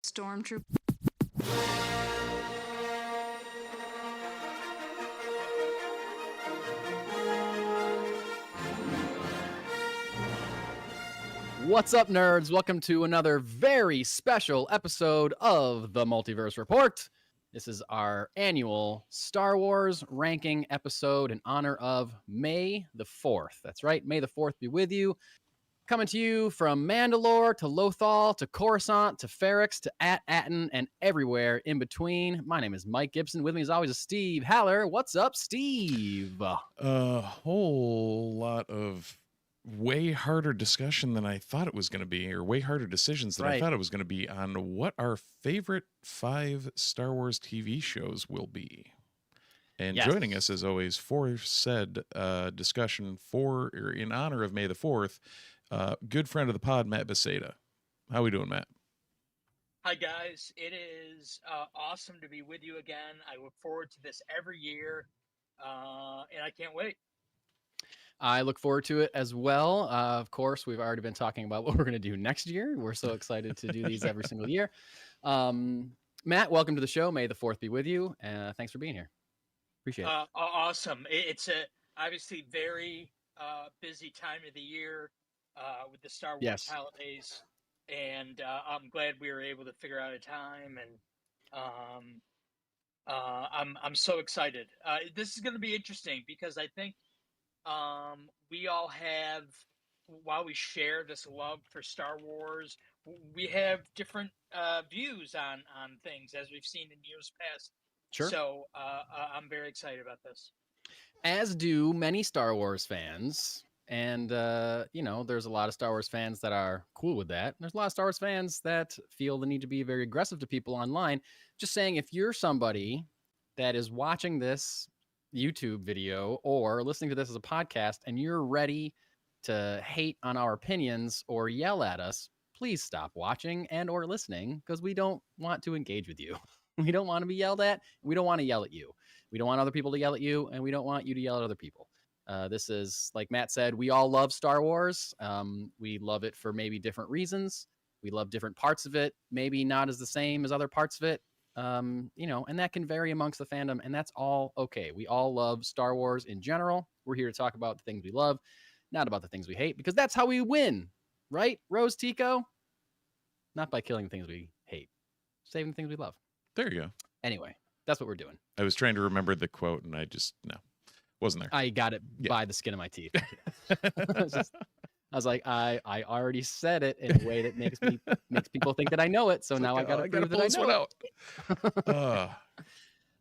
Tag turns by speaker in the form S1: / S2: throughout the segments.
S1: Stormtrooper.
S2: What's up, nerds? Welcome to another very special episode of the Multiverse Report. This is our annual Star Wars ranking episode in honor of May the 4th. That's right, May the 4th be with you. Coming to you from Mandalore to Lothal to Coruscant to Ferrix to Atten and everywhere in between. My name is Mike Gibson. With me as always is Steve Haller. What's up, Steve?
S3: A whole lot of way harder discussion than I thought it was going to be, or way harder decisions than I thought it was going to be on what our favorite 5 Star Wars TV shows will be. And joining us, as always, for said discussion in honor of May the 4th, good friend of the pod, Matt Beseda. How we doing, Matt?
S4: Hi, guys. It is awesome to be with you again. I look forward to this every year, and I can't wait.
S2: I look forward to it as well. Of course, we've already been talking about what we're going to do next year. We're so excited to do these every single year. Matt, welcome to the show. May the 4th be with you. Thanks for being here. Appreciate it.
S4: Awesome. It's a obviously very busy time of the year with the Star Wars holidays, and I'm glad we were able to figure out a time. And I'm so excited. This is going to be interesting because I think we all have, while we share this love for Star Wars, we have different views on things, as we've seen in years past.
S2: Sure.
S4: So I'm very excited about this.
S2: As do many Star Wars fans. And, there's a lot of Star Wars fans that are cool with that. There's a lot of Star Wars fans that feel the need to be very aggressive to people online. Just saying, if you're somebody that is watching this YouTube video or listening to this as a podcast and you're ready to hate on our opinions or yell at us, please stop watching and or listening, because we don't want to engage with you. We don't want to be yelled at. We don't want to yell at you. We don't want other people to yell at you, and we don't want you to yell at other people. This is, like Matt said, we all love Star Wars. We love it for maybe different reasons. We love different parts of it, maybe not as the same as other parts of it. And that can vary amongst the fandom, and that's all okay. We all love Star Wars in general. We're here to talk about the things we love, not about the things we hate, because that's how we win, right, Rose Tico? Not by killing the things we hate, saving the things we love.
S3: There you go.
S2: Anyway, that's what we're doing.
S3: I was trying to remember the quote, and I just, wasn't there.
S2: I got it by the skin of my teeth. I was like, I already said it in a way that makes people think that I know it. So it's now I got to prove that I know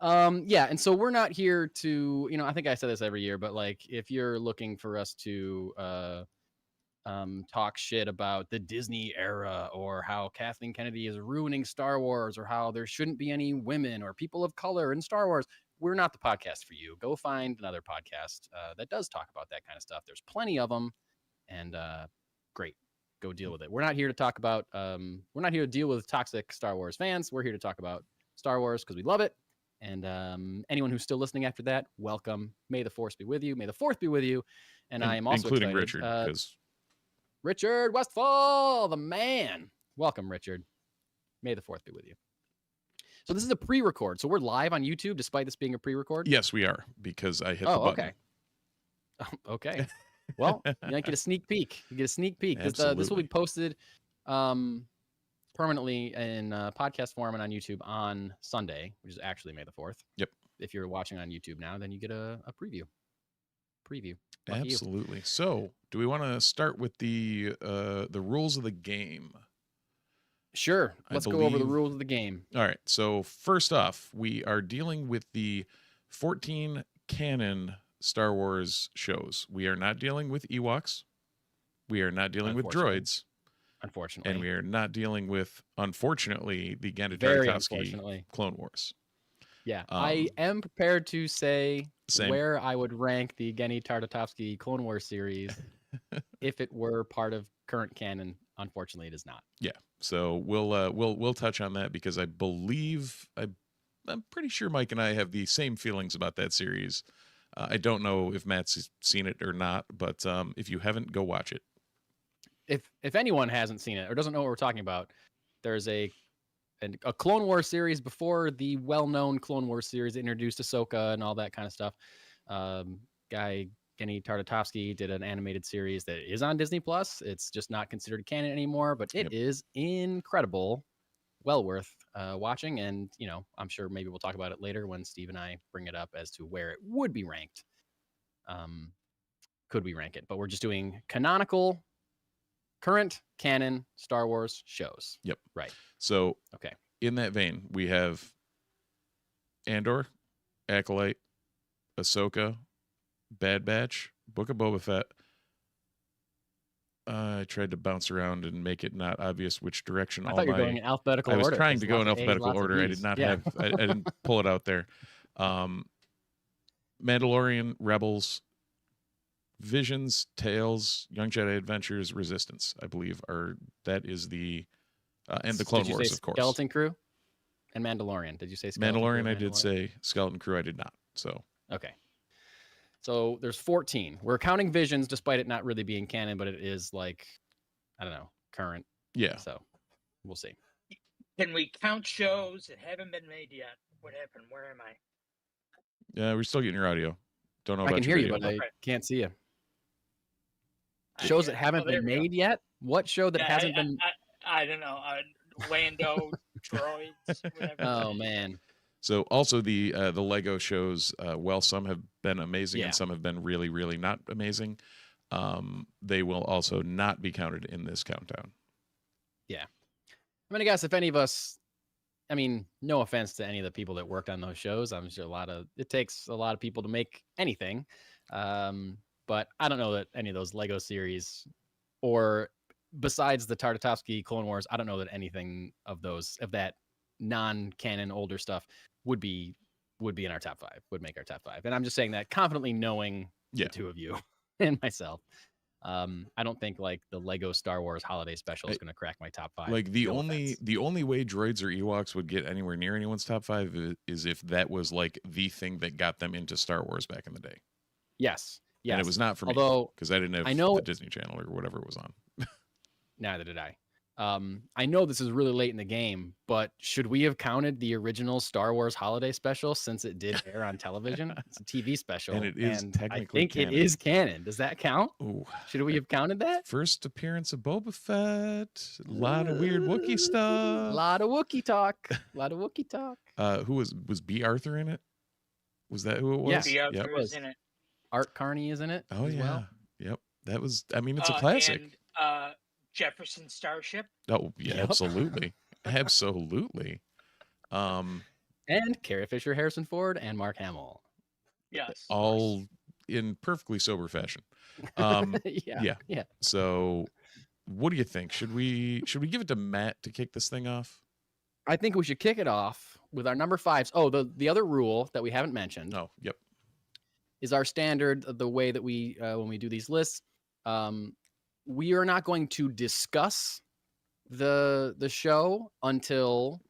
S2: it. And so we're not here to, I think I say this every year, but like, if you're looking for us to talk shit about the Disney era or how Kathleen Kennedy is ruining Star Wars or how there shouldn't be any women or people of color in Star Wars, we're not the podcast for you. Go find another podcast that does talk about that kind of stuff. There's plenty of them. And great, go deal with it. We're not here to talk about, we're not here to deal with toxic Star Wars fans. We're here to talk about Star Wars because we love it. And anyone who's still listening after that, welcome. May the Force be with you. May the 4th be with you. And I am also
S3: including
S2: excited,
S3: Richard, because
S2: Richard Westfall, the man. Welcome, Richard. May the 4th be with you. So this is a pre-record. So we're live on YouTube, despite this being a pre-record.
S3: Yes, we are, because I hit the button.
S2: Okay. Well, you get a sneak peek. You get a sneak peek. This will be posted permanently in podcast form and on YouTube on Sunday, which is actually May the 4th.
S3: Yep.
S2: If you're watching on YouTube now, then you get a preview. Lucky
S3: Absolutely. You. So, do we want to start with the rules of the game?
S2: Sure. Let's go over the rules of the game.
S3: All right. So, first off, we are dealing with the 14 canon Star Wars shows. We are not dealing with Ewoks. We are not dealing with droids.
S2: Unfortunately.
S3: And we are not dealing with, unfortunately, the Genndy Tartakovsky Clone Wars.
S2: Yeah. I am prepared to say where I would rank the Genndy Tartakovsky Clone Wars series if it were part of current canon. Unfortunately, it is not.
S3: Yeah. So we'll touch on that, because I believe I'm pretty sure Mike and I have the same feelings about that series. I don't know if Matt's seen it or not, but if you haven't, go watch it.
S2: If anyone hasn't seen it or doesn't know what we're talking about, there's a a Clone Wars series before the well-known Clone Wars series that introduced Ahsoka and all that kind of stuff. Guy Kenny Tartakovsky did an animated series that is on Disney Plus. It's just not considered canon anymore, but it is incredible, well worth watching. And I'm sure maybe we'll talk about it later when Steve and I bring it up as to where it would be ranked. Could we rank it? But we're just doing canonical, current canon Star Wars shows.
S3: Yep.
S2: Right.
S3: So
S2: okay.
S3: In that vein, we have Andor, Acolyte, Ahsoka, Bad Batch, Book of Boba Fett. I tried to bounce around and make it not obvious which direction.
S2: I thought you were going in alphabetical order.
S3: I was trying to go in alphabetical order. I did not have. I didn't pull it out there. Mandalorian, Rebels, Visions, Tales, Young Jedi Adventures, Resistance. I believe that is the and the Clone Wars, of course.
S2: Skeleton Crew and Mandalorian. Did you say Skeleton
S3: Mandalorian?
S2: Crew,
S3: I did say Skeleton Crew. I did not. So
S2: okay. So there's 14. We're counting Visions, despite it not really being canon, but it is I don't know, current.
S3: Yeah.
S2: So we'll see.
S4: Can we count shows that haven't been made yet? What happened? Where am I?
S3: Yeah, we're still getting your audio. Don't know.
S2: I can hear you, but
S3: I
S2: can't see you. Shows that haven't been made yet? What show that hasn't been?
S4: I don't know. Lando, droids, whatever.
S2: Oh man.
S3: So also the Lego shows, while some have been amazing and some have been really, really not amazing, they will also not be counted in this countdown.
S2: Yeah. I guess if any of us, no offense to any of the people that worked on those shows, I'm sure it takes a lot of people to make anything. But I don't know that any of those Lego series, or besides the Tartakovsky Clone Wars, I don't know that anything of that non-canon older stuff would be in our top 5, would make our top 5. And I'm just saying that confidently, knowing the two of you and myself. I don't think the Lego Star Wars holiday special is going to crack my top 5.
S3: The only way droids or Ewoks would get anywhere near anyone's top 5 is if that was the thing that got them into Star Wars back in the day.
S2: Yes.
S3: And it was not for me, because I didn't have the Disney Channel or whatever it was on.
S2: Neither did I. I know this is really late in the game, but should we have counted the original Star Wars holiday special since it did air on television? It's a TV special.
S3: And it is technically
S2: I think
S3: canon.
S2: It is canon. Does that count?
S3: Ooh.
S2: Should we have counted that?
S3: First appearance of Boba Fett. A lot of weird Wookiee stuff.
S2: A lot of Wookiee talk.
S3: Who was B. Arthur in it? Was that who it was?
S4: Yeah, B. Arthur was in it.
S2: Art Carney is in it.
S3: Oh, yeah.
S2: Well.
S3: Yep. That was, it's a classic.
S4: And Jefferson Starship.
S3: Oh, yeah, absolutely. Absolutely.
S2: And Carrie Fisher, Harrison Ford, and Mark Hamill.
S4: Yes.
S3: All in perfectly sober fashion. Yeah. So what do you think? Should we give it to Matt to kick this thing off?
S2: I think we should kick it off with our number 5s. Oh, the other rule that we haven't mentioned.
S3: Oh, yep.
S2: Is our standard, the way that we when we do these lists, we are not going to discuss the show until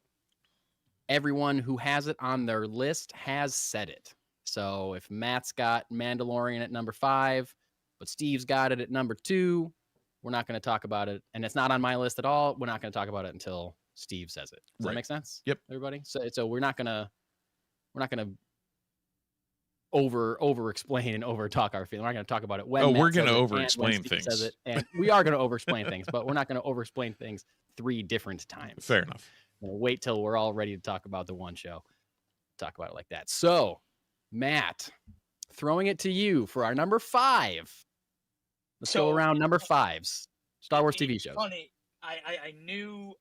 S2: everyone who has it on their list has said it. So if Matt's got Mandalorian at number 5, but Steve's got it at number 2, we're not going to talk about it. And it's not on my list at all. We're not going to talk about it until Steve says it. Does that make sense?
S3: Yep.
S2: Everybody. So we're not going to over explain and over talk our feeling. We're not going to talk about it when
S3: we're going to over explain things.
S2: Says it, and we are going to over explain things, but we're not going to over explain things 3 different times.
S3: Fair enough.
S2: We'll wait till we're all ready to talk about the one show. Talk about it like that. So, Matt, throwing it to you for our number 5. Let's go around number 5s. Star Wars TV shows.
S4: Funny, I knew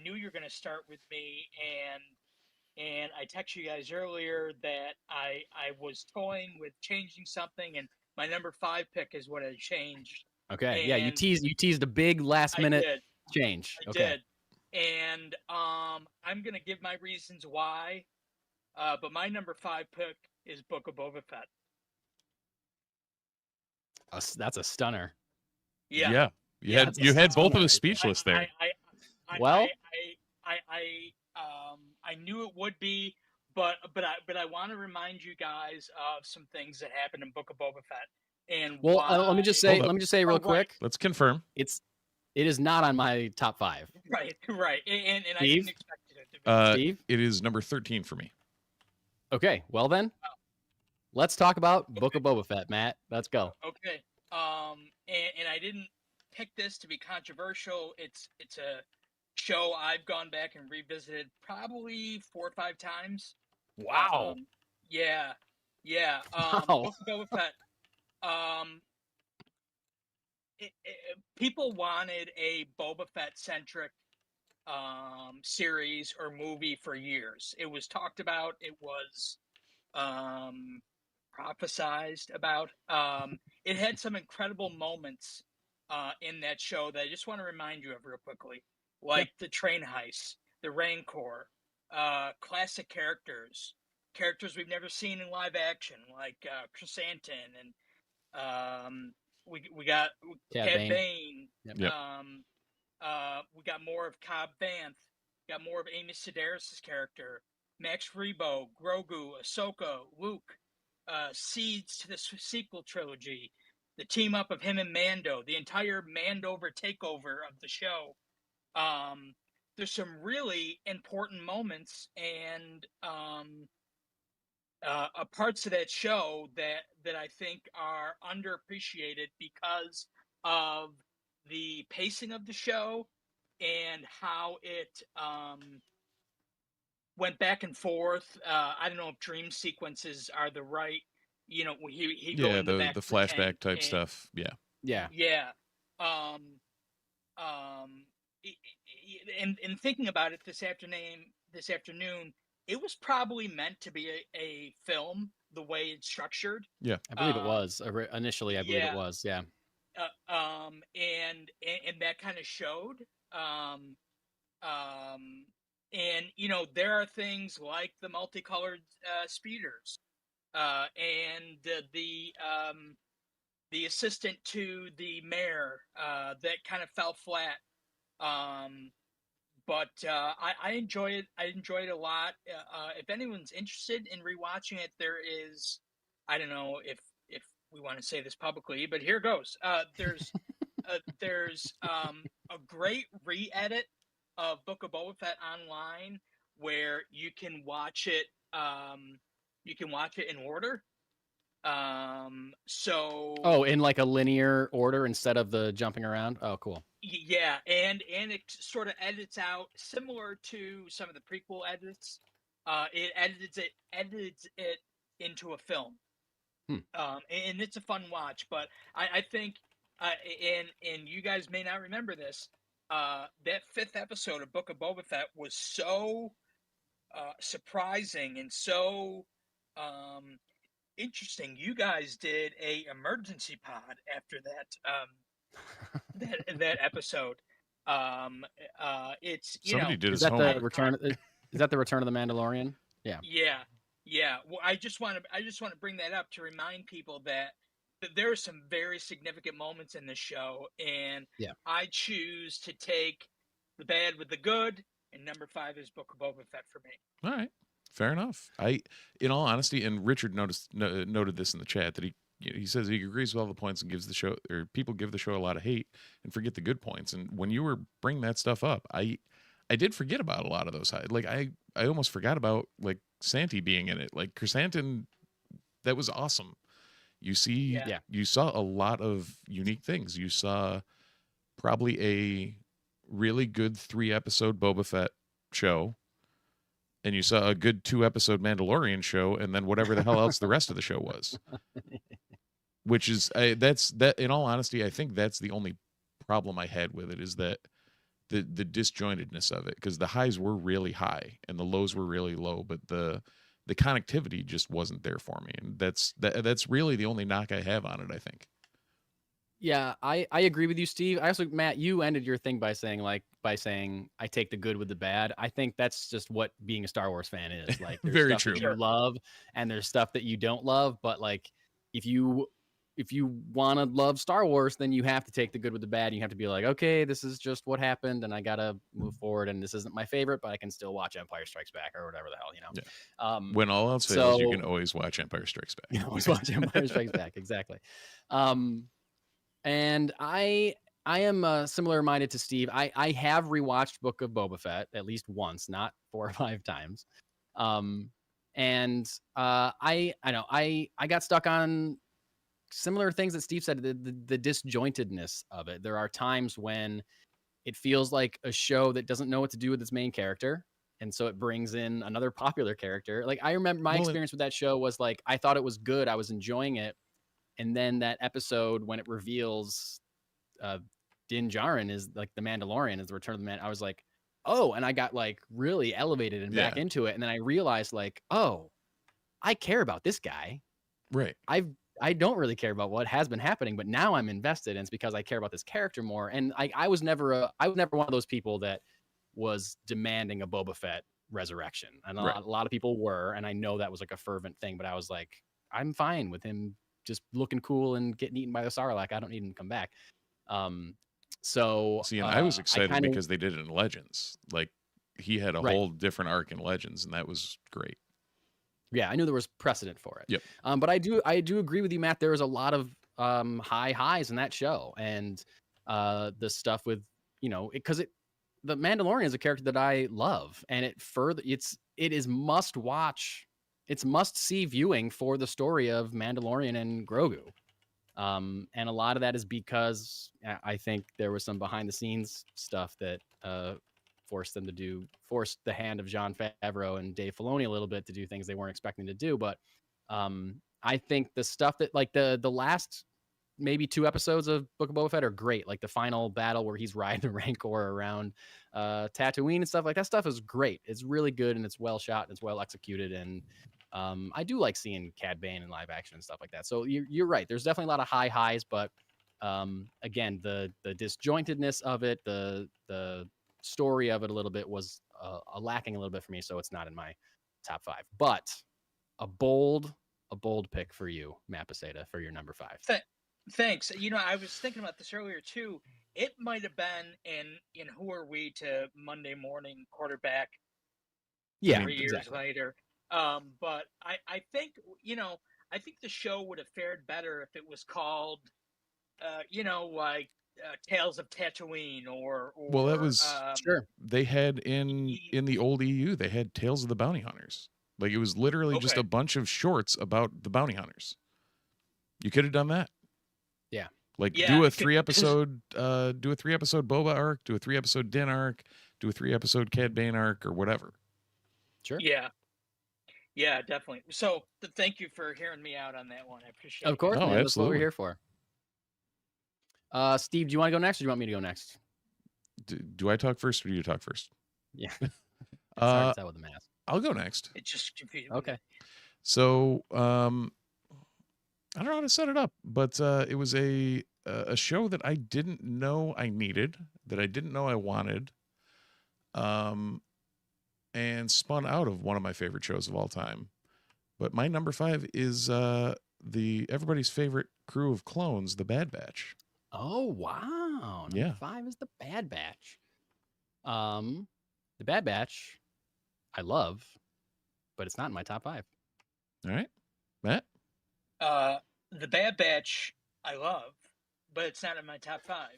S4: you were going to start with me, and I texted you guys earlier that I was toying with changing something, and my number 5 pick is what I changed.
S2: Okay, and you teased a big last minute change.
S4: I did, and I'm gonna give my reasons why, but my number 5 pick is Book of Boba Fett.
S2: That's a stunner.
S3: Yeah. You had both of us speechless there.
S4: I knew it would be, but I want to remind you guys of some things that happened in Book of Boba Fett. And
S2: let me just say real quick.
S3: Let's confirm.
S2: It is not on my top 5.
S4: Right. And I
S2: Steve?
S4: didn't expect it to
S2: Steve?
S3: It is number 13 for me.
S2: Okay, well then, let's talk about Book of Boba Fett, Matt. Let's go.
S4: Okay. And I didn't pick this to be controversial. It's a show I've gone back and revisited probably 4 or 5 times.
S2: Wow.
S4: Yeah.
S2: Wow.
S4: Book of Boba Fett. People wanted a Boba Fett centric series or movie for years. It was talked about. It was prophesized about. It had some incredible moments in that show that I just want to remind you of real quickly, like the train heist, the Rancor, classic characters we've never seen in live action, like Chrysanthemum, and we got
S2: Cad
S4: Cad
S2: Bane.
S4: Bane.
S3: Yep.
S4: We got more of Cobb Vanth. Got more of Amy Sedaris' character, Max Rebo, Grogu, Ahsoka, Luke. Seeds to the sequel trilogy, the team up of him and Mando, the entire Mandover takeover of the show. There's some really important moments and parts of that show that I think are underappreciated because of the pacing of the show and how it went back and forth. I don't know if dream sequences are the right, he go in the back
S3: the
S4: of the
S3: flashback
S4: tank
S3: type
S4: and,
S3: stuff. Yeah.
S4: Yeah. And thinking about it this afternoon, it was probably meant to be a film the way it's structured.
S3: Yeah.
S2: I believe it was initially. I believe it was. Yeah.
S4: And that kind of showed. And there are things like the multicolored speeders, and the assistant to the mayor that kind of fell flat. But I enjoy it. I enjoy it a lot. If anyone's interested in rewatching it, there is, I don't know if we want to say this publicly, but here goes. There's a great re-edit of Book of Boba Fett online where you can watch it. You can watch it in order.
S2: In like a linear order instead of the jumping around. Oh, cool.
S4: Yeah, and it sort of edits out similar to some of the prequel edits. It edits it into a film. And it's a fun watch. But I think, and you guys may not remember this, that 5th episode of Book of Boba Fett was so surprising and so interesting. You guys did a emergency pod after that episode. It's
S3: somebody did
S2: is
S3: his homework.
S2: The return? Is that the Return of the Mandalorian? Yeah.
S4: Yeah. Well, I just want to bring that up to remind people that there are some very significant moments in this show, and I choose to take the bad with the good, and number 5 is Book of Boba Fett for me.
S3: All right, fair enough. In all honesty, and Richard noted this in the chat, that he says he agrees with all the points and gives the show, or people give the show a lot of hate and forget the good points. And when you were bringing that stuff up, I did forget about a lot of those. Like I almost forgot about like Santi being in it. Like Chrysanthemum, that was awesome. You saw a lot of unique things. You saw probably a really good 3-episode Boba Fett show, and you saw a good 2-episode Mandalorian show, and then whatever the hell else the rest of the show was. Which is that. In all honesty, I think that's the only problem I had with it, is that the disjointedness of it, because the highs were really high and the lows were really low, but the connectivity just wasn't there for me, and that's really the only knock I have on it, I think.
S2: Yeah, I agree with you, Steve. I also, Matt, you ended your thing by saying I take the good with the bad. I think that's just what being a Star Wars fan is. Like, there's
S3: very
S2: stuff
S3: true.
S2: that you love and there's stuff that you don't love, but like if you want to love Star Wars, then you have to take the good with the bad. You have to be like, okay, this is just what happened, and I gotta move forward. And this isn't my favorite, but I can still watch Empire Strikes Back or whatever the hell,
S3: Yeah. When all else fails, you can always watch Empire Strikes Back.
S2: You can always watch Empire Strikes Back, exactly. And I I am similar minded to Steve. I have rewatched Book of Boba Fett at least once, not 4 or 5 times. Um, and I know I got stuck on similar things that Steve said. The disjointedness of it. There are times when it feels like a show that doesn't know what to do with its main character, and so it brings in another popular character. Like I remember my experience with that show was like I thought it was good, I was enjoying it, and then that episode when it reveals Din Djarin is like the Mandalorian, is the Return of the Man. I was like, oh, and I got like really elevated and back into it, and then I realized like, oh, I care about this guy.
S3: Right.
S2: I don't really care about what has been happening, but now I'm invested, and it's because I care about this character more. And I was never one of those people that was demanding a Boba Fett resurrection. And a lot of people were, and I know that was like a fervent thing, but I was like, I'm fine with him just looking cool and getting eaten by the Sarlacc. I don't need him to come back. So
S3: see, and I was excited because they did it in Legends. Like he had a whole different arc in Legends, and that was great.
S2: Yeah, I knew there was precedent for it.
S3: Yep.
S2: But I do agree with you, Matt. There was a lot of high highs in that show, and the stuff with because the Mandalorian is a character that I love, and it is must watch. It's must see viewing for the story of Mandalorian and Grogu. And a lot of that is because I think there was some behind the scenes stuff that forced the hand of Jon Favreau and Dave Filoni a little bit to do things they weren't expecting to do. But I think the stuff that like the last maybe 2 episodes of Book of Boba Fett are great. Like the final battle where he's riding the Rancor around Tatooine and stuff like that stuff is great. It's really good and it's well shot and it's well executed. And I do like seeing Cad Bane in live action and stuff like that. So you're right. There's definitely a lot of high highs, but again, the disjointedness of it, the story of it a little bit was lacking a little bit for me. So it's not in my top 5, but a bold pick for you, Matt Poseda, for your number 5.
S4: Thanks. I was thinking about this earlier too. It might have been in Who Are We to Monday Morning Quarterback. 3 years later. But I think I think the show would have fared better if it was called like Tales of Tatooine or
S3: well, that was
S2: sure.
S3: They had in the old EU, they had Tales of the Bounty Hunters. Like it was literally just a bunch of shorts about the bounty hunters. You could have done that.
S2: Yeah.
S3: Like do a 3-episode Boba arc, do a 3-episode Din arc, do a 3-episode Cad Bane arc, or whatever.
S2: Sure.
S4: Yeah, definitely. So thank you for hearing me out on that one. I appreciate it.
S2: Of course, man. That's what we're here for. Steve, do you want to go next or do you want me to go next?
S3: Do I talk first or do you talk first?
S2: Yeah. It's hard to tell with the mask.
S3: I'll go next.
S4: It's just confusing.
S2: Okay.
S3: So I don't know how to set it up, but it was a show that I didn't know I needed, that I didn't know I wanted, and spun out of one of my favorite shows of all time. But my number 5 is everybody's favorite crew of clones, the Bad Batch.
S2: Oh wow! Number 5 is the Bad Batch. The Bad Batch, I love, but it's not in my top 5.
S3: All right, Matt.
S4: The Bad Batch, I love, but it's not in my top 5.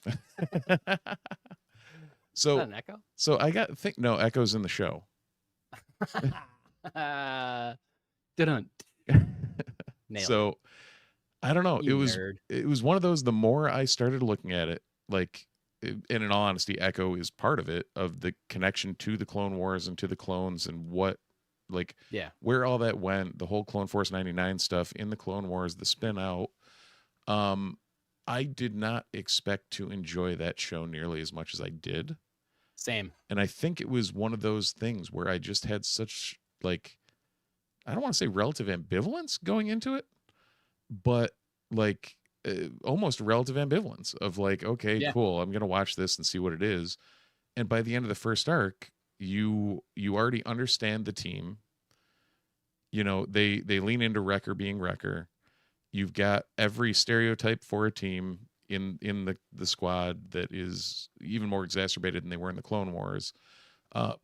S3: So,
S2: is that an echo?
S3: So I no echoes in the show. So I don't know. It was one of those. The more I started looking at it, like, and in all honesty, Echo is part of it, of the connection to the Clone Wars and to the clones and what, like, where all that went, the whole Clone Force 99 stuff in the Clone Wars, the spin out. I did not expect to enjoy that show nearly as much as I did.
S2: Same.
S3: And I think it was one of those things where I just had such, like, I don't want to say relative ambivalence going into it, but like almost relative ambivalence of like, okay, cool, I'm going to watch this and see what it is. And by the end of the first arc, you already understand the team. They lean into Wrecker being Wrecker. You've got every stereotype for a team in the squad that is even more exacerbated than they were in the Clone Wars.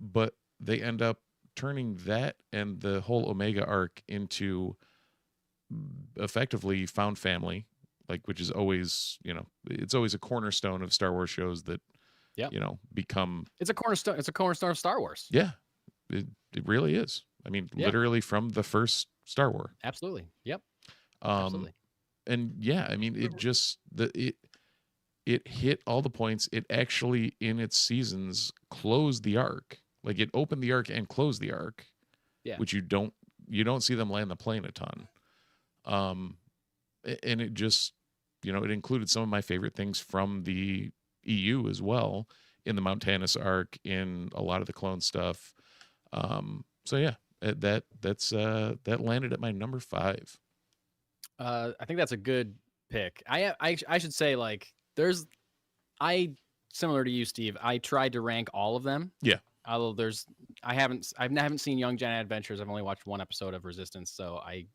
S3: But they end up turning that and the whole Omega arc into effectively found family, like, which is always, it's always a cornerstone of Star Wars shows that, become.
S2: It's a cornerstone. It's a cornerstone of Star Wars.
S3: Yeah, it really is. I mean, literally from the first Star Wars.
S2: Absolutely. Yep. Absolutely.
S3: And yeah, I mean, it hit all the points. It actually, in its seasons, closed the arc. Like, it opened the arc and closed the arc.
S2: Yeah.
S3: Which you don't see them land the plane a ton. And it just, it included some of my favorite things from the EU as well, in the Mount Tannis arc, in a lot of the clone stuff. So yeah, that landed at my number 5.
S2: I think that's a good pick. I should say, like, similar to you, Steve, I tried to rank all of them.
S3: Yeah.
S2: Although I haven't seen Young Jedi Adventures. I've only watched one episode of Resistance, so I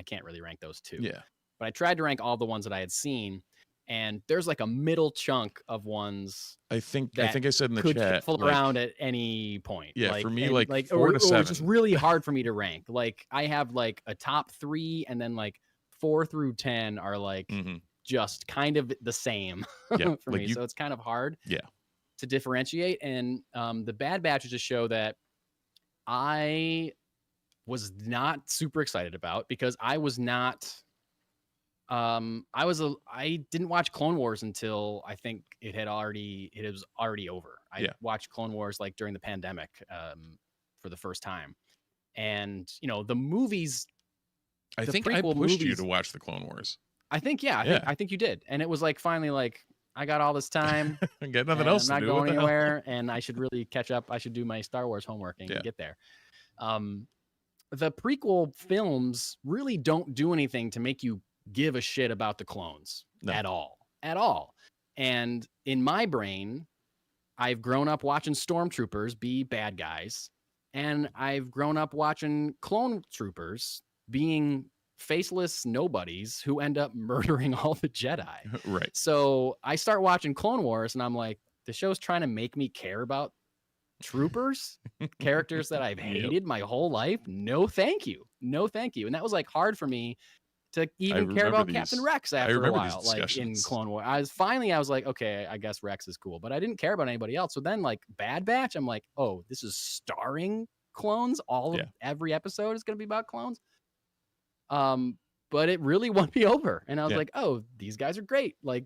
S2: can't really rank those two.
S3: Yeah.
S2: But I tried to rank all the ones that I had seen, and there's like a middle chunk of ones.
S3: I think I said in the
S2: could
S3: chat,
S2: shuffle around at any point.
S3: Yeah,
S2: like,
S3: for me,
S2: like
S3: 4 to 7.
S2: It's just really hard for me to rank. Like, I have like a top 3, and then like 4 through 10 are like just kind of the same for me. So it's kind of hard.
S3: Yeah.
S2: To differentiate. And the Bad Batch is a show that I was not super excited about, because I was not I didn't watch Clone Wars until I think it was already over. I watched Clone Wars like during the pandemic for the first time. And the movies,
S3: I think I pushed you to watch the Clone Wars.
S2: I think I think you did. And it was like, finally, like, I got all this time.
S3: I got nothing else to do.
S2: I'm not going anywhere, and I should really catch up. I should do my Star Wars homework and get there. The prequel films really don't do anything to make you give a shit about the clones at all. And in my brain, I've grown up watching stormtroopers be bad guys, and I've grown up watching clone troopers being faceless nobodies who end up murdering all the Jedi.
S3: Right.
S2: So I start watching Clone Wars, and I'm like, the show's trying to make me care about troopers, characters that I've hated my whole life. No, thank you. No, thank you. And that was like hard for me to even care about Captain Rex after a while. Like, in Clone Wars, I was like, okay, I guess Rex is cool, but I didn't care about anybody else. So then, like, Bad Batch, I'm like, oh, this is starring clones. Every episode is going to be about clones. But it really won me over, and I was like, oh, these guys are great. Like,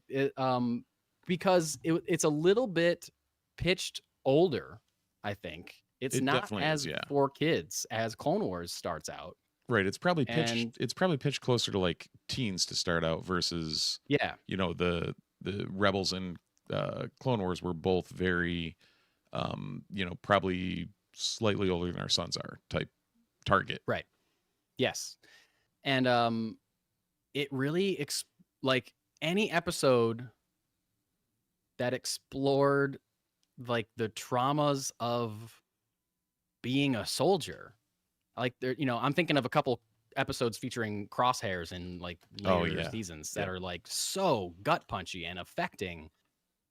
S2: because it's a little bit pitched older. I think it's not as for kids as Clone Wars starts out.
S3: Right. It's probably pitched closer to like teens to start out versus the Rebels and Clone Wars were both very probably slightly older than our sons are type target.
S2: Right. Yes. And it really like any episode that explored like the traumas of being a soldier. Like, there, I'm thinking of a couple episodes featuring crosshairs in like later seasons that are like so gut punchy and affecting,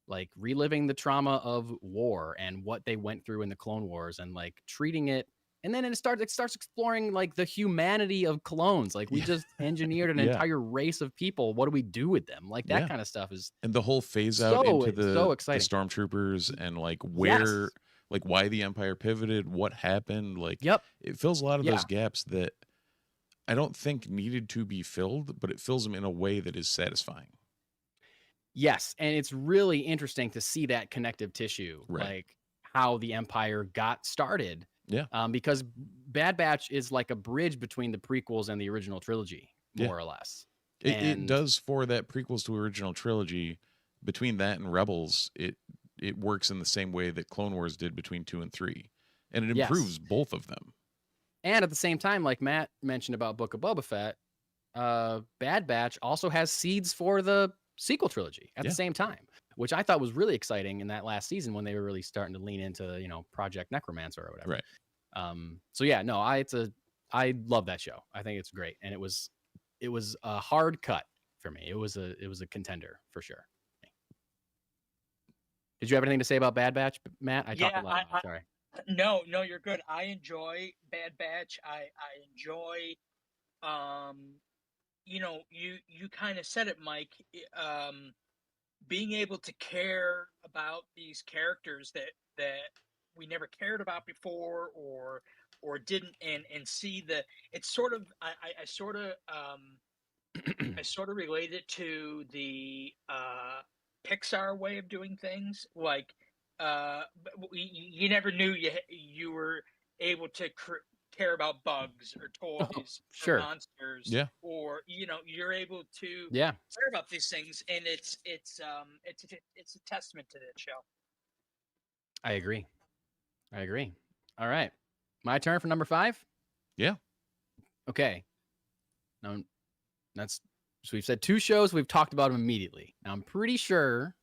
S2: like reliving the trauma of war and what they went through in the Clone Wars, and like treating it. And then it starts exploring like the humanity of clones. Like, we just engineered an entire race of people. What do we do with them? Like, that kind of stuff is,
S3: and the whole phase out into the stormtroopers, and like where, like why the Empire pivoted, what happened. Like, it fills a lot of those gaps that I don't think needed to be filled, but it fills them in a way that is satisfying.
S2: Yes. And it's really interesting to see that connective tissue, like how the Empire got started.
S3: Yeah.
S2: Because Bad Batch is like a bridge between the prequels and the original trilogy, more or less.
S3: It does for that prequels to original trilogy. Between that and Rebels, it works in the same way that Clone Wars did between 2 and 3. And it improves both of them.
S2: And at the same time, like Matt mentioned about Book of Boba Fett, Bad Batch also has seeds for the sequel trilogy at the same time, which I thought was really exciting in that last season when they were really starting to lean into, Project Necromancer or whatever.
S3: Right.
S2: So yeah, no, I love that show. I think it's great. And it was a hard cut for me. It was a contender for sure. Did you have anything to say about Bad Batch, Matt? I talked a lot. Sorry.
S4: No, you're good. I enjoy Bad Batch. I enjoy you kind of said it, Mike. Being able to care about these characters that we never cared about before, or didn't, and see it's sort of, I sort of I sort of relate it to the Pixar way of doing things. Like, you never knew you were able to care about bugs or toys or
S2: Sure.
S4: monsters,
S3: Yeah.
S4: or you're able to
S2: Yeah.
S4: care about these things, and it's a testament to that show.
S2: I agree. All right, my turn for number 5.
S3: Yeah.
S2: Okay. Now so we've said 2 shows. We've talked about them immediately. Now I'm pretty sure,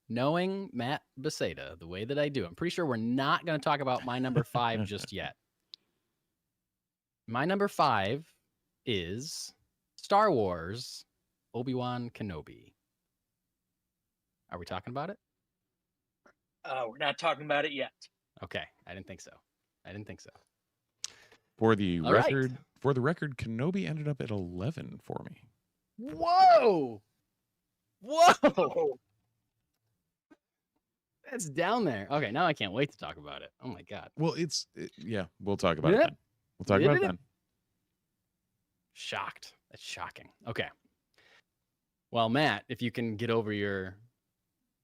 S2: knowing Matt Beseda the way that I do, I'm pretty sure we're not going to talk about my number 5 just yet. My number 5 is Star Wars Obi-Wan Kenobi. Are we talking about it?
S4: We're not talking about it yet.
S2: Okay, I didn't think so.
S3: For the
S2: All
S3: record,
S2: right.
S3: Kenobi ended up at 11 for me.
S2: Whoa! That's down there. Okay, now I can't wait to talk about it. Oh my god.
S3: Well, yeah, we'll talk about it then. We'll talk about it then.
S2: Shocked. That's shocking. Okay. Well, Matt, if you can get over your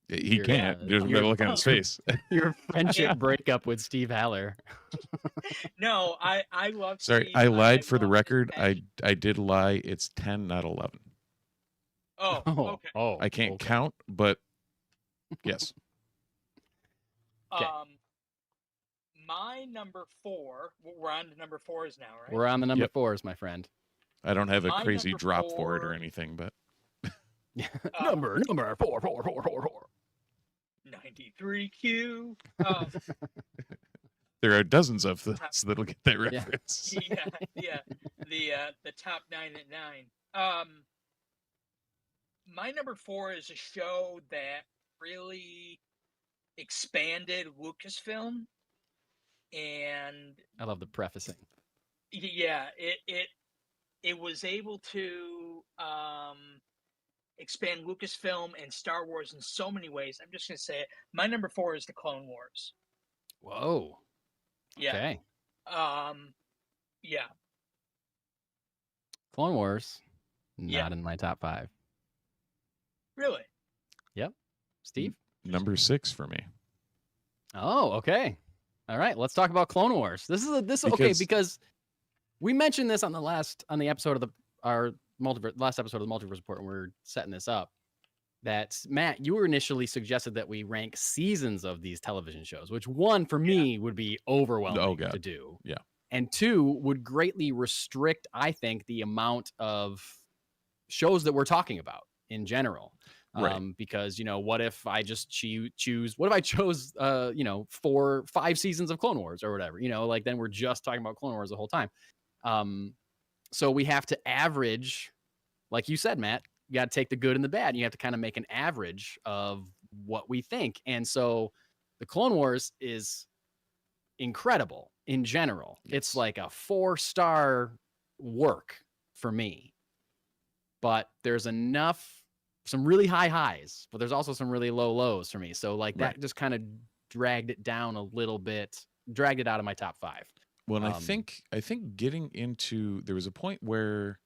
S3: He can't. Just look at his face.
S2: Your friendship breakup with Steve Haller.
S4: No, I love.
S3: Sorry,
S4: Steve.
S3: I lied for the record. I did lie. It's 10, not 11.
S4: Oh, okay.
S2: Oh,
S3: I can't count, but yes.
S2: Okay.
S4: My number 4. We're on to number 4s now, right?
S2: We're on the number 4s, my friend.
S3: I don't have a crazy drop for it or anything, but
S2: number 4.
S4: 93Q.
S3: There are dozens of us that'll get that reference.
S4: Yeah. The top 9 at 9. My number 4 is a show that really expanded Lucasfilm, and
S2: I love the prefacing.
S4: Yeah, it was able to expand Lucasfilm and Star Wars in so many ways. I'm just gonna say it. My number 4 is the Clone Wars.
S2: Whoa.
S4: Yeah.
S2: Okay.
S4: Yeah.
S2: Clone Wars, not in my top 5.
S4: Really?
S2: Yep. Steve?
S3: Number 6 for me.
S2: Oh, okay. All right, let's talk about Clone Wars. Because we mentioned this on the episode of our last episode of the Multiverse Report, when we were setting this up. That Matt, you initially suggested that we rank seasons of these television shows, which, one, for me would be overwhelming to do.
S3: Yeah.
S2: And 2, would greatly restrict, I think, the amount of shows that we're talking about in general.
S3: Right.
S2: Because, what if I just what if I chose 5 seasons of Clone Wars or whatever, then we're just talking about Clone Wars the whole time. So we have to average, like you said, Matt, you got to take the good and the bad, and you have to kind of make an average of what we think. And so the Clone Wars is incredible in general. Yes. It's like a 4-star work for me, but there's some really high highs, but there's also some really low lows for me. So that just kind of dragged it down a little bit, dragged it out of my top 5.
S3: Well, and I think getting into, there was a point where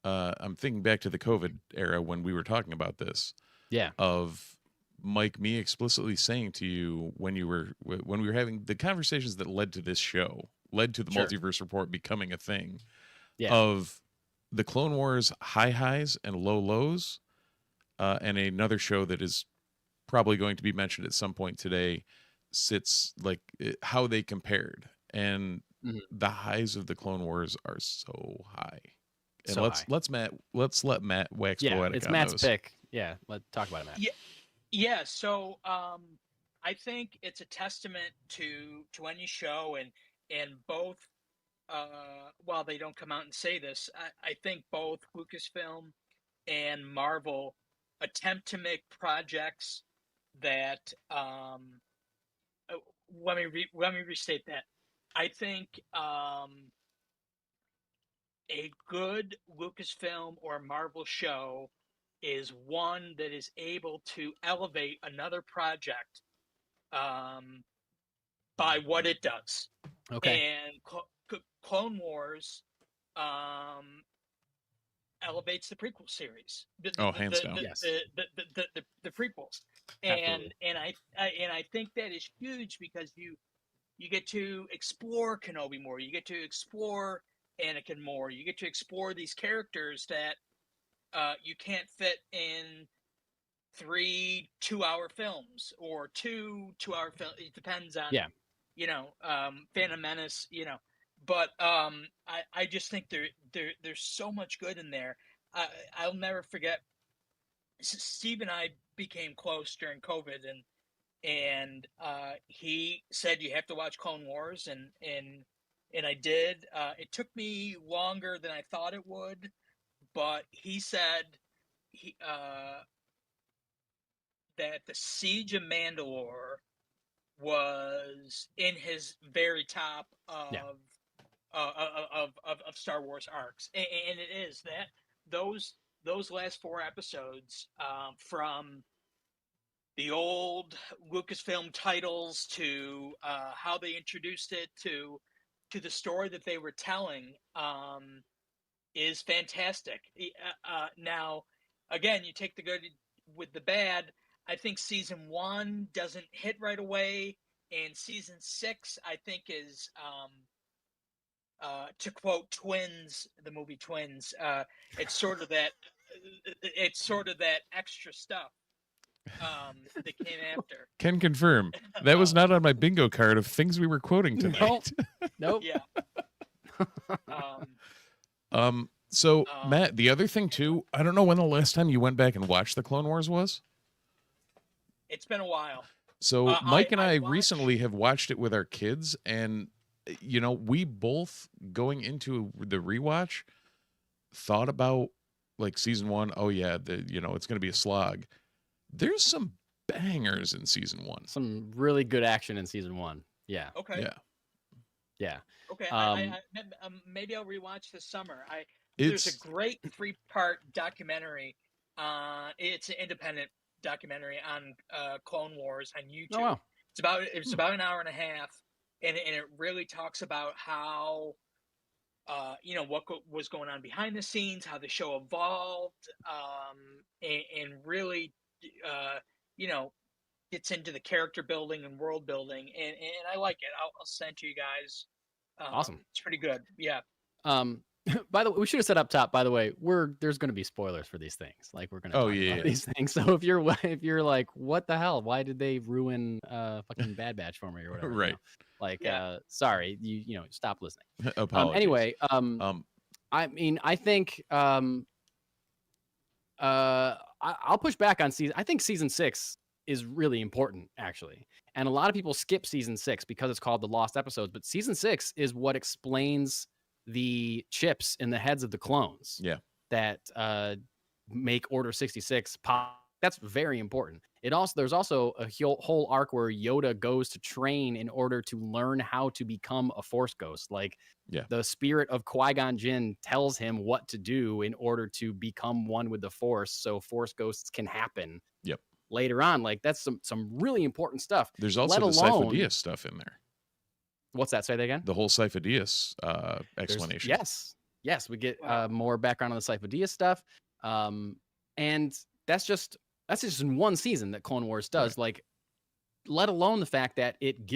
S3: I'm thinking back to the COVID era when we were talking about this.
S2: Yeah.
S3: Of Mike, me explicitly saying to you when we were having the conversations that led to this show, led to the Multiverse Report becoming a thing. Yeah. Of the Clone Wars high highs and low lows. And another show that is probably going to be mentioned at some point today sits how they compared, and the highs of the Clone Wars are so high. And let's let Matt wax poetic.
S2: It's Matt's pick. Yeah, let's talk about it, Matt.
S4: Yeah. So I think it's a testament to any show, and both. While they don't come out and say this, I think both Lucasfilm and Marvel attempt to make projects that let me restate that. I think a good Lucasfilm or Marvel show is one that is able to elevate another project by what it does.
S2: Okay.
S4: And Clone Wars elevates the prequel series.
S3: Hands down.
S2: Yes.
S4: The prequels.
S2: Absolutely.
S4: And I think that is huge because you get to explore Kenobi more. You get to explore Anakin more. You get to explore these characters that you can't fit in 3 2-hour films or 2-hour films. It depends on, Phantom Menace, But I just think there's so much good in there. I'll never forget. Steve and I became close during COVID, and he said you have to watch Clone Wars, and I did. It took me longer than I thought it would, but he said that the Siege of Mandalore was in his very top of Star Wars arcs, and it is that those last 4 episodes, from the old Lucasfilm titles to how they introduced it to the story that they were telling, is fantastic. Now, again, you take the good with the bad. I think season 1 doesn't hit right away, and season 6, I think, is to quote Twins, the movie Twins. It's sort of that extra stuff that came after.
S3: Can confirm that was not on my bingo card of things we were quoting tonight.
S2: Nope.
S4: Yeah.
S3: So Matt, the other thing too, I don't know when the last time you went back and watched the Clone Wars was.
S4: It's been a while.
S3: So Mike and I recently have watched it with our kids, and we both, going into the rewatch, thought about like season 1. Oh yeah, it's going to be a slog. There's some bangers in season 1.
S2: Some really good action in season 1. Yeah.
S4: Okay.
S2: Yeah.
S4: Okay. Maybe I'll rewatch this summer. There's a great 3-part documentary. It's an independent documentary on Clone Wars on YouTube.
S2: Oh, wow.
S4: It's about an hour and a half, and it really talks about how what was going on behind the scenes, how the show evolved, and really gets into the character building and world building, and I like it. I'll send to you guys.
S2: Awesome.
S4: It's pretty good. Yeah.
S2: By the way, we should have said up top, by the way, there's going to be spoilers for these things. Like, we're going to talk about these things. So if you're like, what the hell? Why did they ruin fucking Bad Batch for me or whatever?
S3: Right.
S2: Sorry, stop listening.
S3: Apologies.
S2: Anyway, I mean, I think I'll push back on season. I think season 6 is really important, actually. And a lot of people skip season 6 because it's called the Lost Episodes. But season 6 is what explains the chips in the heads of the clones.
S3: Yeah.
S2: That make Order 66 pop. That's very important. There's also a whole arc where Yoda goes to train in order to learn how to become a Force ghost. Like, the spirit of Qui-Gon Jinn tells him what to do in order to become one with the Force, so Force ghosts can happen.
S3: Yep.
S2: Later on, like, that's some really important stuff.
S3: There's also the Sifo Dyas stuff in there.
S2: What's that? Say that again.
S3: The whole Sifo Dyas explanation.
S2: Yes, we get more background on the Sifo Dyas stuff, and that's just in one season that Clone Wars does. Right. Like, let alone the fact that it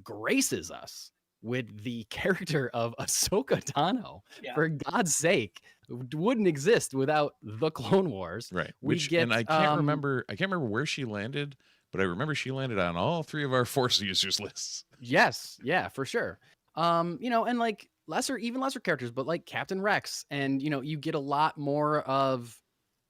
S2: graces us with the character of Ahsoka Tano. Yeah. For God's sake, wouldn't exist without the Clone Wars.
S3: Right. And I can't remember where she landed, but I remember she landed on all 3 of our Force users lists.
S2: Yes. Yeah, for sure. And like even lesser characters, but like Captain Rex, and you get a lot more of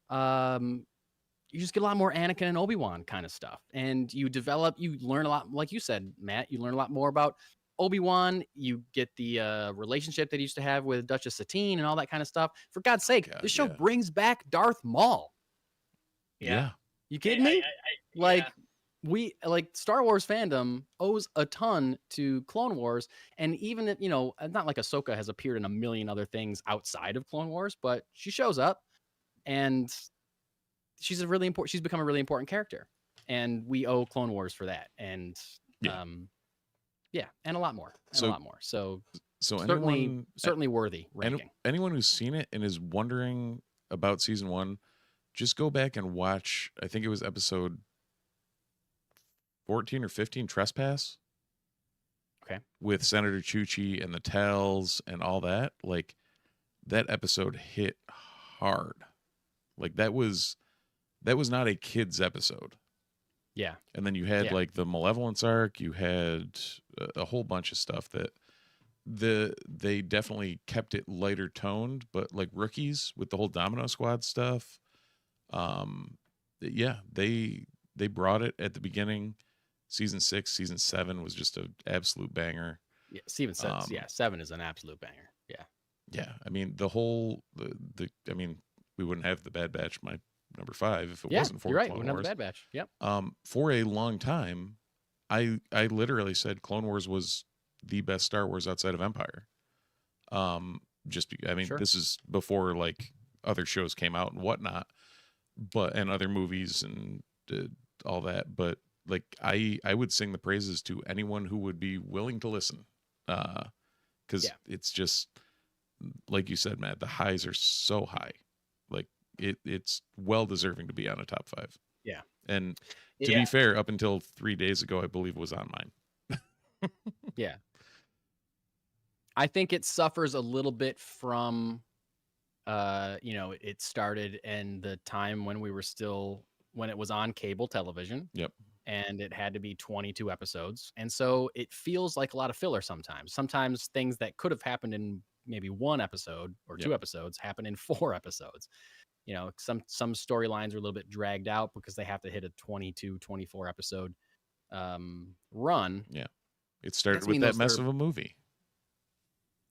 S2: you just get a lot more Anakin and Obi-Wan kind of stuff. And you learn a lot, like you said, Matt, you learn a lot more about Obi-Wan. You get the relationship that he used to have with Duchess Satine and all that kind of stuff. For God's sake, this show brings back Darth Maul.
S3: Yeah.
S2: You kidding me? we like Star Wars fandom owes a ton to Clone Wars, and even if, not like Ahsoka has appeared in a million other things outside of Clone Wars, but she shows up and she's become a really important character, and we owe Clone Wars for that. And yeah, and a lot more, So certainly worthy ranking.
S3: Anyone who's seen it and is wondering about season 1, just go back and watch. I think it was episode 14 or 15, Trespass.
S2: Okay.
S3: With Senator Chuchi and the Tells and all that. Like, that episode hit hard. Like, that was not a kid's episode.
S2: Yeah.
S3: And then you had like the Malevolence arc. You had a whole bunch of stuff that they definitely kept it lighter toned, but like Rookies with the whole Domino Squad stuff. Yeah, they brought it at the beginning. Season 6, season 7 was just an absolute banger.
S2: Yeah, season 6, 7 is an absolute banger. Yeah.
S3: Yeah, I mean the whole I mean, we wouldn't have the Bad Batch, my number 5, if it wasn't for
S2: Clone
S3: Wars.
S2: We wouldn't have the Bad Batch. Yep.
S3: For a long time, I literally said Clone Wars was the best Star Wars outside of Empire. This is before like other shows came out and whatnot, and other movies and all that. But like I would sing the praises to anyone who would be willing to listen, because it's just like you said, Matt. The highs are so high, like it's well deserving to be on a top 5.
S2: Yeah,
S3: and to be fair, up until 3 days ago, I believe was on mine.
S2: Yeah. I think it suffers a little bit from, it started in the time when when it was on cable television.
S3: Yep.
S2: And it had to be 22 episodes. And so it feels like a lot of filler sometimes. Sometimes things that could have happened in maybe 1 episode or 2 episodes happen in 4 episodes. Some storylines are a little bit dragged out because they have to hit a 22, 24 episode run.
S3: Yeah. It started with that mess of a movie.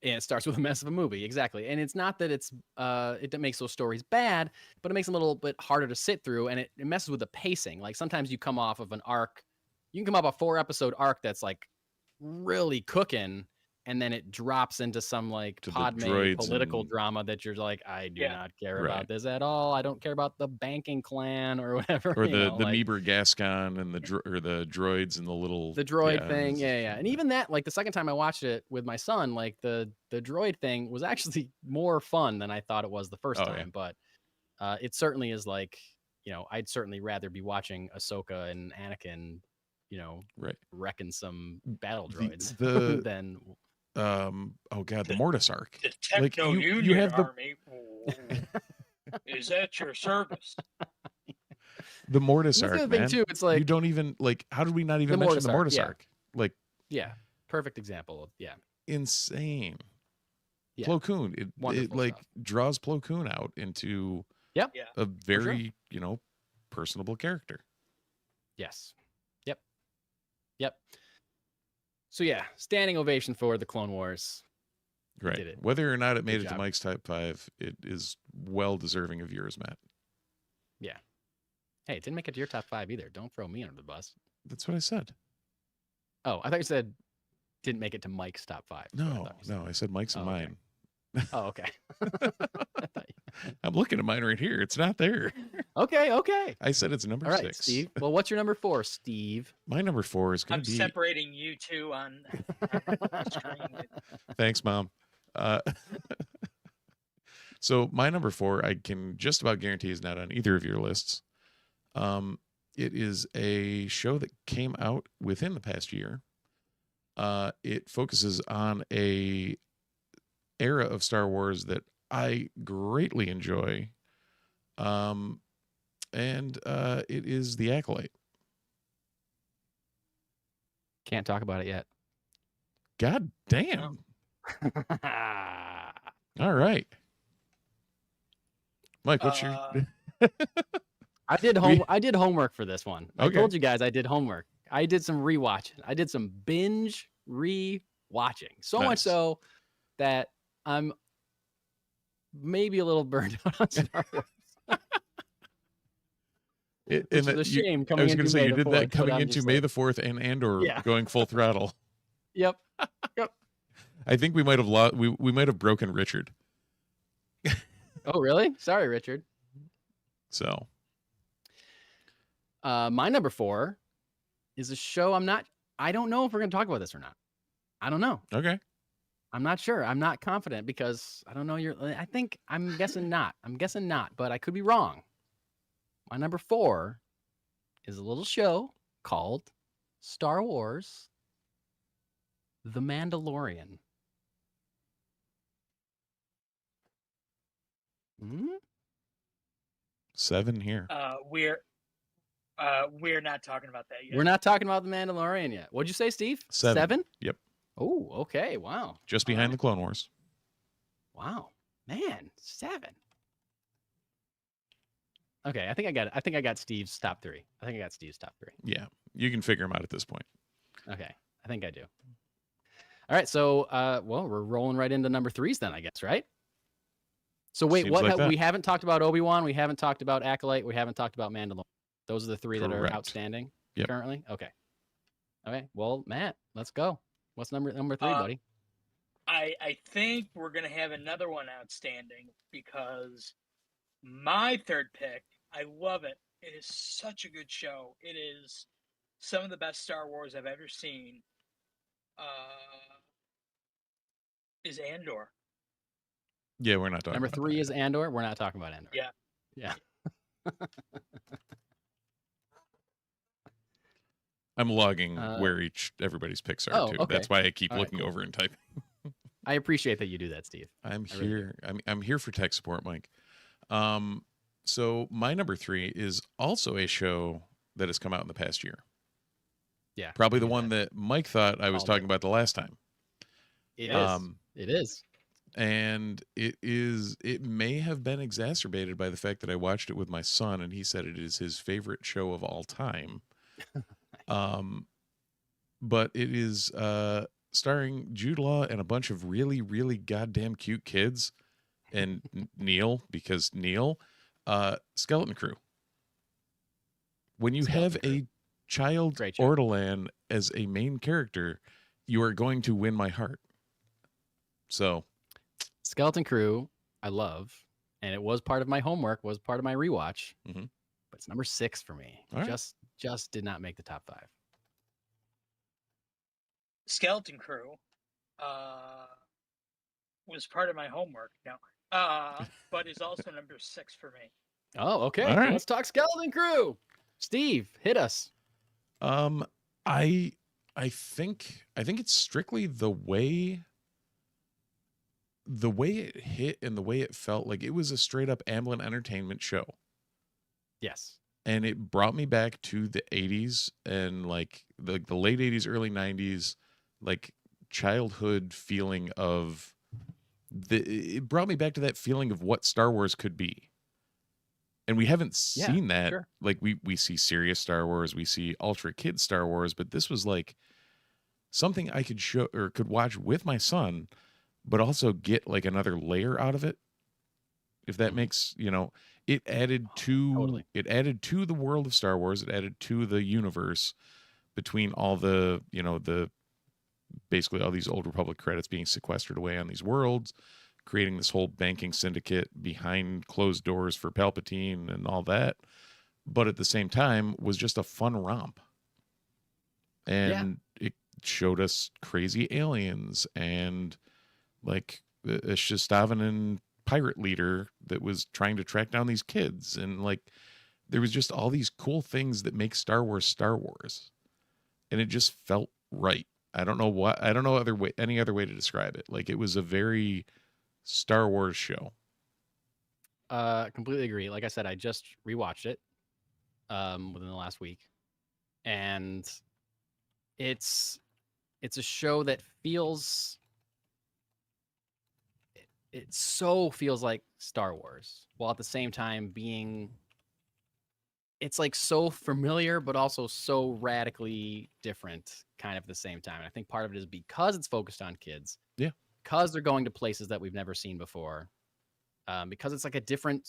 S2: And it starts with a mess of a movie. Exactly. And it's not that it makes those stories bad, but it makes them a little bit harder to sit through, and it messes with the pacing. Like sometimes you come off of an arc, you can come off a 4-episode arc that's like really cooking, and then it drops into some like Padme political drama that you're like, I do not care about this at all. I don't care about the banking clan or whatever.
S3: Or the Meeber Gascon and the droids and the
S2: droid thing. Yeah. And even that, like the second time I watched it with my son, like the droid thing was actually more fun than I thought it was the first time. Yeah. But it certainly is like, I'd certainly rather be watching Ahsoka and Anakin, wrecking some battle droids than
S3: the Mortis arc.
S4: The Techno Union have Army. Is that your service?
S3: The Mortis arc, man.
S2: Too, it's like
S3: you don't even like. How did we not even mention the Mortis arc? Like,
S2: perfect example of
S3: insane.
S2: Yeah.
S3: Plo Koon, it like draws Plo Koon out into a very personable character.
S2: Yes. Yep. So standing ovation for the Clone Wars.
S3: Right.
S2: Did it.
S3: Whether or not it made it to Mike's top 5, it is well deserving of yours, Matt.
S2: Yeah. Hey, it didn't make it to your top 5 either. Don't throw me under the bus.
S3: That's what I said.
S2: Oh, I thought you said didn't make it to Mike's top 5.
S3: No, I said Mike's and mine.
S2: Oh, okay.
S3: I'm looking at mine right here. It's not there.
S2: Okay.
S3: I said it's number 6.
S2: Steve. Well, what's your number 4, Steve?
S3: My number 4 is going to be...
S4: I'm separating you two on the screen.
S3: Thanks, Mom. So my number 4, I can just about guarantee is not on either of your lists. It is a show that came out within the past year. It focuses on a era of Star Wars that I greatly enjoy. And it is The Acolyte.
S2: Can't talk about it yet.
S3: God damn. All right. Mike, what's your...
S2: I did homework for this one. I told you guys I did homework. I did some rewatching. I did some binge rewatching. So much so that I'm maybe a little burned out on Star Wars. which is a shame
S3: I
S2: coming
S3: was going to
S2: into
S3: say
S2: May
S3: you
S2: the
S3: did
S2: 4th.
S3: that coming into May the 4th and Andor going full throttle.
S2: Yep.
S3: I think we might have we might have broken Richard.
S2: Oh, really? Sorry, Richard.
S3: So,
S2: my number 4 is a show I don't know if we're going to talk about this or not. I don't know.
S3: Okay.
S2: I'm not sure. I'm not confident because I don't know I'm guessing not. But I could be wrong. My number 4 is a little show called Star Wars The Mandalorian.
S3: 7 here.
S4: We're not talking about that yet.
S2: We're not talking about The Mandalorian yet. What'd you say, Steve?
S3: 7? Yep.
S2: Oh, okay. Wow.
S3: Just behind the Clone Wars.
S2: Wow. Man, 7. Okay, I think I got Steve's top 3.
S3: Yeah, you can figure them out at this point.
S2: Okay, I think I do. All right, so well, we're rolling right into number 3s then, I guess, right? So wait,
S3: Seems like
S2: we haven't talked about Obi-Wan, we haven't talked about Acolyte, we haven't talked about Mandalorian. Those are the 3 that are outstanding currently. Okay. Well, Matt, let's go. What's number 3, buddy?
S4: I think we're gonna have another one outstanding because my 3rd pick, I love it. It is such a good show. It is some of the best Star Wars I've ever seen. Is Andor.
S3: Yeah, we're not talking
S2: Number
S3: about
S2: 3
S3: that.
S2: is Andor. We're not talking about Andor.
S4: Yeah.
S3: I'm logging where everybody's picks are too.
S2: Okay.
S3: That's why I keep looking over and typing.
S2: I appreciate that you do that, Steve.
S3: I'm here. Really I'm here for tech support, Mike. So my number 3 is also a show that has come out in the past year.
S2: Yeah.
S3: Probably the one that Mike thought I was talking about the last time.
S2: It is.
S3: And it may have been exacerbated by the fact that I watched it with my son and he said it is his favorite show of all time. But it is starring Jude Law and a bunch of really, really goddamn cute kids. And Neil, Skeleton Crew. When you have a child Ortolan as a main character, you are going to win my heart. So,
S2: Skeleton Crew, I love, and it was part of my homework, was part of my rewatch.
S3: Mm-hmm.
S2: But it's number 6 for me.
S3: All right.
S2: Just did not make the top 5.
S4: Skeleton Crew was part of my homework. No. But is also number 6 for me.
S2: Oh, okay.
S3: All right.
S2: Let's talk Skeleton Crew. Steve, hit us.
S3: I think it's strictly the way it hit and the way it felt. Like it was a straight up Amblin Entertainment show.
S2: Yes.
S3: And it brought me back to the 80s and like the late 80s, early 90s, like childhood feeling of it brought me back to that feeling of what Star Wars could be. And we haven't seen that. Sure. Like we see serious Star Wars, we see ultra kid Star Wars, but this was like something I could show or could watch with my son, but also get like another layer out of it. If that makes, it added to the world of Star Wars, it added to the universe between all the, basically all these Old Republic credits being sequestered away on these worlds, creating this whole banking syndicate behind closed doors for Palpatine and all that. But at the same time was just a fun romp. And it showed us crazy aliens and like a Shistavan pirate leader that was trying to track down these kids. And like, there was just all these cool things that make Star Wars. And it just felt right. I don't know any other way to describe it. Like it was a very Star Wars show.
S2: Completely agree. Like I said, I just rewatched it within the last week, and it's a show that feels feels like Star Wars, while at the same time it's like so familiar, but also so radically different kind of at the same time. And I think part of it is because it's focused on kids.
S3: Yeah.
S2: Because they're going to places that we've never seen before. because it's like a different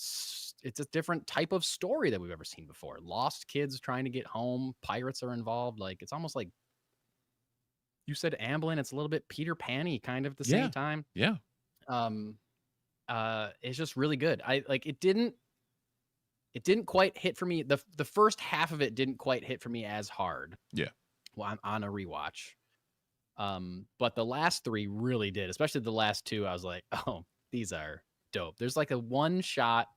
S2: type of story that we've ever seen before. Lost kids trying to get home, pirates are involved. Like it's almost like you said, Amblin. It's a little bit Peter Pan-y kind of at the same time.
S3: Yeah.
S2: It's just really good. I like it didn't quite hit for me. The first half of it didn't quite hit for me as hard.
S3: Yeah.
S2: Well, I'm on a rewatch. But the last three really did, especially the last two. I was like, oh, these are dope. There's like a one shot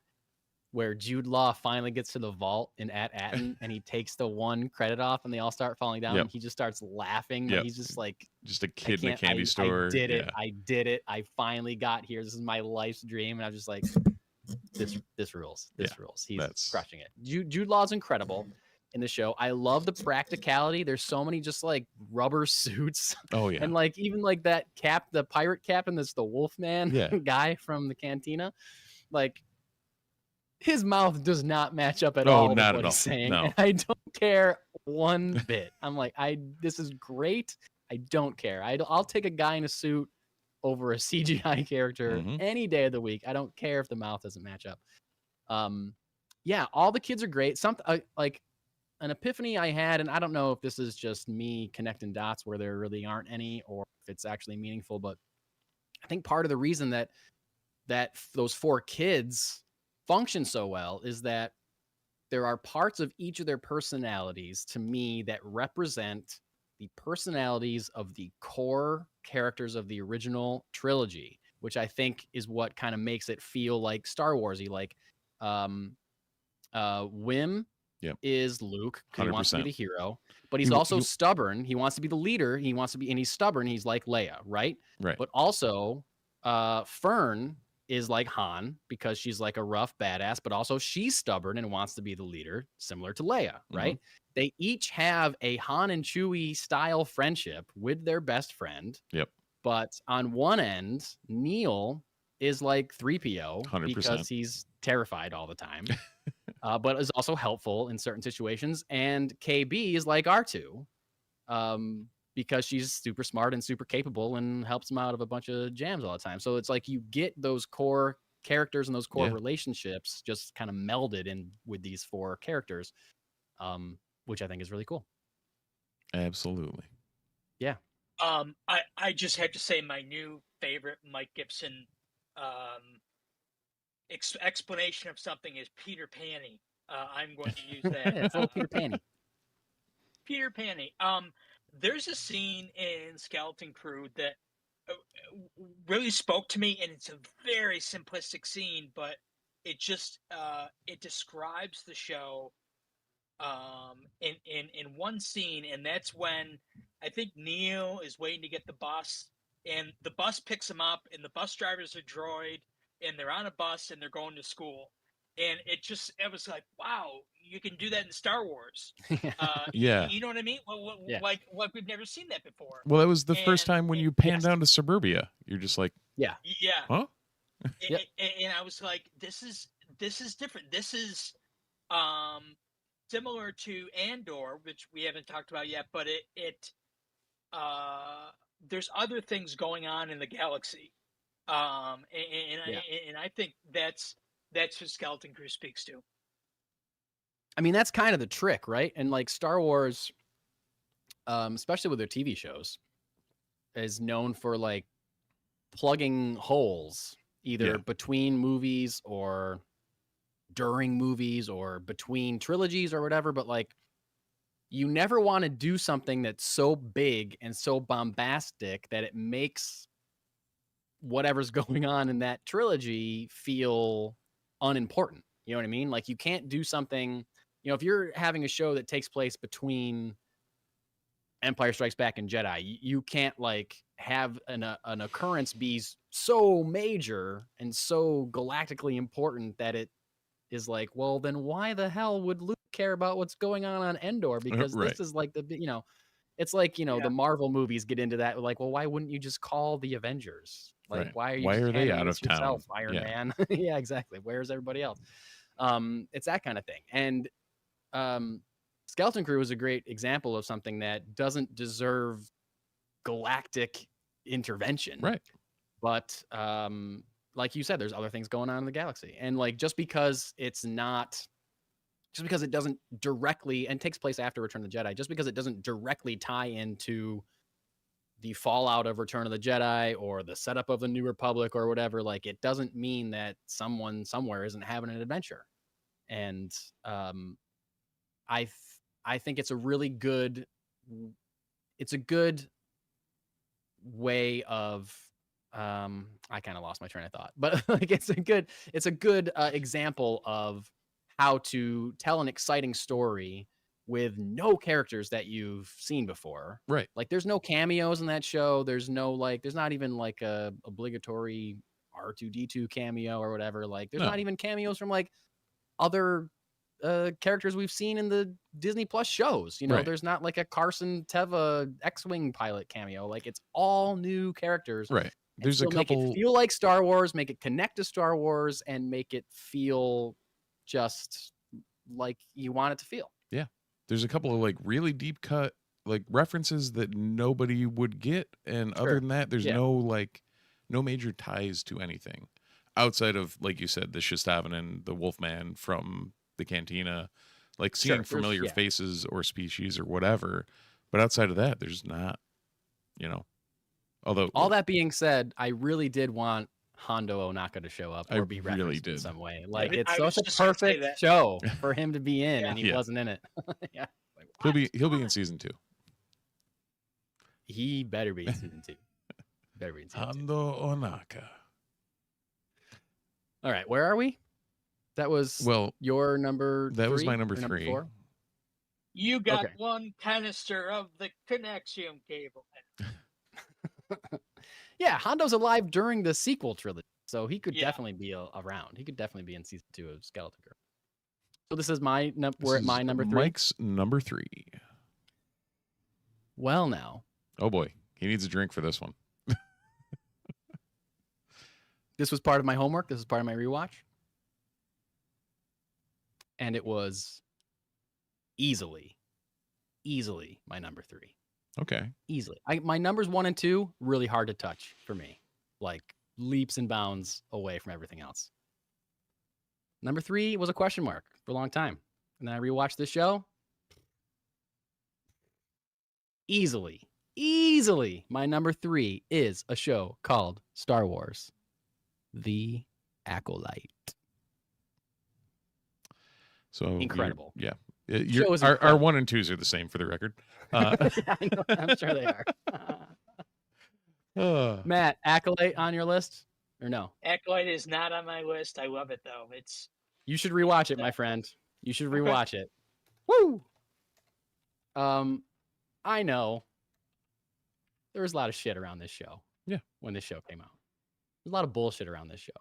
S2: where Jude Law finally gets to the vault in Atten and he takes the one credit off and they all start falling down. And he just starts laughing. But he's just like,
S3: just a kid in a candy store.
S2: I did it. I did it. I finally got here. This is my life's dream. And I was just like, this rules. This rules. He's crushing it. Jude Law's incredible in the show. I love the practicality. There's so many just like rubber suits.
S3: Oh yeah.
S2: And like even like that cap, the pirate captain that's the Wolfman guy from the cantina. Like his mouth does not match up at all with what he's saying. No. And I don't care one bit. I'm like, this is great. I don't care. I'll take a guy in a suit over a CGI character any day of the week. I don't care if the mouth doesn't match up. Yeah, all the kids are great. Something like an epiphany I had, and I don't know if this is just me connecting dots where there really aren't any, or if it's actually meaningful, but I think part of the reason that those four kids function so well is that there are parts of each of their personalities to me that represent the personalities of the core characters of the original trilogy, which I think is what kind of makes it feel like Star Warsy. Like Wim is Luke, because he wants to be the hero, but he's also stubborn. He wants to be the leader. He wants to be, and he's stubborn. He's like Leia, right?
S3: Right.
S2: But also Fern is like Han, because she's like a rough badass, but also she's stubborn and wants to be the leader, similar to Leia, right? They each have a Han and Chewie style friendship with their best friend.
S3: Yep.
S2: But on one end, Neil is like 3PO
S3: 100%.
S2: because he's terrified all the time, but is also helpful in certain situations. And KB is like R2, because she's super smart and super capable and helps him out of a bunch of jams all the time. So it's like you get those core characters and those core relationships just kind of melded in with these four characters, which I think is really cool.
S3: Absolutely.
S2: Yeah.
S4: I just have to say my new favorite Mike Gibson explanation of something is Peter Pan-y. I'm going to use that.
S2: It's a little Peter Pan-y.
S4: Peter Pan-y. There's a scene in Skeleton Crew that really spoke to me, and it's a very simplistic scene, but it just it describes the show in one scene, and that's when I think Neil is waiting to get the bus, and the bus picks him up, and the bus driver's a droid, and they're on a bus and they're going to school. And it was like, wow, you can do that in Star Wars. You know what I mean? Like we've never seen that before.
S3: Well, that was the first time when you pan down to Suburbia. You're just like, huh?
S4: And I was like, this is different. This is similar to Andor, which we haven't talked about yet, but there's other things going on in the galaxy, and I think that's what Skeleton Crew speaks to.
S2: I mean, that's kind of the trick, right? And like Star Wars, especially with their TV shows, is known for like plugging holes either between movies or during movies or between trilogies or whatever. But like, you never want to do something that's so big and so bombastic that it makes whatever's going on in that trilogy feel unimportant. You know what I mean? Like you can't do something, you know, if you're having a show that takes place between Empire Strikes Back and Jedi, you can't like have an occurrence be so major and so galactically important that it is like, well, then why the hell would Luke care about what's going on Endor? Because this is like the, you know, it's like, you know, the Marvel movies get into that. Like, well, why wouldn't you just call the Avengers? Like, why are
S3: they out of town?
S2: Iron Man. Yeah, exactly. Where's everybody else? It's that kind of thing. And Skeleton Crew is a great example of something that doesn't deserve galactic intervention.
S3: Right.
S2: But like you said, there's other things going on in the galaxy. And like, just because it doesn't directly, and takes place after Return of the Jedi, just because it doesn't directly tie into the fallout of Return of the Jedi or the setup of the New Republic or whatever, like, it doesn't mean that someone somewhere isn't having an adventure. And I think it's a really good, it's a good way of, I kind of lost my train of thought, but like, it's a good example of how to tell an exciting story with no characters that you've seen before.
S3: Right.
S2: Like, there's no cameos in that show. There's no, like, there's not even like a obligatory R2D2 cameo or whatever. Like, there's not even cameos from like other characters we've seen in the Disney Plus shows. You know,
S3: Right.
S2: there's not like a Carson Teva X-Wing pilot cameo. Like, it's all new characters.
S3: Right. There's a couple,
S2: make it feel like Star Wars, make it connect to Star Wars, and make it feel just like you want it to feel.
S3: Yeah. There's a couple of like really deep cut like references that nobody would get, and other than that, there's no major ties to anything outside of, like you said, the Shistavanen, the Wolfman from the Cantina, like seeing familiar faces or species or whatever. But outside of that, there's not, you know. Although,
S2: all that being said, I really did want Hondo Ohnaka to show up or be referenced in some way. Like, it's such a perfect show for him to be in, and he wasn't in it. Yeah,
S3: like, he'll be in season 2.
S2: He better be in season 2. Better be in season
S3: Hondo Ohnaka.
S2: All right, where are we? That was your number.
S3: That
S2: 3,
S3: was my number 3.
S2: 4?
S4: You got one canister of the connection cable.
S2: Yeah, Hondo's alive during the sequel trilogy, so he could definitely be around. He could definitely be in season 2 of Skeleton Crew. So this is we're at my number 3.
S3: Mike's number 3.
S2: Well, now.
S3: Oh boy, he needs a drink for this one.
S2: This was part of my homework. This was part of my rewatch. And it was easily my number 3.
S3: Okay.
S2: Easily. My numbers 1 and 2, really hard to touch for me. Like, leaps and bounds away from everything else. Number 3 was a question mark for a long time. And then I rewatched this show. Easily, my number 3 is a show called Star Wars: The Acolyte.
S3: So
S2: incredible.
S3: Our 1 and 2s are the same, for the record.
S2: Yeah, I know, I'm sure they are. Matt, Acolyte on your list or no?
S4: Acolyte is not on my list. I love it though.
S2: You should rewatch it, my friend. You should rewatch it. Woo! I know there was a lot of shit around this show.
S3: Yeah.
S2: When this show came out. There's a lot of bullshit around this show.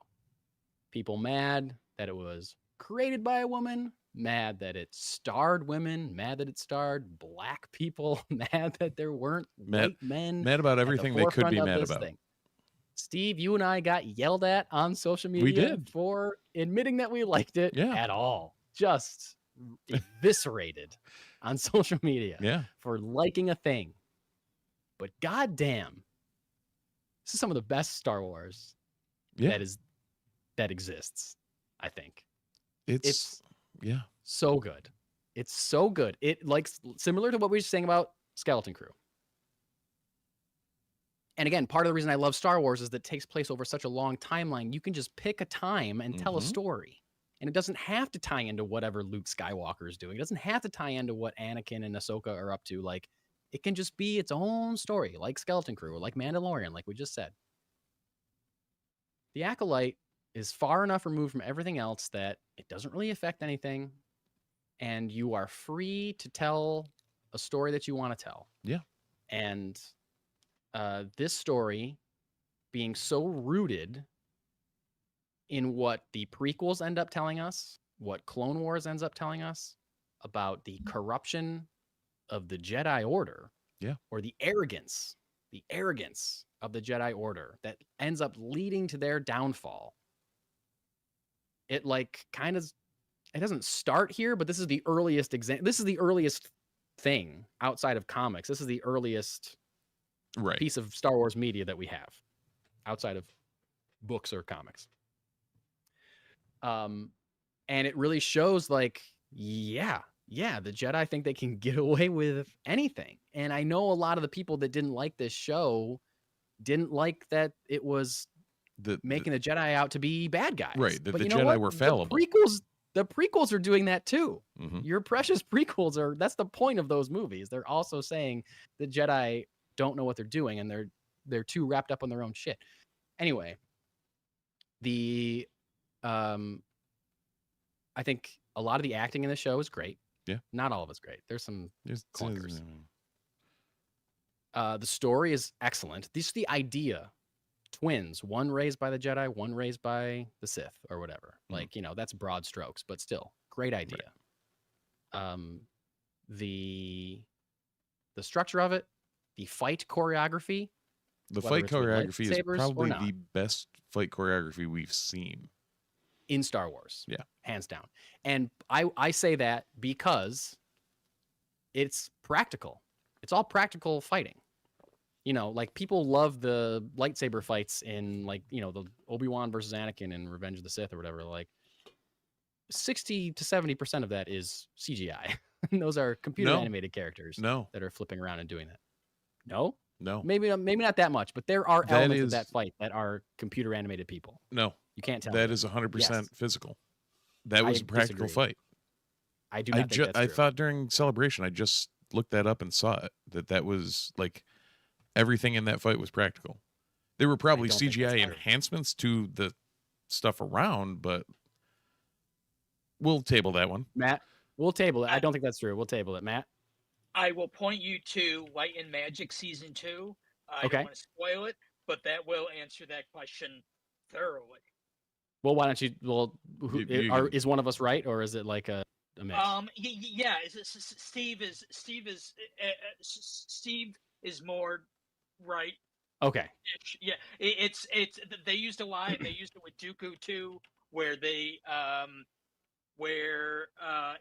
S2: People mad that it was created by a woman, mad that it starred women, mad that it starred black people, mad that there weren't white men.
S3: Mad about everything they could be mad about.
S2: Thing. Steve, you and I got yelled at on social media for admitting that we liked it at all. Just eviscerated on social media for liking a thing. But goddamn, this is some of the best Star Wars that exists, I think. It's so good. It's so good. It like similar to what we were saying about Skeleton Crew. And again, part of the reason I love Star Wars is that it takes place over such a long timeline. You can just pick a time and tell a story. And it doesn't have to tie into whatever Luke Skywalker is doing. It doesn't have to tie into what Anakin and Ahsoka are up to. Like, it can just be its own story, like Skeleton Crew or like Mandalorian, like we just said. The Acolyte is far enough removed from everything else that it doesn't really affect anything. And you are free to tell a story that you want to tell.
S3: Yeah.
S2: And this story being so rooted in what the prequels end up telling us, what Clone Wars ends up telling us about the corruption of the Jedi Order, or the arrogance of the Jedi Order that ends up leading to their downfall. It like kind of, it doesn't start here, but this is the earliest example. This is the earliest thing outside of comics. This is the earliest piece of Star Wars media that we have outside of books or comics. And it really shows like, yeah, the Jedi think they can get away with anything. And I know a lot of the people that didn't like this show didn't like that it was making the Jedi out to be bad guys.
S3: Right. That
S2: but
S3: the
S2: you know
S3: Jedi
S2: what?
S3: were fallible.
S2: The prequels are doing that too.
S3: Mm-hmm.
S2: Your precious prequels are, that's the point of those movies. They're also saying the Jedi don't know what they're doing and they're too wrapped up on their own shit. Anyway, I think a lot of the acting in the show is great.
S3: Yeah.
S2: Not all of it's great. There's some clunkers. The story is excellent. This is the idea. Twins, one raised by the Jedi, one raised by the Sith or whatever. Like, you know, that's broad strokes, but still great idea. Right. The structure of it, the fight choreography.
S3: The fight choreography is probably the best fight choreography we've seen
S2: in Star Wars.
S3: Yeah.
S2: Hands down. And I say that because it's practical. It's all practical fighting. You know, like people love the lightsaber fights in like, you know, the Obi-Wan versus Anakin in Revenge of the Sith or whatever. Like 60 to 70% of that is CGI. And those are computer animated characters that are flipping around and doing that. No? Maybe not that much, but there are elements of that fight that are computer animated people.
S3: No.
S2: You can't tell.
S3: That is 100% physical. That was a practical fight.
S2: I do not think that's true.
S3: I thought during Celebration, I just looked that up and saw it, that was like everything in that fight was practical. There were probably CGI enhancements to the stuff around, but we'll table that one.
S2: Matt, we'll table it. I don't think that's true. We'll table it. Matt?
S4: I will point you to Light and Magic Season 2. I don't want to spoil it, but that will answer that question thoroughly.
S2: Well, why don't you? Well, is one of us right, or is it like a mix?
S4: Yeah. Steve is more right.
S2: Okay.
S4: Yeah, it's they used a line. They used it with Dooku too, where they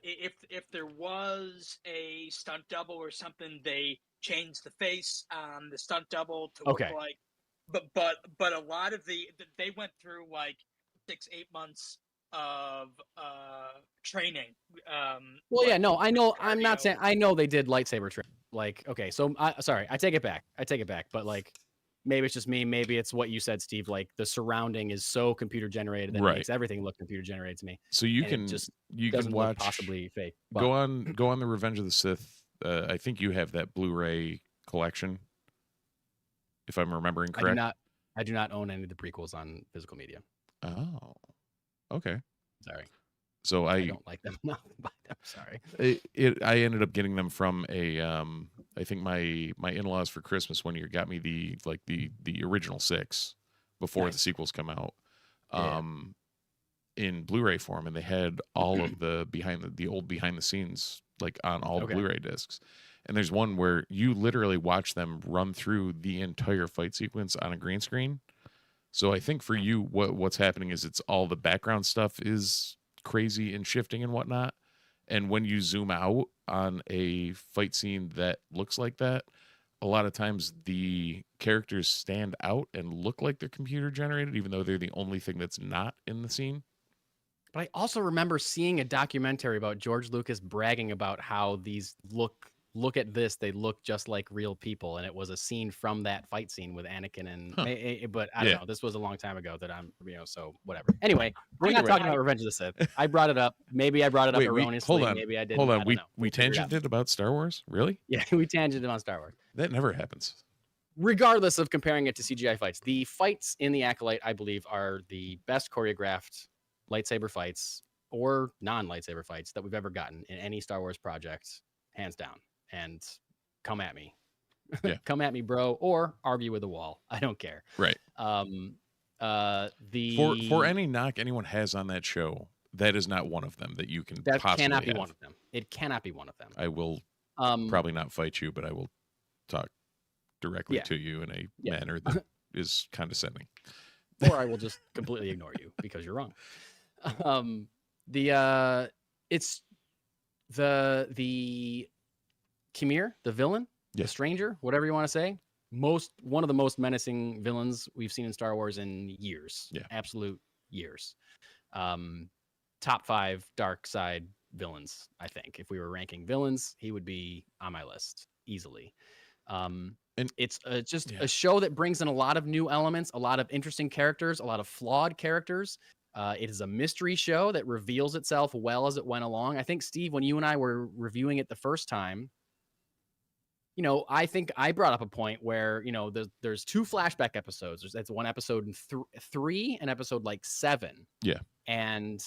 S4: if there was a stunt double or something, they changed the face on the stunt double to look like. But a lot of they went through like 6-8 months of training.
S2: Well, yeah, no, I know. I'm not saying I know they did lightsaber training. Like, okay, so sorry, I take it back. But like, maybe it's just me. Maybe it's what you said, Steve. Like the surrounding is so computer generated that it makes everything look computer generated to me.
S3: So you can watch
S2: possibly fake. But
S3: go on the Revenge of the Sith. I think you have that Blu-ray collection, if I'm remembering correct.
S2: I do not own any of the prequels on physical media.
S3: Oh, okay.
S2: Sorry.
S3: So
S2: I don't like them. No, sorry.
S3: I ended up getting them from I think my in-laws for Christmas one year got me the original 6 before the sequels come out, in Blu-ray form, and they had all of the old behind the scenes like on all the Blu-ray discs. And there's one where you literally watch them run through the entire fight sequence on a green screen. So I think for you, what's happening is it's all the background stuff is crazy and shifting and whatnot. And when you zoom out on a fight scene that looks like that, a lot of times the characters stand out and look like they're computer generated, even though they're the only thing that's not in the scene.
S2: But I also remember seeing a documentary about George Lucas bragging about how these look at this, they look just like real people, and it was a scene from that fight scene with Anakin and but I don't know, this was a long time ago that I'm so whatever. Anyway, we're not talking about Revenge of the Sith. I brought it up. Maybe I brought it up erroneously.
S3: Hold on.
S2: Maybe I didn't.
S3: Hold on. We tangented about Star Wars? Really?
S2: Yeah, we tangented on Star Wars.
S3: That never happens.
S2: Regardless of comparing it to CGI fights, the fights in The Acolyte, I believe, are the best choreographed lightsaber fights or non-lightsaber fights that we've ever gotten in any Star Wars project, hands down. And come at me.
S3: Yeah.
S2: Come at me, bro, or argue with the wall. I don't care.
S3: Right. For any knock anyone has on that show, that is not one of them that you can possibly
S2: cannot be
S3: have.
S2: one of them. It cannot be one of them.
S3: I will probably not fight you, but I will talk directly to you in a manner that is condescending.
S2: Or I will just completely ignore you because you're wrong. It's the Khmer, the villain, the stranger, whatever you want to say. one of the most menacing villains we've seen in Star Wars in years.
S3: Yeah.
S2: Absolute years. Top 5 dark side villains, I think. If we were ranking villains, he would be on my list easily. And it's just a show that brings in a lot of new elements, a lot of interesting characters, a lot of flawed characters. It is a mystery show that reveals itself well as it went along. I think, Steve, when you and I were reviewing it the first time, I think I brought up a point where, there's 2 flashback episodes. That's one episode in 3 and episode 7.
S3: Yeah.
S2: And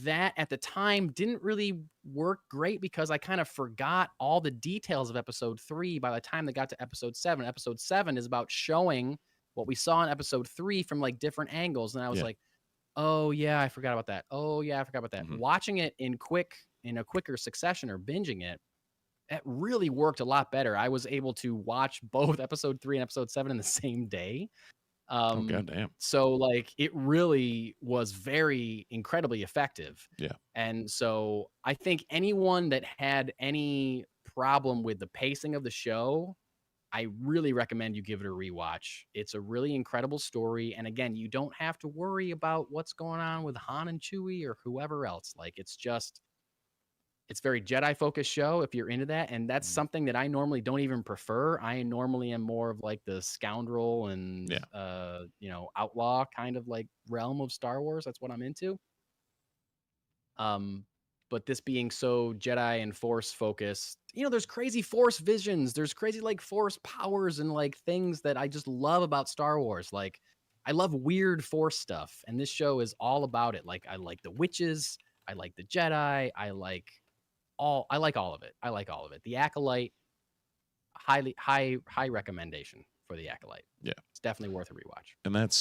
S2: that at the time didn't really work great because I kind of forgot all the details of episode 3 by the time they got to episode 7. Episode 7 is about showing what we saw in episode 3 from different angles. And I was like, oh yeah, I forgot about that. Oh yeah, I forgot about that.
S3: Mm-hmm.
S2: Watching it in a quicker succession or binging it really worked a lot better. I was able to watch both episode 3 and episode 7 in the same day.
S3: Oh, goddamn.
S2: So it really was very incredibly effective.
S3: Yeah.
S2: And so I think anyone that had any problem with the pacing of the show, I really recommend you give it a rewatch. It's a really incredible story. And again, you don't have to worry about what's going on with Han and Chewie or whoever else. It's very Jedi focused show if you're into that. And that's something that I normally don't even prefer. I normally am more of the scoundrel and, outlaw kind of realm of Star Wars. That's what I'm into. But this being so Jedi and Force focused, there's crazy Force visions. There's crazy Force powers and things that I just love about Star Wars. I love weird Force stuff. And this show is all about it. I like the witches. I like the Jedi. I like all of it. I like all of it. The Acolyte, high recommendation for the Acolyte.
S3: Yeah.
S2: It's definitely worth a rewatch.
S3: And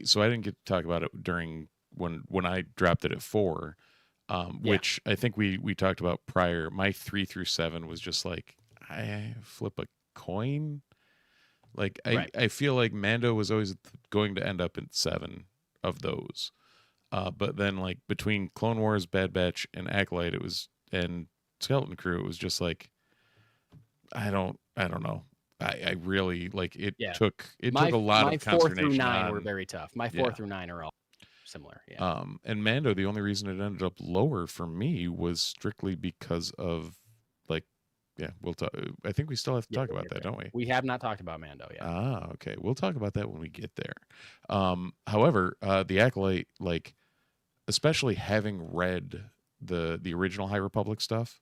S3: so I didn't get to talk about it during when I dropped it at 4, which I think we talked about prior. My 3 through 7 was just I flip a coin. I feel like Mando was always going to end up in 7 of those. But then between Clone Wars, Bad Batch, and Acolyte, and Skeleton Crew, it was just I don't know. I really it took a lot of consternation. My 4 through
S2: 9 were very tough. My 4 through 9 are all similar. Yeah.
S3: And Mando, the only reason it ended up lower for me was strictly because of we'll talk. I think we still have to talk about that, don't we?
S2: We have not talked about Mando yet.
S3: Okay. We'll talk about that when we get there. However, the Acolyte, especially having read the original High Republic stuff,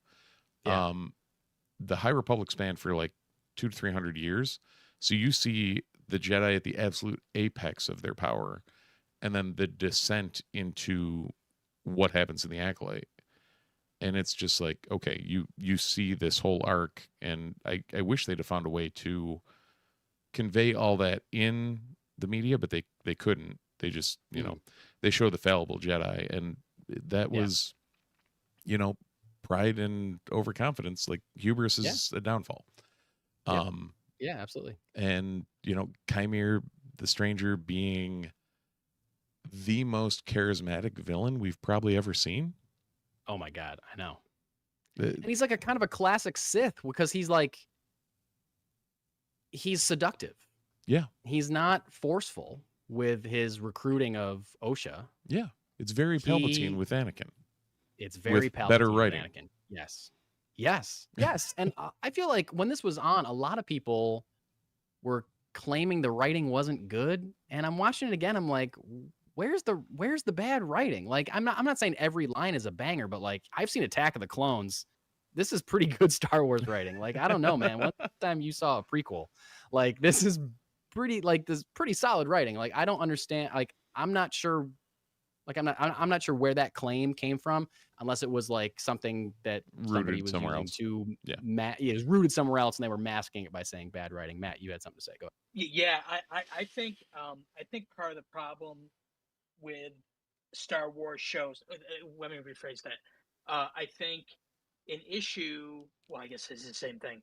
S3: the High Republic spanned for 200 to 300 years. So you see the Jedi at the absolute apex of their power, and then the descent into what happens in the Acolyte. And it's just okay, you see this whole arc, and I wish they'd have found a way to convey all that in the media, but they couldn't. They just, they show the fallible Jedi, and that was, pride and overconfidence. Hubris is a downfall.
S2: Yeah, absolutely.
S3: And, Chimere, the Stranger, being the most charismatic villain we've probably ever seen.
S2: Oh my God, I know. And he's a kind of a classic Sith because he's seductive.
S3: Yeah.
S2: He's not forceful with his recruiting of Osha.
S3: Yeah. It's very Palpatine with Anakin.
S2: It's very Palpatine
S3: better writing.
S2: With Anakin. Yes. And I feel like when this was on, a lot of people were claiming the writing wasn't good. And I'm watching it again. I'm like, where's the bad writing? I'm not saying every line is a banger, but I've seen Attack of the Clones. This is pretty good Star Wars writing. I don't know, man. One time you saw a prequel, this is pretty solid writing. I don't understand. I'm not sure. I'm not sure where that claim came from, unless it was something that somebody was
S3: somewhere
S2: using
S3: else.
S2: it was rooted somewhere else, and they were masking it by saying bad writing. Matt, you had something to say. Go ahead.
S4: Yeah, I think part of the problem with Star Wars shows. Let me rephrase that. I think an issue. Well, I guess it's the same thing.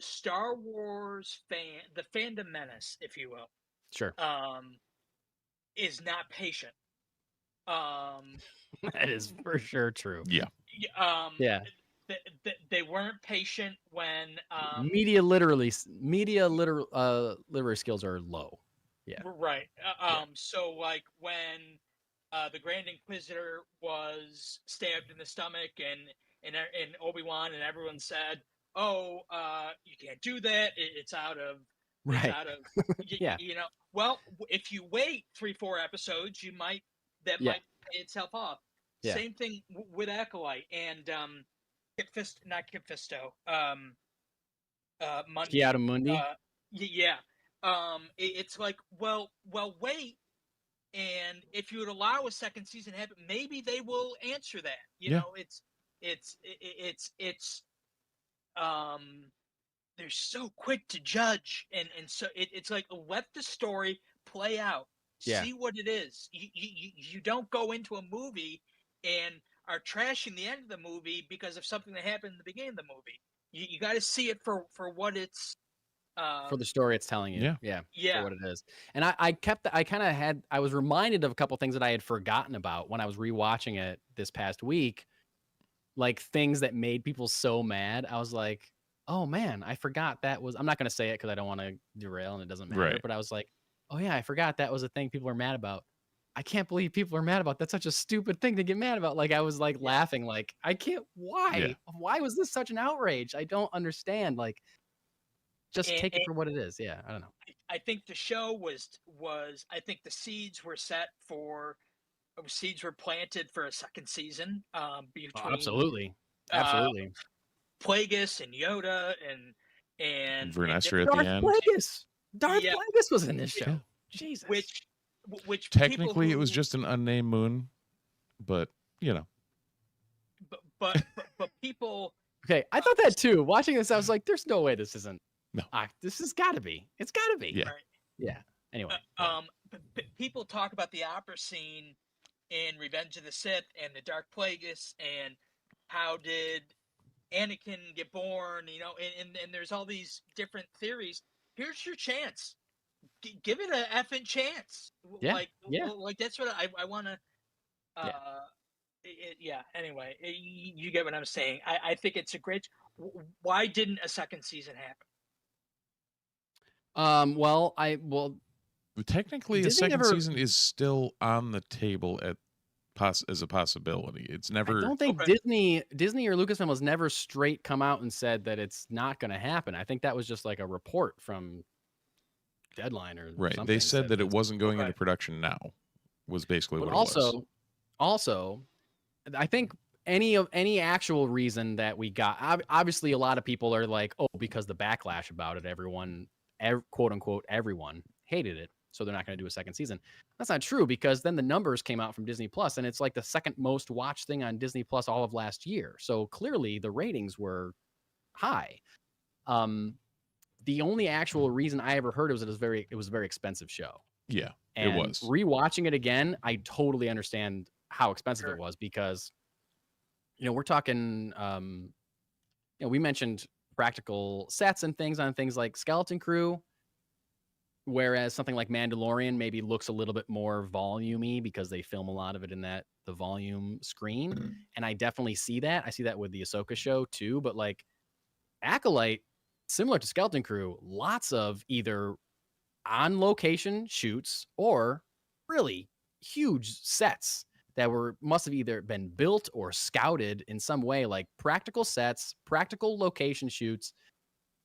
S4: Star Wars the fandom menace, if you will,
S2: sure,
S4: is not patient.
S2: That is for sure true.
S3: Yeah.
S2: Yeah.
S4: they weren't patient when
S2: media literary skills are low. Yeah.
S4: Right. So like when the Grand Inquisitor was stabbed in the stomach, and Obi-Wan and everyone said, "Oh, you can't do that. It's out of
S2: Right. Yeah.
S4: you know." Well, if you wait 3-4 episodes, might might pay itself off.
S2: Yeah.
S4: Same thing with Acolyte and not Kip Fisto. Mundi.
S2: Kiara Mundi.
S4: Yeah. It's like, well, wait, and if you would allow a second season to happen, maybe they will answer that. You know, it's they're so quick to judge, and so it's like, let the story play out, see what it is. You don't go into a movie and are trashing the end of the movie because of something that happened in the beginning of the movie. You got to see it for what it's.
S2: For the story it's telling you. Yeah. For what it is. And I was reminded of a couple things that I had forgotten about when I was rewatching it this past week, like things that made people so mad. I was like, oh man, I forgot that was, I'm not going to say it because I don't want to derail and it doesn't matter, but I was like, oh yeah, I forgot that was a thing people are mad about. I can't believe people are mad about. That's such a stupid thing to get mad about. Like, I was like laughing, like, I can't, why was this such an outrage? I don't understand. Like, just take it for what it is. Yeah, I don't know.
S4: I think the show was I think the seeds were planted for a second season. Between
S2: absolutely.
S4: Plagueis and Yoda and
S3: Vernestra at the end.
S2: Darth Plagueis was in this show. Jesus.
S4: Which
S3: technically it was just an unnamed moon, but you know.
S4: But people.
S2: Okay, I thought that too. Watching this, I was like, "There's no way this isn't."
S3: No,
S2: this has got to be. It's got to be.
S3: Yeah.
S4: Right.
S2: Yeah. Anyway.
S4: People talk about the opera scene in Revenge of the Sith and the Dark Plagueis, and how did Anakin get born? You know, and there's all these different theories. Here's your chance. Give it a effing chance.
S2: Yeah.
S4: Like that's what I want to. Anyway, you get what I'm saying. I think it's a great. Why didn't a second season happen?
S3: Technically, a second season is still on the table as a possibility. It's never.
S2: I don't think Disney or Lucasfilm has never straight come out and said that it's not going to happen. I think that was just like a report from Deadline or something.
S3: They said that it wasn't going into production now. Was basically what it was.
S2: Also, I think any actual reason that we got, obviously a lot of people are like, oh, because the backlash about it, everyone, quote unquote, everyone hated it, so they're not going to do a second season. That's not true, because then the numbers came out from Disney Plus, and it's like the second most watched thing on Disney Plus all of last year. So clearly the ratings were high. The only actual reason I ever heard it was that it was a very expensive show.
S3: Yeah,
S2: and
S3: it was.
S2: Rewatching it again, I totally understand how expensive it was, because we're talking, we mentioned practical sets and things on things like Skeleton Crew, whereas something like Mandalorian maybe looks a little bit more volumey because they film a lot of it in the volume screen. And I definitely see that. I see that with the Ahsoka show too. But like Acolyte, similar to Skeleton Crew, lots of either on location shoots or really huge sets that must have either been built or scouted in some way, like practical sets, practical location shoots.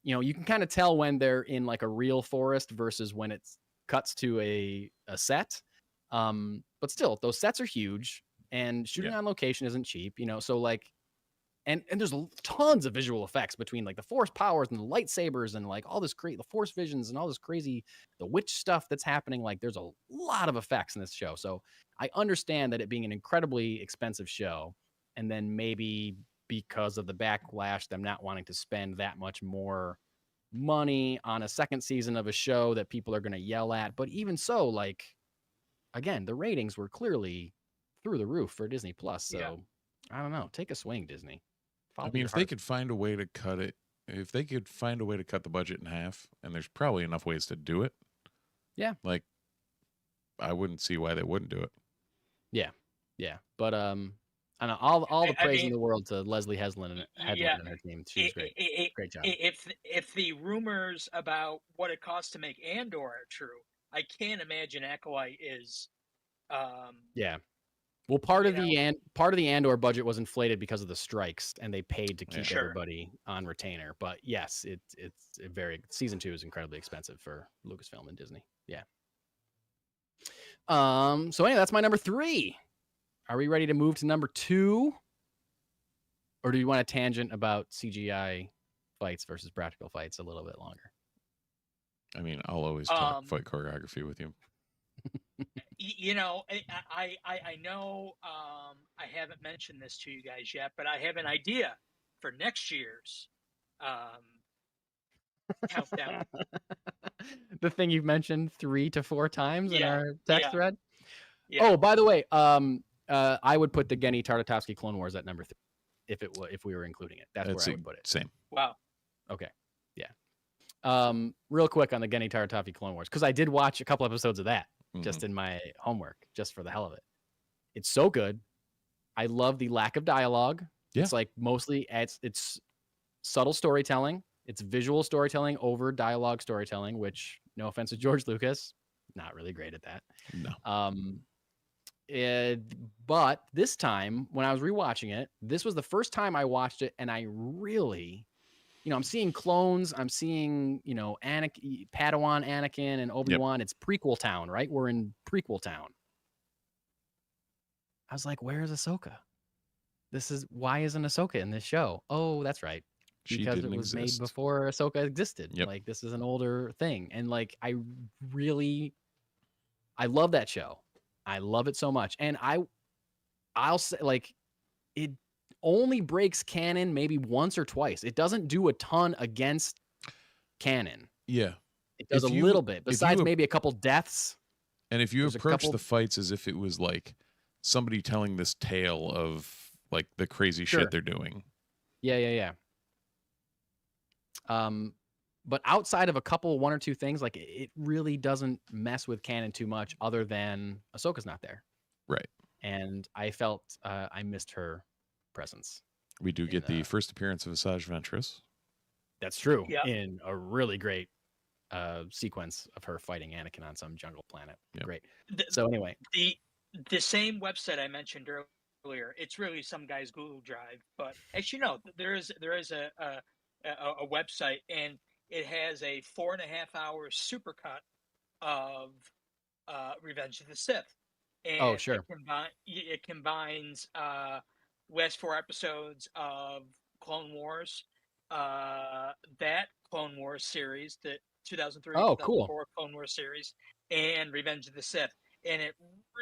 S2: You can kind of tell when they're in like a real forest versus when it cuts to a set. But still, those sets are huge, and shooting on location isn't cheap, so like, and there's tons of visual effects between like the force powers and the lightsabers and like all this the force visions and all this crazy, the witch stuff that's happening. Like there's a lot of effects in this show. So I understand that it being an incredibly expensive show, and then maybe because of the backlash, them not wanting to spend that much more money on a second season of a show that people are going to yell at. But even so, like, again, the ratings were clearly through the roof for Disney Plus. So I don't know. Take a swing, Disney.
S3: If they could find a way to cut it, if they could find a way to cut the budget in half, and there's probably enough ways to do it.
S2: Yeah.
S3: Like, I wouldn't see why they wouldn't do it.
S2: Yeah. Yeah. But And all the
S4: I
S2: praise in
S4: mean,
S2: the world to Leslie Headland
S4: yeah.
S2: and her team. She was great. Great job.
S4: If the rumors about what it costs to make Andor are true, I can't imagine Acolyte is.
S2: Yeah. Well, part of the Andor budget was inflated because of the strikes, and they paid to keep everybody on retainer. But yes, it's a very season 2 is incredibly expensive for Lucasfilm and Disney. Yeah. So anyway, that's my number 3. Are we ready to move to number 2? Or do you want a tangent about CGI fights versus practical fights a little bit longer?
S3: I mean, I'll always talk fight choreography with you.
S4: You know, I know I haven't mentioned this to you guys yet, but I have an idea for next year's countdown.
S2: The thing you've mentioned 3 to 4 times in our text thread.
S4: Yeah.
S2: Oh, by the way, I would put the Genndy Tartakovsky Clone Wars at number 3 if we were including it. That's where I would put it.
S3: Same.
S4: Wow.
S2: Okay. Yeah. Real quick on the Genndy Tartakovsky Clone Wars, because I did watch a couple episodes of that just in my homework, just for the hell of it. It's so good. I love the lack of dialogue.
S3: Yeah.
S2: It's like mostly it's subtle storytelling. It's visual storytelling over dialogue storytelling, which, no offense to George Lucas, not really great at that.
S3: No.
S2: But this time, when I was rewatching it, this was the first time I watched it, and I really, I'm seeing clones. I'm seeing, Padawan Anakin and Obi-Wan. Yep. It's prequel town, right? We're in prequel town. I was like, where is Ahsoka? Why isn't Ahsoka in this show? Oh, that's right. Because it was made before Ahsoka existed.
S3: Yep.
S2: Like, this is an older thing. And like, I love that show. I love it so much. And I'll say, like, it only breaks canon maybe once or twice. It doesn't do a ton against canon.
S3: Yeah.
S2: It does a little bit, besides maybe a couple deaths.
S3: And if you approach the fights as if it was like somebody telling this tale of like the crazy shit they're doing.
S2: Yeah. But outside of a couple, 1 or 2 things, like, it really doesn't mess with canon too much, other than Ahsoka's not there.
S3: Right.
S2: And I felt I missed her presence.
S3: We do get the first appearance of Asajj Ventress.
S2: That's true. Yep. In a really great sequence of her fighting Anakin on some jungle planet. Yep. Great. So anyway,
S4: the same website I mentioned earlier, it's really some guy's Google Drive, but actually no, there is a website, and it has a 4.5-hour supercut of Revenge of the Sith. And it combines last 4 episodes of Clone Wars, that Clone Wars series, the 2003 2004 Clone Wars series, and Revenge of the Sith, and it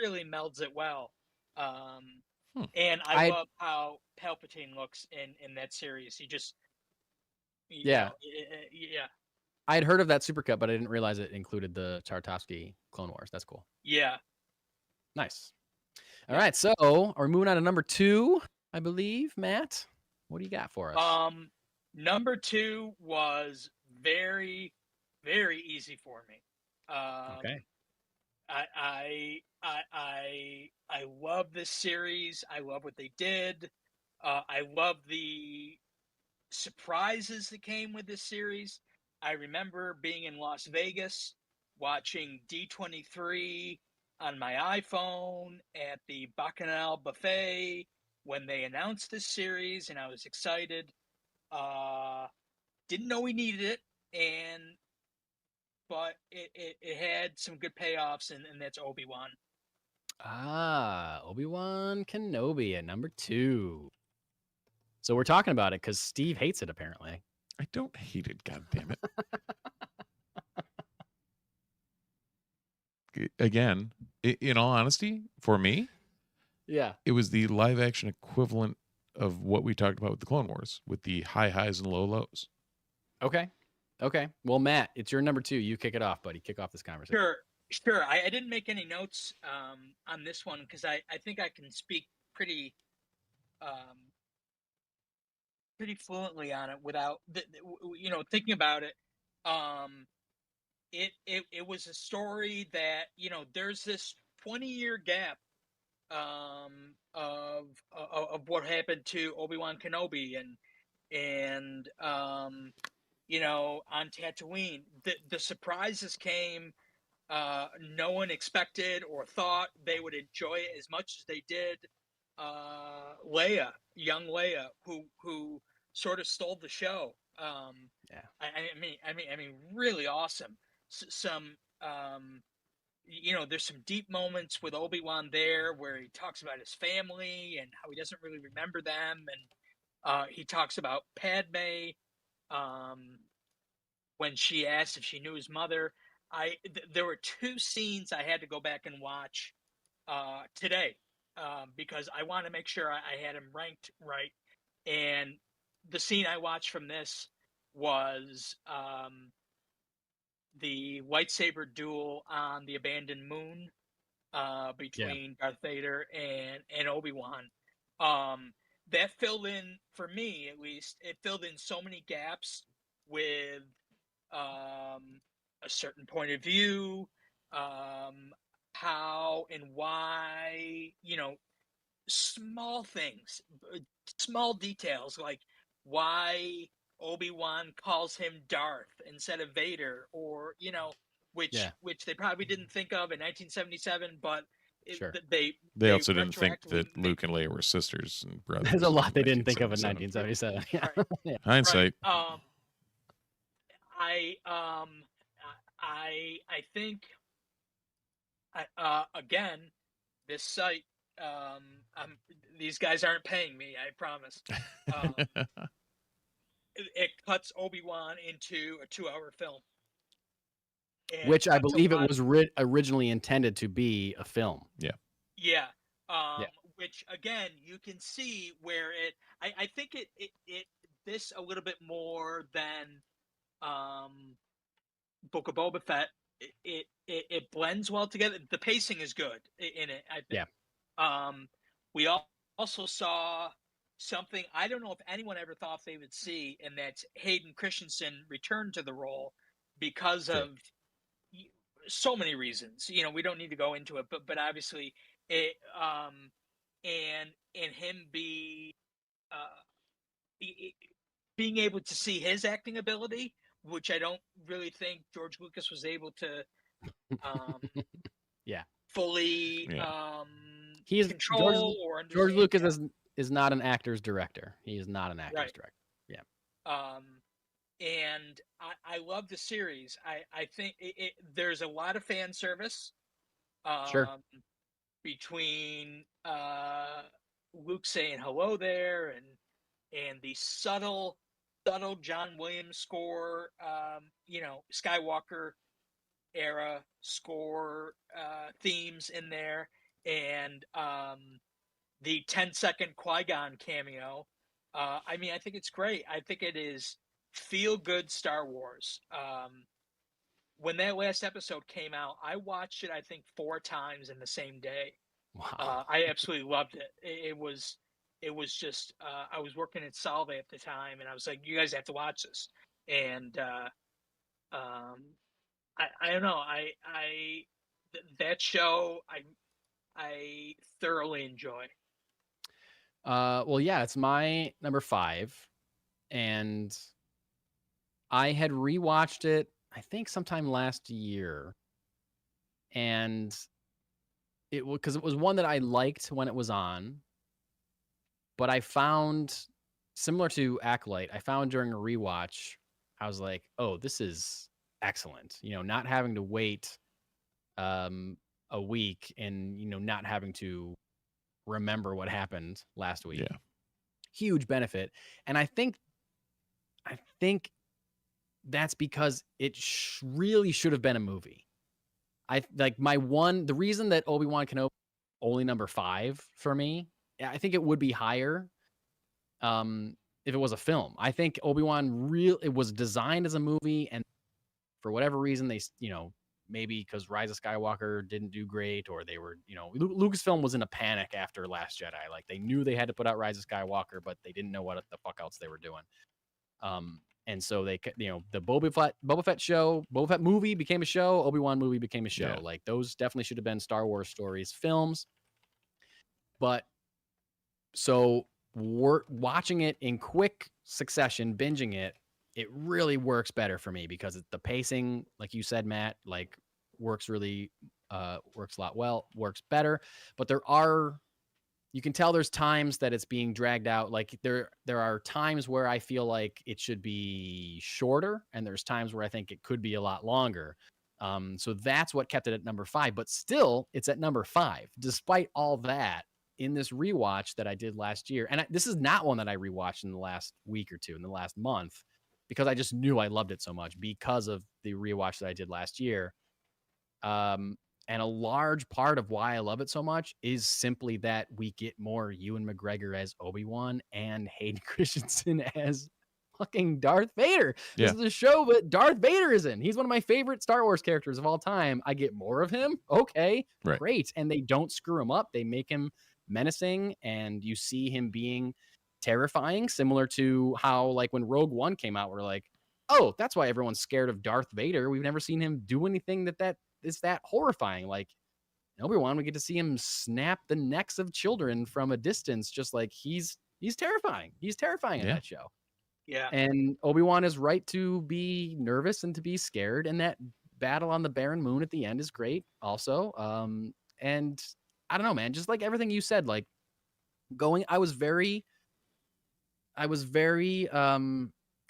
S4: really melds it well. And I love how Palpatine looks in that series. He just
S2: yeah. I had heard of that supercut, but I didn't realize it included the Tartakovsky Clone Wars. That's cool.
S4: Yeah.
S2: Nice. All right, so are we moving on to number 2, I believe, Matt? What do you got for us?
S4: Number 2 was very, very easy for me.
S2: Okay.
S4: I love this series. I love what they did. I love the surprises that came with this series. I remember being in Las Vegas watching D23 on my iPhone at the Bacchanal Buffet when they announced this series, and I was excited. Didn't know we needed it, but it had some good payoffs, and that's Obi-Wan.
S2: Obi-Wan Kenobi at number 2. So we're talking about it because Steve hates it, apparently.
S3: I don't hate it, God damn it. Again, in all honesty, for me, it was the live action equivalent of what we talked about with the Clone Wars, with the high highs and low lows.
S2: Okay. Well, Matt, it's your number 2. You kick it off, buddy. Kick off this conversation.
S4: Sure. I didn't make any notes on this one because I think I can speak pretty fluently on it without thinking about it. It was a story that, there's this 20-year gap of what happened to Obi-Wan Kenobi and you know, on Tatooine. The surprises came. No one expected or thought they would enjoy it as much as they did. Leia, young Leia, who sort of stole the show.
S2: Yeah.
S4: I mean, really awesome. Some, you know, there's some deep moments with Obi-Wan there where he talks about his family and how he doesn't really remember them, and he talks about Padme. Um, when she asked if she knew his mother. There were two scenes I had to go back and watch today because I want to make sure I had him ranked right. And the scene I watched from this was the lightsaber duel on the abandoned moon between Darth Vader and Obi-Wan. That filled in, for me at least, it filled in so many gaps with a certain point of view, how and why, you know, small things, small details like why Obi-Wan calls him Darth instead of Vader, or you know, which they probably didn't think of in 1977, but
S3: they also didn't think that Luke and Leia were sisters and brothers.
S2: There's a lot they didn't think of in 1977. Yeah.
S4: Right.
S2: Yeah.
S3: Hindsight.
S4: Right. I think again, this site, these guys aren't paying me, I promise. It cuts Obi-Wan into a 2-hour film,
S2: which I believe it was originally intended to be a film.
S4: Yeah. Which again, you can see where I think it this a little bit more than Book of Boba Fett. It blends well together. The pacing is good in it, I think. Yeah. We also saw something I don't know if anyone ever thought they would see, and that's Hayden Christensen return to the role because of so many reasons. You know, we don't need to go into it, but obviously it and him being able to see his acting ability, which I don't really think George Lucas was able to fully
S2: he's
S4: control or understand.
S2: George Lucas is not an actor's director. He is not an actor's director. Yeah.
S4: And I love the series. I think there's a lot of fan service between Luke saying hello there and the subtle John Williams score, you know, Skywalker era score themes in there, and the 10-second Qui-Gon cameo. I mean, I think it's great. I think it is feel-good Star Wars. When that last episode came out, I watched it, I think, 4 times in the same day.
S2: Wow.
S4: I absolutely loved it. It was just, I was working at Salve at the time, and I was like, you guys have to watch this. And I don't know. That show I thoroughly enjoy.
S2: Well, yeah, it's my number 5, and I had rewatched it, I think, sometime last year, and because it was one that I liked when it was on, but I found, similar to Acolyte, I found during a rewatch, I was like, oh, this is excellent. You know, not having to wait a week and, you know, not having to remember what happened last week.
S3: Yeah.
S2: Huge benefit. And I think that's because it really should have been a movie. The reason that Obi-Wan Kenobi only number 5 for me, I think it would be higher if it was a film. I think Obi-Wan it was designed as a movie, and for whatever reason they, you know, maybe because Rise of Skywalker didn't do great, or they were, you know, Lucasfilm was in a panic after Last Jedi. Like, they knew they had to put out Rise of Skywalker, but they didn't know what the fuck else they were doing. And so they, you know, the Boba Fett movie became a show. Obi-Wan movie became a show. Yeah. Like, those definitely should have been Star Wars stories, films. But so we're watching it in quick succession, binging it. It really works better for me because the pacing, like you said, Matt, like works really works a lot works better. But you can tell there's times that it's being dragged out. Like there are times where I feel like it should be shorter, and there's times where I think it could be a lot longer. So that's what kept it at number 5. But still, it's at number 5, despite all that. In this rewatch that I did last year, and this is not one that I rewatched in the last week or two, in the last month, because I just knew I loved it so much because of the rewatch that I did last year. And a large part of why I love it so much is simply that we get more Ewan McGregor as Obi-Wan and Hayden Christensen as fucking Darth Vader.
S3: Yeah.
S2: This is a show that Darth Vader is in. He's one of my favorite Star Wars characters of all time. I get more of him. Okay,
S3: right.
S2: Great. And they don't screw him up. They make him menacing, and you see him being terrifying, similar to how, like, when Rogue One came out, we're like, oh, that's why everyone's scared of Darth Vader. We've never seen him do anything that is that horrifying. Like Obi-Wan, we get to see him snap the necks of children from a distance, just like he's terrifying. He's terrifying in that show.
S4: Yeah.
S2: And Obi-Wan is right to be nervous and to be scared, and that battle on the barren moon at the end is great also. And I don't know, man, just like everything you said, like I was very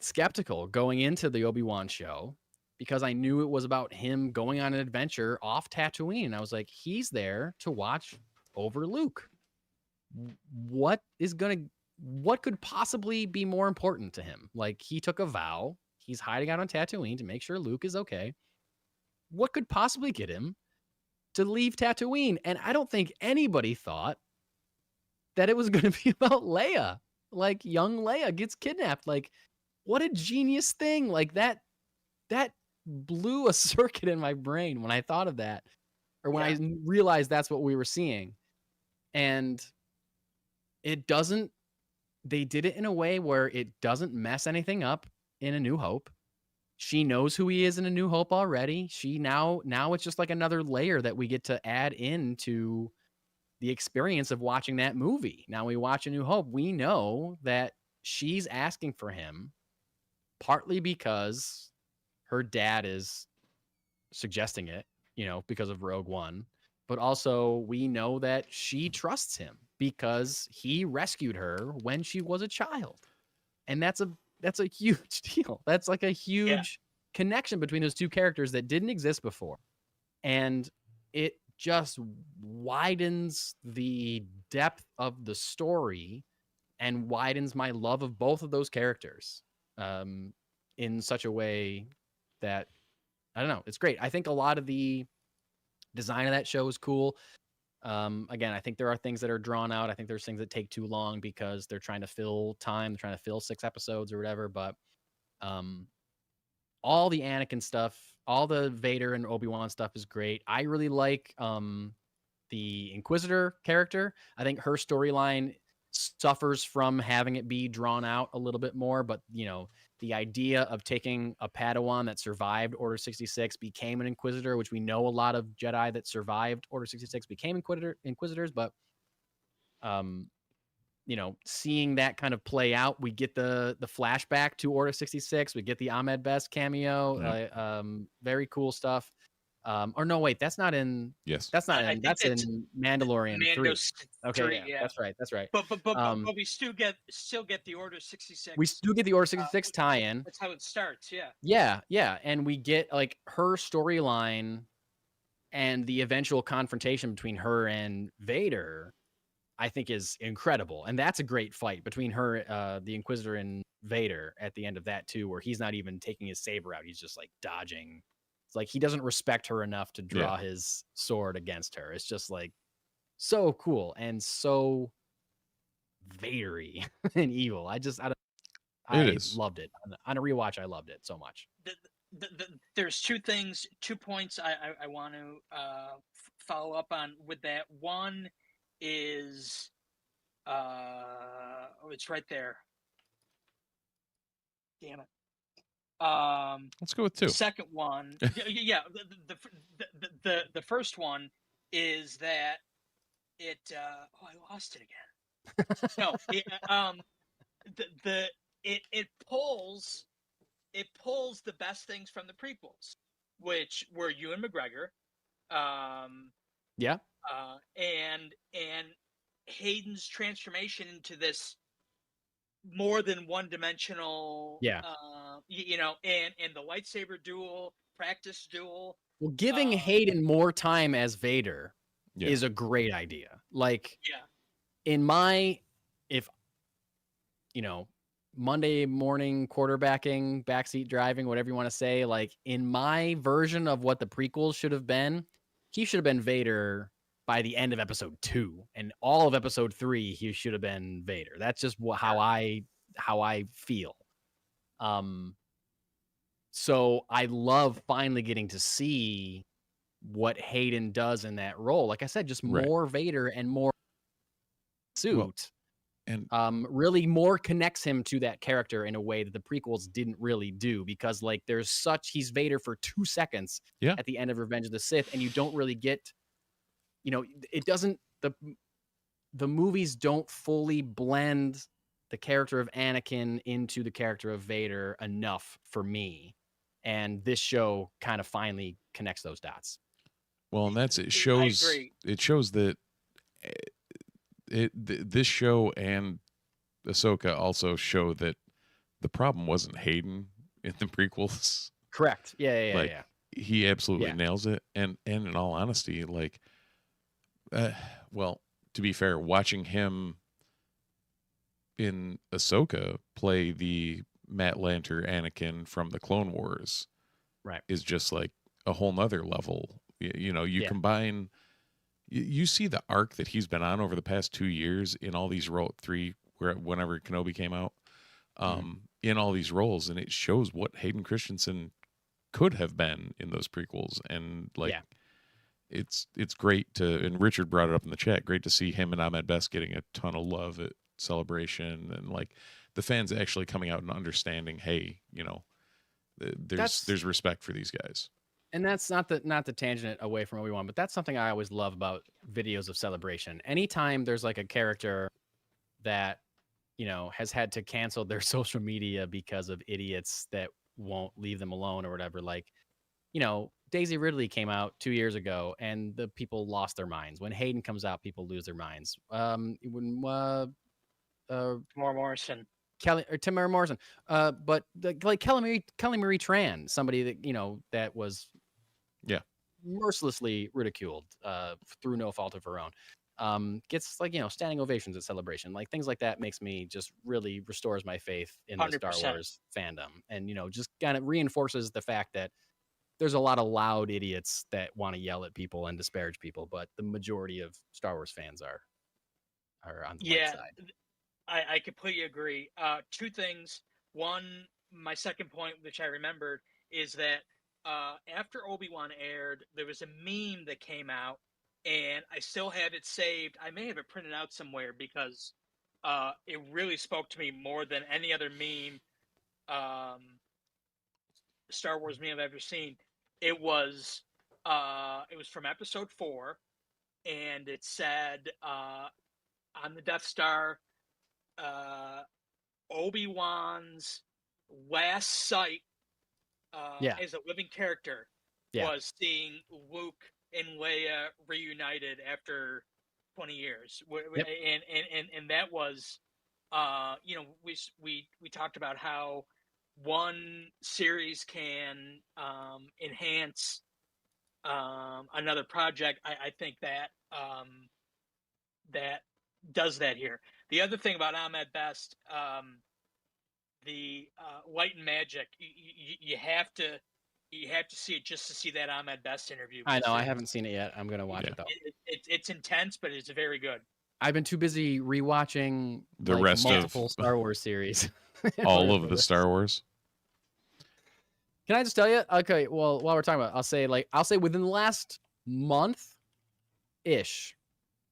S2: skeptical going into the Obi-Wan show because I knew it was about him going on an adventure off Tatooine. And I was like, he's there to watch over Luke. What could possibly be more important to him? Like, he took a vow. He's hiding out on Tatooine to make sure Luke is okay. What could possibly get him to leave Tatooine? And I don't think anybody thought that it was going to be about Leia. Like, young Leia gets kidnapped. Like, what a genius thing. Like, that blew a circuit in my brain when I thought of that, or when I realized that's what we were seeing. And they did it in a way where it doesn't mess anything up in A New Hope. She knows who he is in A New Hope already. Now it's just like another layer that we get to add into the experience of watching that movie. Now we watch A New Hope. We know that she's asking for him partly because her dad is suggesting it, because of Rogue One. But also we know that she trusts him because he rescued her when she was a child. And that's a huge deal. That's like a huge connection between those two characters that didn't exist before. And it just widens the depth of the story and widens my love of both of those characters in such a way that, I don't know, it's great. I think a lot of the design of that show is cool. Again, I think there are things that are drawn out. I think there's things that take too long because they're trying to fill time. They're trying to fill 6 episodes or whatever. But all the Anakin stuff, all the Vader and Obi-Wan stuff is great. I really like the Inquisitor character. I think her storyline suffers from having it be drawn out a little bit more. But, the idea of taking a Padawan that survived Order 66, became an Inquisitor, which we know a lot of Jedi that survived Order 66 became Inquisitors, but seeing that kind of play out, we get the flashback to Order 66, we get the Ahmed Best cameo, very cool stuff. Or no, wait, that's not in.
S3: Yes,
S2: that's not in. That's in Mandalorian 3. Okay,
S4: 3,
S2: That's right.
S4: But we still get the Order 66.
S2: We still get the Order 66 tie-in.
S4: That's how it starts.
S2: Yeah, and we get like her storyline and the eventual confrontation between her and Vader. I think is incredible, and that's a great fight between her, the Inquisitor, and Vader at the end of that too, where he's not even taking his saber out; he's just like dodging. Like, he doesn't respect her enough to draw his sword against her. It's just like so cool and so Vader-y and evil. I loved it. On a rewatch, I loved it so much.
S4: There's 2 points I want to follow up on with that. One is it's right there. Damn it.
S3: Let's go with 2.
S4: The second one, the first one is that I lost it again. No, it pulls the best things from the prequels, which were Ewan McGregor,
S2: yeah,
S4: and Hayden's transformation into this more than one-dimensional,
S2: yeah.
S4: And the lightsaber duel, practice duel.
S2: Well, giving Hayden more time as Vader is a great idea. Like, if Monday morning quarterbacking, backseat driving, whatever you want to say, like in my version of what the prequels should have been, he should have been Vader by the end of episode 2, and all of episode 3 he should have been Vader. That's just how I feel. So I love finally getting to see what Hayden does in that role. Like I said, just more Vader and more suit. Well, and really more connects him to that character in a way that the prequels didn't really do, because like he's Vader for 2 seconds at the end of Revenge of the Sith, and you don't really get, it doesn't, the movies don't fully blend the character of Anakin into the character of Vader enough for me. And this show kind of finally connects those dots.
S3: Well, and it shows that this show and Ahsoka also show that the problem wasn't Hayden in the prequels.
S2: Correct. Yeah.
S3: He absolutely nails it. And in all honesty, like, well, to be fair, watching him in Ahsoka play the Matt Lanter Anakin from the Clone Wars is just like a whole nother level. You combine, you see the arc that he's been on over the past 2 years in all these whenever Kenobi came out, in all these roles, and it shows what Hayden Christensen could have been in those prequels. And it's great and Richard brought it up in the chat, great to see him and Ahmed Best getting a ton of love at Celebration, and like the fans actually coming out and understanding, hey, there's respect for these guys.
S2: And that's not the tangent away from Obi-Wan, but that's something I always love about videos of Celebration. Anytime there's like a character that has had to cancel their social media because of idiots that won't leave them alone or whatever, like Daisy Ridley came out 2 years ago and the people lost their minds. When Hayden comes out, people lose their minds. Tamara
S4: Morrison.
S2: Tamara Morrison. But like Kelly Marie Tran, somebody that that was mercilessly ridiculed through no fault of her own, gets like standing ovations at Celebration. Like things like that makes me just really restores my faith in the
S4: 100%.
S2: Star Wars fandom, and just kind of reinforces the fact that there's a lot of loud idiots that want to yell at people and disparage people, but the majority of Star Wars fans are on the right side.
S4: I completely agree. 2 things. One, my second point, which I remembered, is that after Obi-Wan aired, there was a meme that came out, and I still have it saved. I may have it printed out somewhere because it really spoke to me more than any other meme, Star Wars meme I've ever seen. It was from Episode 4, and it said on the Death Star, Obi-Wan's last sight as a living character was seeing Luke and Leia reunited after 20 years. And that was we talked about how one series can enhance another project. I think that that does that here. The other thing about Ahmed Best, the Light and Magic, you have to see it just to see that Ahmed Best interview.
S2: I know, I haven't seen it yet. I'm gonna watch it though.
S4: It's intense, but it's very good.
S2: I've been too busy rewatching
S3: the rest
S2: multiple Star Wars series.
S3: All of the Star Wars.
S2: Can I just tell you? Okay, well, while we're talking about it, I'll say within the last month-ish,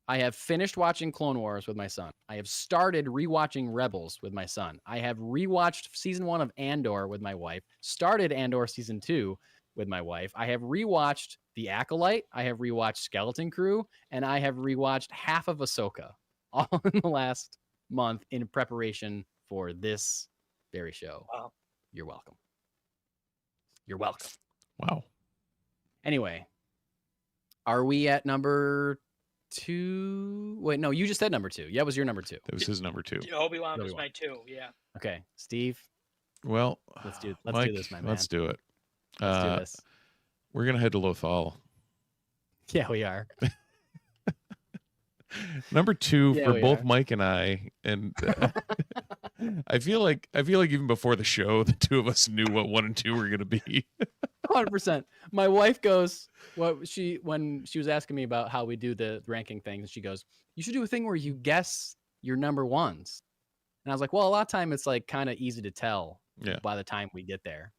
S2: I have finished watching Clone Wars with my son. I have started rewatching Rebels with my son. I have rewatched season 1 of Andor with my wife, started Andor season 2, with my wife. I have rewatched The Acolyte, I have rewatched Skeleton Crew, and I have rewatched half of Ahsoka all in the last month in preparation for this very show.
S4: Wow.
S2: You're welcome. You're welcome.
S3: Wow.
S2: Anyway, are we at number 2? Wait, no, you just said number 2. Yeah, it was your number 2.
S3: That was his number 2.
S4: Obi-Wan was my 2, yeah.
S2: Okay, Steve.
S3: Well,
S2: let's do
S3: Mike,
S2: this, my man.
S3: Let's do it.
S2: Let's do this.
S3: We're going to head to Lothal.
S2: Yeah, we are.
S3: Number 2
S2: Yeah,
S3: for
S2: we
S3: both
S2: are.
S3: Mike and I, and I feel like even before the show, the two of us knew what 1 and 2 were going to be.
S2: 100%. My wife goes, when she was asking me about how we do the ranking things, she goes, you should do a thing where you guess your number ones. And I was like, well, a lot of time it's like kind of easy to tell by the time we get there.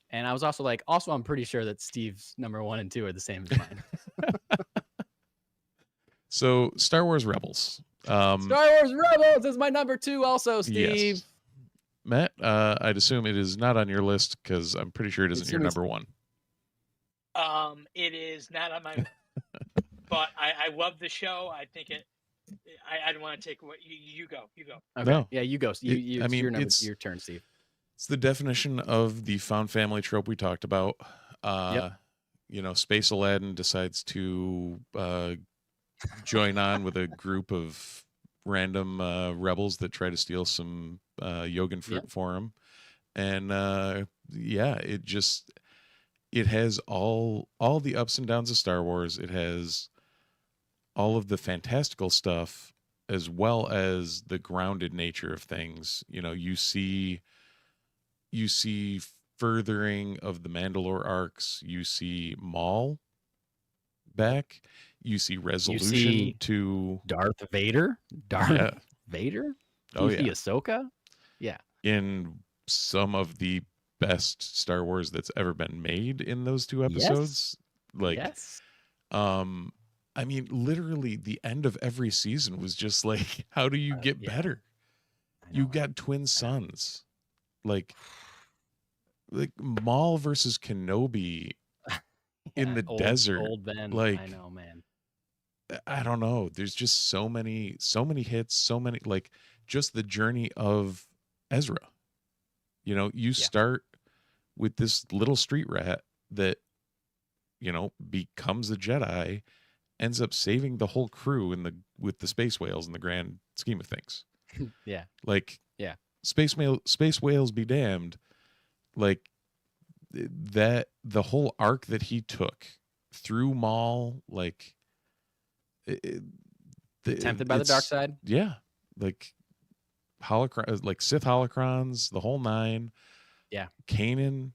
S2: And I was also like, I'm pretty sure that Steve's number 1 and 2 are the same as mine.
S3: So Star Wars Rebels.
S2: Star Wars Rebels is my number 2 also, Steve.
S3: Yes. Matt, I'd assume it is not on your list because I'm pretty sure it isn't your number 1.
S4: It is not on my, but I love the show. I think I don't want to take what you go.
S2: Okay.
S3: No.
S2: Yeah, you go. It's your turn, Steve.
S3: It's the definition of the found family trope we talked about. Space Aladdin decides to join on with a group of random rebels that try to steal some Yogan fruit for him. And it has all the ups and downs of Star Wars. It has all of the fantastical stuff as well as the grounded nature of things. You see furthering of the Mandalore arcs. You see Maul back. You see resolution to
S2: Darth Vader. Vader.
S3: Oh,
S2: you see Ahsoka. Yeah.
S3: In some of the best Star Wars that's ever been made in those 2 episodes. I mean, literally the end of every season was just like, how do you get better? You got twin sons. Like Maul versus Kenobi in the desert.
S2: Old Ben.
S3: Like,
S2: I know, man.
S3: I don't know. There's just so many hits, so many, like, just the journey of Ezra. You start with this little street rat that, becomes a Jedi, ends up saving the whole crew with the space whales in the grand scheme of things.
S2: Yeah.
S3: Like, space whales be damned. Like, that the whole arc that he took through Maul, like,
S2: tempted by the dark side.
S3: Yeah. Like Sith holocrons, the whole 9.
S2: Yeah.
S3: Kanan,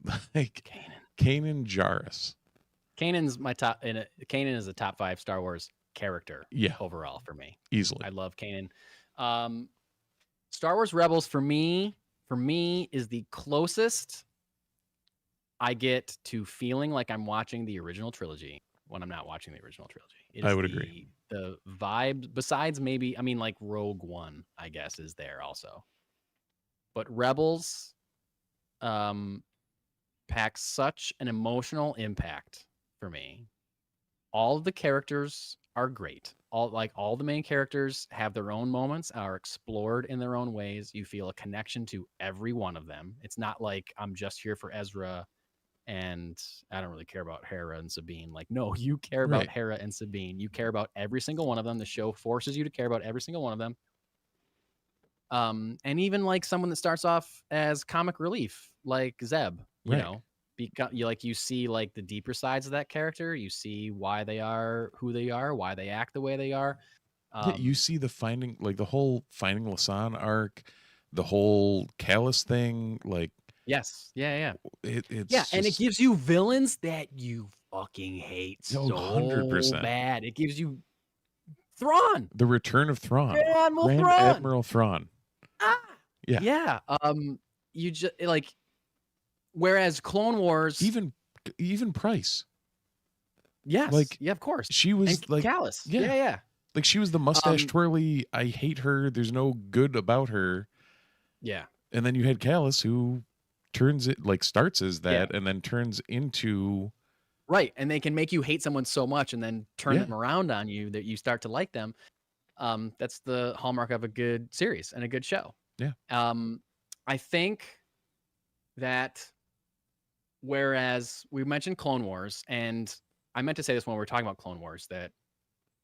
S3: Kanan Jarrus.
S2: Kanan's my top. Kanan is a top 5 Star Wars character.
S3: Yeah.
S2: Overall for me,
S3: easily.
S2: I love Kanan. Star Wars Rebels for me is the closest I get to feeling like I'm watching the original trilogy when I'm not watching the original trilogy.
S3: I would agree.
S2: The vibe, besides maybe, like Rogue One, I guess, is there also. But Rebels packs such an emotional impact for me. All of the characters are great. All the main characters have their own moments, are explored in their own ways. You feel a connection to every one of them. It's not like I'm just here for Ezra and I don't really care about Hera and Sabine. Like, no, you care about Hera and Sabine. You care about every single one of them. The show forces you to care about every single one of them. And even like someone that starts off as comic relief, like Zeb, you see like the deeper sides of that character. You see why they are who they are, why they act the way they are.
S3: You see the whole finding Lasan arc, the whole Callus thing, like.
S2: Yes. Yeah.
S3: It's
S2: and it gives you villains that you fucking hate so 100%. Bad. It gives you Thrawn.
S3: The return of Thrawn.
S2: Grand
S3: Admiral Thrawn.
S2: Yeah. You just like, whereas Clone Wars,
S3: even Price.
S2: Yes.
S3: Like,
S2: of course.
S3: She was
S2: and
S3: like
S2: Callus.
S3: Yeah. Like, she was the mustache twirly. I hate her. There's no good about her.
S2: Yeah.
S3: And then you had Callus, who turns it like starts as that and then turns into
S2: right. And they can make you hate someone so much and then turn
S3: Yeah.
S2: them around on you that you start to like them. That's the hallmark of a good series and a good show.
S3: Yeah.
S2: I think that whereas we mentioned Clone Wars, and I meant to say this when we were talking about Clone Wars, that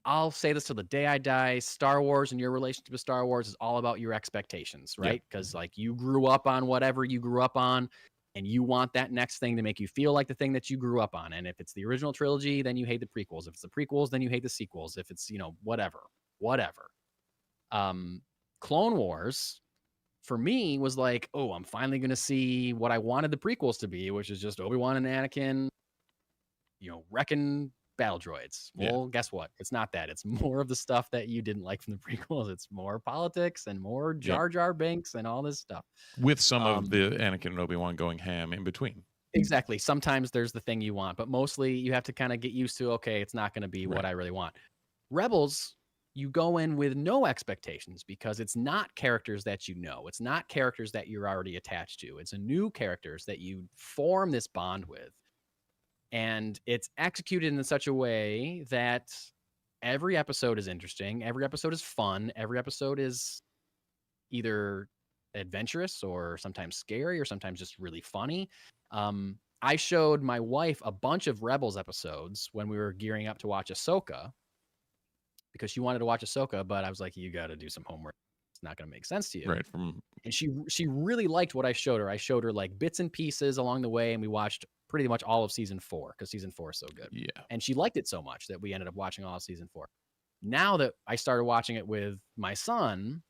S2: I'll say this till the day I die. Star Wars and your relationship to Star Wars is all about your expectations, right? Because like you grew up on whatever you grew up on, and you want that next thing to make you feel like the thing that you grew up on. And if it's the original trilogy, then you hate the prequels. If it's the prequels, then you hate the sequels. If it's, whatever. Clone Wars for me was like, oh, I'm finally going to see what I wanted the prequels to be, which is just Obi-Wan and Anakin, wrecking battle droids. Well, guess what? It's not that. It's more of the stuff that you didn't like from the prequels. It's more politics and more Jar Jar Binks and all this stuff.
S3: With some of the Anakin and Obi-Wan going ham in between.
S2: Exactly. Sometimes there's the thing you want, but mostly you have to kind of get used to, okay, it's not going to be what I really want. Rebels, you go in with no expectations because it's not characters that you know. It's not characters that you're already attached to. It's a new characters that you form this bond with. And it's executed in such a way that every episode is interesting. Every episode is fun. Every episode is either adventurous or sometimes scary or sometimes just really funny. I showed my wife a bunch of Rebels episodes when we were gearing up to watch Ahsoka because she wanted to watch Ahsoka, but I was like, you got to do some homework. It's not going to make sense to you.
S3: Right.
S2: And she really liked what I showed her. I showed her like bits and pieces along the way, and we watched pretty much all of season 4 because season 4 is so good.
S3: Yeah.
S2: And she liked it so much that we ended up watching all of season 4. Now that I started watching it with my son,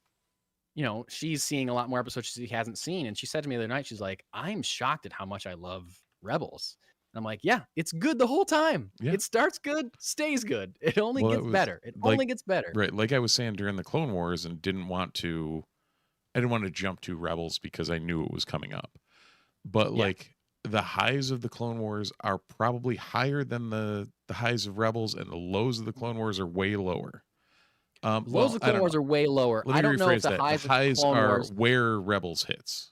S2: she's seeing a lot more episodes she hasn't seen. And she said to me the other night, she's like, I'm shocked at how much I love Rebels. And I'm like, yeah, it's good the whole time. Yeah. It starts good, stays good. It only gets better. It only gets better.
S3: Right. Like I was saying during the Clone Wars and I didn't want to jump to Rebels because I knew it was coming up. But like the highs of the Clone Wars are probably higher than the highs of Rebels, and the lows of the Clone Wars are way lower.
S2: Lows of Clone Wars are way lower.
S3: I don't know if
S2: the highs of Clone
S3: are
S2: Wars
S3: where Rebels hits.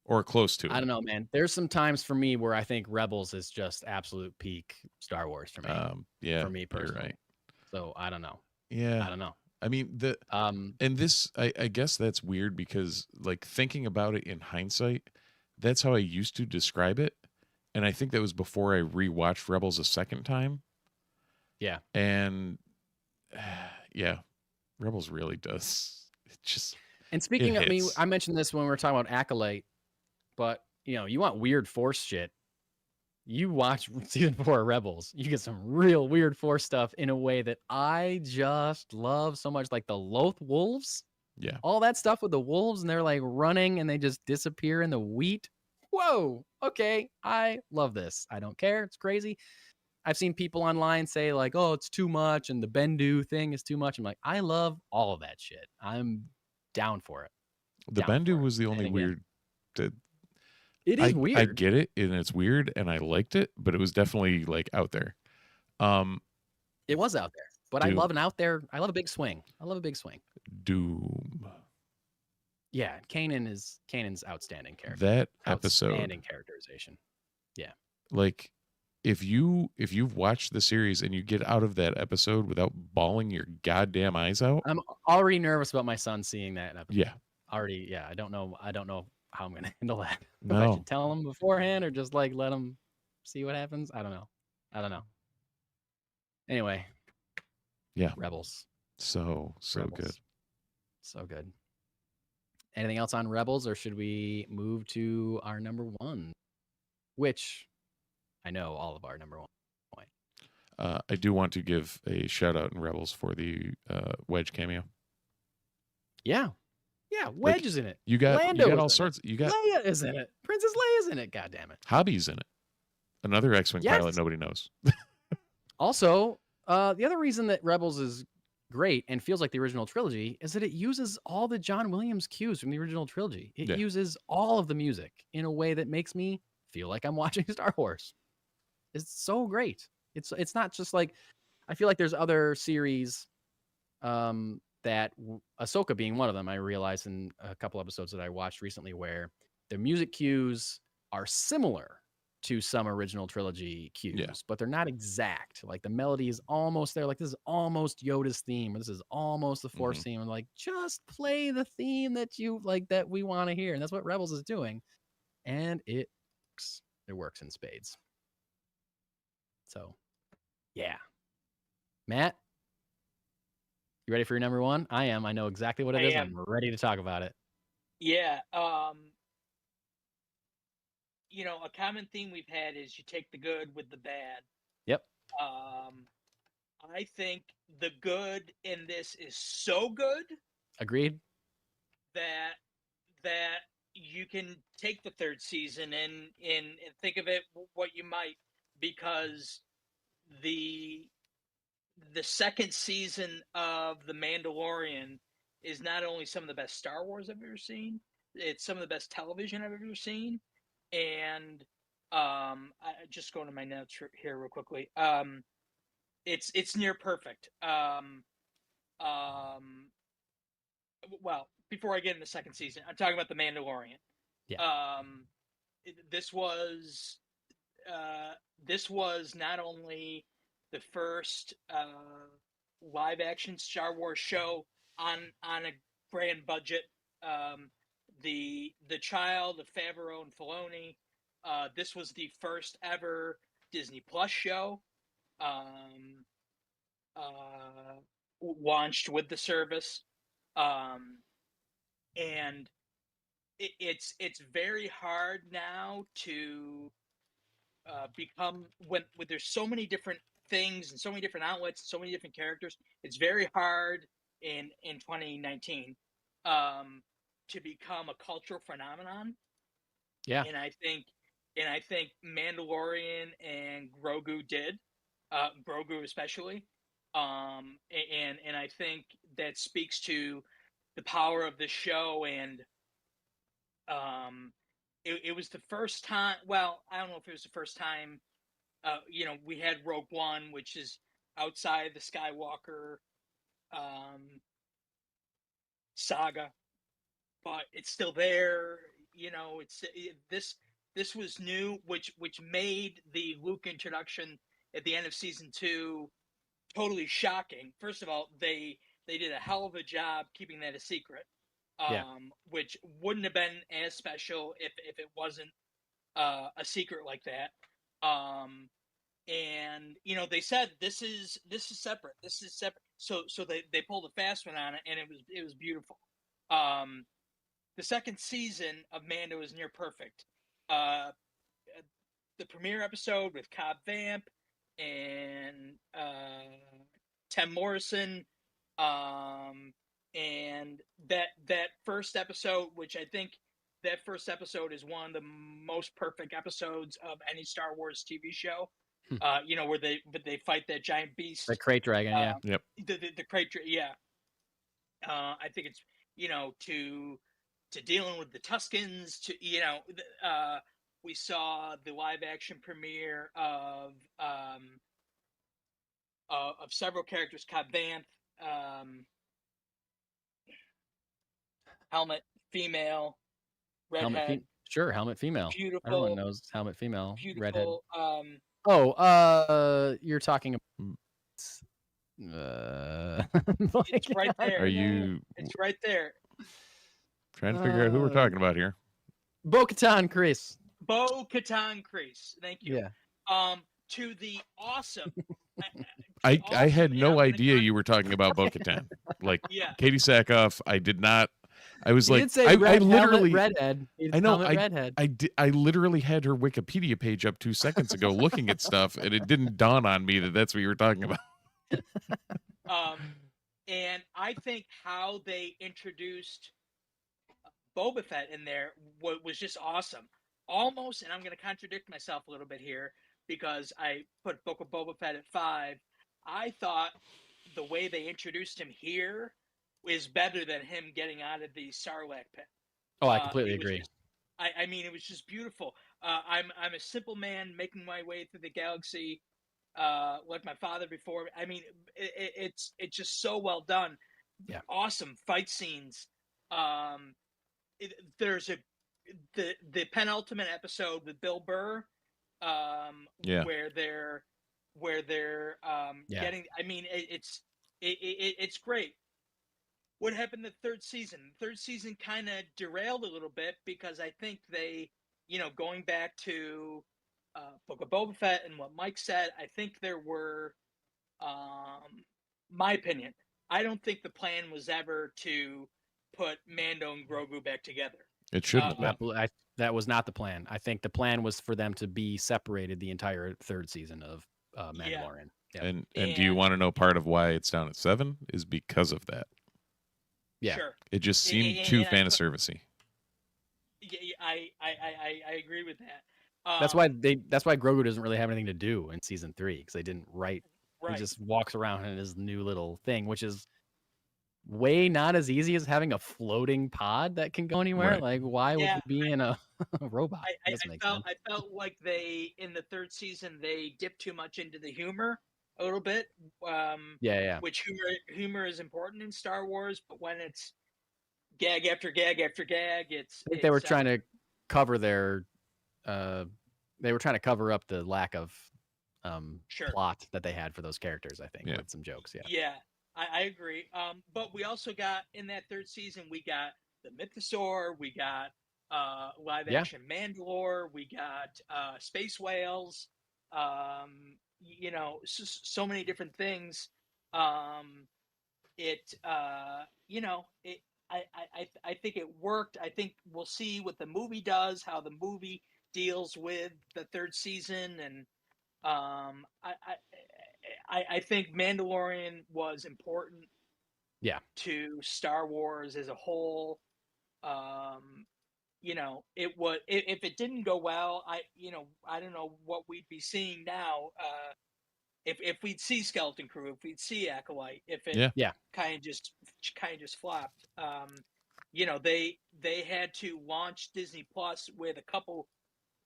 S3: Or close to it.
S2: I don't know, man. There's some times for me where I think Rebels is just absolute peak Star Wars for me. For me personally.
S3: You're right.
S2: So I don't know.
S3: Yeah.
S2: I don't know.
S3: I mean, and this, I guess that's weird because like thinking about it in hindsight, that's how I used to describe it. And I think that was before I rewatched Rebels a second time.
S2: Yeah.
S3: And Rebels really does. It just.
S2: And speaking of me, I mentioned this when we were talking about Acolyte. But, you want weird Force shit. You watch season 4 of Rebels, you get some real weird Force stuff in a way that I just love so much. Like the Loth wolves.
S3: Yeah.
S2: All that stuff with the wolves and they're like running and they just disappear in the wheat. Whoa. Okay. I love this. I don't care. It's crazy. I've seen people online say like, oh, it's too much. And the Bendu thing is too much. I'm like, I love all of that shit. I'm down for it.
S3: The Bendu was the only weird.
S2: It is weird.
S3: I get it, and it's weird, and I liked it, but it was definitely like out there.
S2: It was out there, but I love an out there. I love a big swing. I love a big swing.
S3: Doom.
S2: Yeah, Kanan's outstanding character.
S3: That episode,
S2: outstanding characterization. Yeah,
S3: like if you've watched the series and you get out of that episode without bawling your goddamn eyes out,
S2: I'm already nervous about my son seeing that episode.
S3: Yeah,
S2: already. Yeah, I don't know how I'm going to handle that.
S3: No.
S2: If I should tell him beforehand or just like let him see what happens. I don't know. Anyway.
S3: Yeah.
S2: Rebels.
S3: So Rebels. Good.
S2: So good. Anything else on Rebels, or should we move to our number 1? Which I know all of our number 1 point.
S3: I do want to give a shout out in Rebels for the Wedge cameo.
S2: Yeah. Yeah, Wedge is in it.
S3: You got all sorts. You got
S2: Leia is in it. Princess Leia's in it. God damn it.
S3: Hobby's in it. Another X-Wing pilot nobody knows.
S2: Also, the other reason that Rebels is great and feels like the original trilogy is that it uses all the John Williams cues from the original trilogy. It uses all of the music in a way that makes me feel like I'm watching Star Wars. It's so great. It's not just like, I feel like there's other series that Ahsoka being one of them, I realized in a couple episodes that I watched recently where The music cues are similar to some original trilogy cues, but they're not exact. Like the melody is almost there. Like this is almost Yoda's theme, or this is almost the Force theme. And like, just play the theme that you like, that we want to hear. And that's what Rebels is doing. And it works. It works in spades. So, yeah. Matt, you ready for your number one? I am. I know exactly what it is. I'm ready to talk about it.
S4: Yeah. You know, a common theme we've had is you take the good with the bad.
S2: Yep.
S4: I think the good in this is so good.
S2: Agreed.
S4: That you can take the third season and think of it what you might, because the second season of The Mandalorian is not only some of the best Star Wars I've ever seen, it's some of the best television I've ever seen. And I just going to my notes here real quickly. It's near perfect. Well, before I get into the second season, I'm talking about The Mandalorian.
S2: Yeah.
S4: This was not only the first live action Star Wars show on a grand budget. The child of Favreau and Filoni. This was the first ever Disney Plus show launched with the service, and it's very hard now to become when there's so many different things and so many different outlets and so many different characters. It's very hard in 2019 to become a cultural phenomenon.
S2: Yeah.
S4: And I think Mandalorian and Grogu did, Grogu especially. And I think that speaks to the power of the show. And it was the first time. Well, I don't know if it was the first time. You know, we had Rogue One, which is outside the Skywalker saga, but it's still there. You know, this was new, which made the Luke introduction at the end of season 2 totally shocking. First of all, they did a hell of a job keeping that a secret, which wouldn't have been as special if it wasn't a secret like that. And you know, they said this is separate. This is separate. So they pulled a fast one on it, and it was beautiful. The second season of Mando is near perfect. The premiere episode with Cobb Vamp and Tim Morrison, and that first episode, which I think that first episode is one of the most perfect episodes of any Star Wars TV show. You know, where they fight that giant beast,
S2: the crate dragon.
S3: Yep.
S4: The crate dragon. Yeah. I think it's, you know, to dealing with the Tuskens, to, you know, we saw the live action premiere of several characters. Cobb Vanth, Helmet female, redhead.
S2: Helmet female.
S4: Beautiful.
S2: Everyone knows Helmet female.
S4: Beautiful.
S2: Redhead. You're talking about.
S4: It's right there.
S3: Are you?
S4: It's right there.
S3: Trying to figure out who we're talking about here.
S2: Bo-Katan Kryze.
S4: Bo-Katan Kryze. Thank you.
S2: Yeah.
S4: To the awesome.
S3: I had no idea you were talking about Bo-Katan. Like, Katie Sackhoff, I did not. I was
S2: you
S3: like,
S2: did say
S3: I
S2: helmet
S3: literally
S2: redhead.
S3: I know
S2: redhead.
S3: I literally had her Wikipedia page up 2 seconds ago looking at stuff, and it didn't dawn on me that that's what you were talking about.
S4: And I think how they introduced Boba Fett in there was just awesome. Almost, and I'm going to contradict myself a little bit here because I put Book of Boba Fett at 5. I thought the way they introduced him here is better than him getting out of the Sarlacc pit.
S2: Oh, I completely agree.
S4: I mean, it was just beautiful. I'm a simple man making my way through the galaxy, like my father before. I mean, it's just so well done.
S2: Yeah.
S4: Awesome fight scenes. There's a the penultimate episode with Bill Burr, where they're getting. I mean, it's great. What happened the third season? The third season kind of derailed a little bit because I think they, going back to Book of Boba Fett and what Mike said, I think there were, my opinion, I don't think the plan was ever to put Mando and Grogu back together.
S3: It shouldn't have
S2: been. That was not the plan. I think the plan was for them to be separated the entire third season of Mandalorian.
S3: Yeah. Yep. And do you want to know part of why it's down at 7 is because of that?
S2: Yeah,
S4: sure.
S3: It just seemed too fan servicey.
S4: Yeah, I agree with that.
S2: That's why Grogu doesn't really have anything to do in season 3 because they didn't write. Right. He just walks around in his new little thing, which is way not as easy as having a floating pod that can go anywhere. Right. Like, why would you be in a robot?
S4: I felt like they, in the third season, they dipped too much into the humor a little bit. Which humor is important in Star Wars, but when it's gag after gag after gag, I think
S2: they were trying to cover their. They were trying to cover up the lack of plot that they had for those characters. I think with some jokes.
S4: Yeah, I agree. But we also got in that third season, we got the Mythosaur, we got live action Mandalore, we got space whales. So many different things. I think it worked. I think we'll see what the movie does, how the movie deals with the third season, and I think Mandalorian was important. To Star Wars as a whole. It was, if it didn't go well, I don't know what we'd be seeing now. If we'd see Skeleton Crew, if we'd see Acolyte, if it kind of just flopped. They had to launch Disney Plus with a couple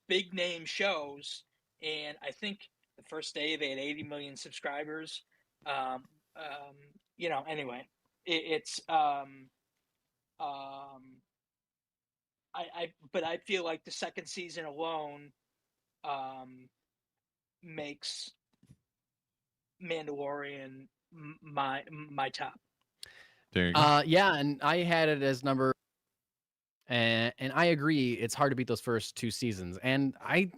S4: big name shows, and I think the first day they had 80 million subscribers. Anyway, it's but I feel like the second season alone makes Mandalorian my top.
S3: There you go.
S2: Yeah, and I had it as number, and I agree. It's hard to beat those first 2 seasons, and I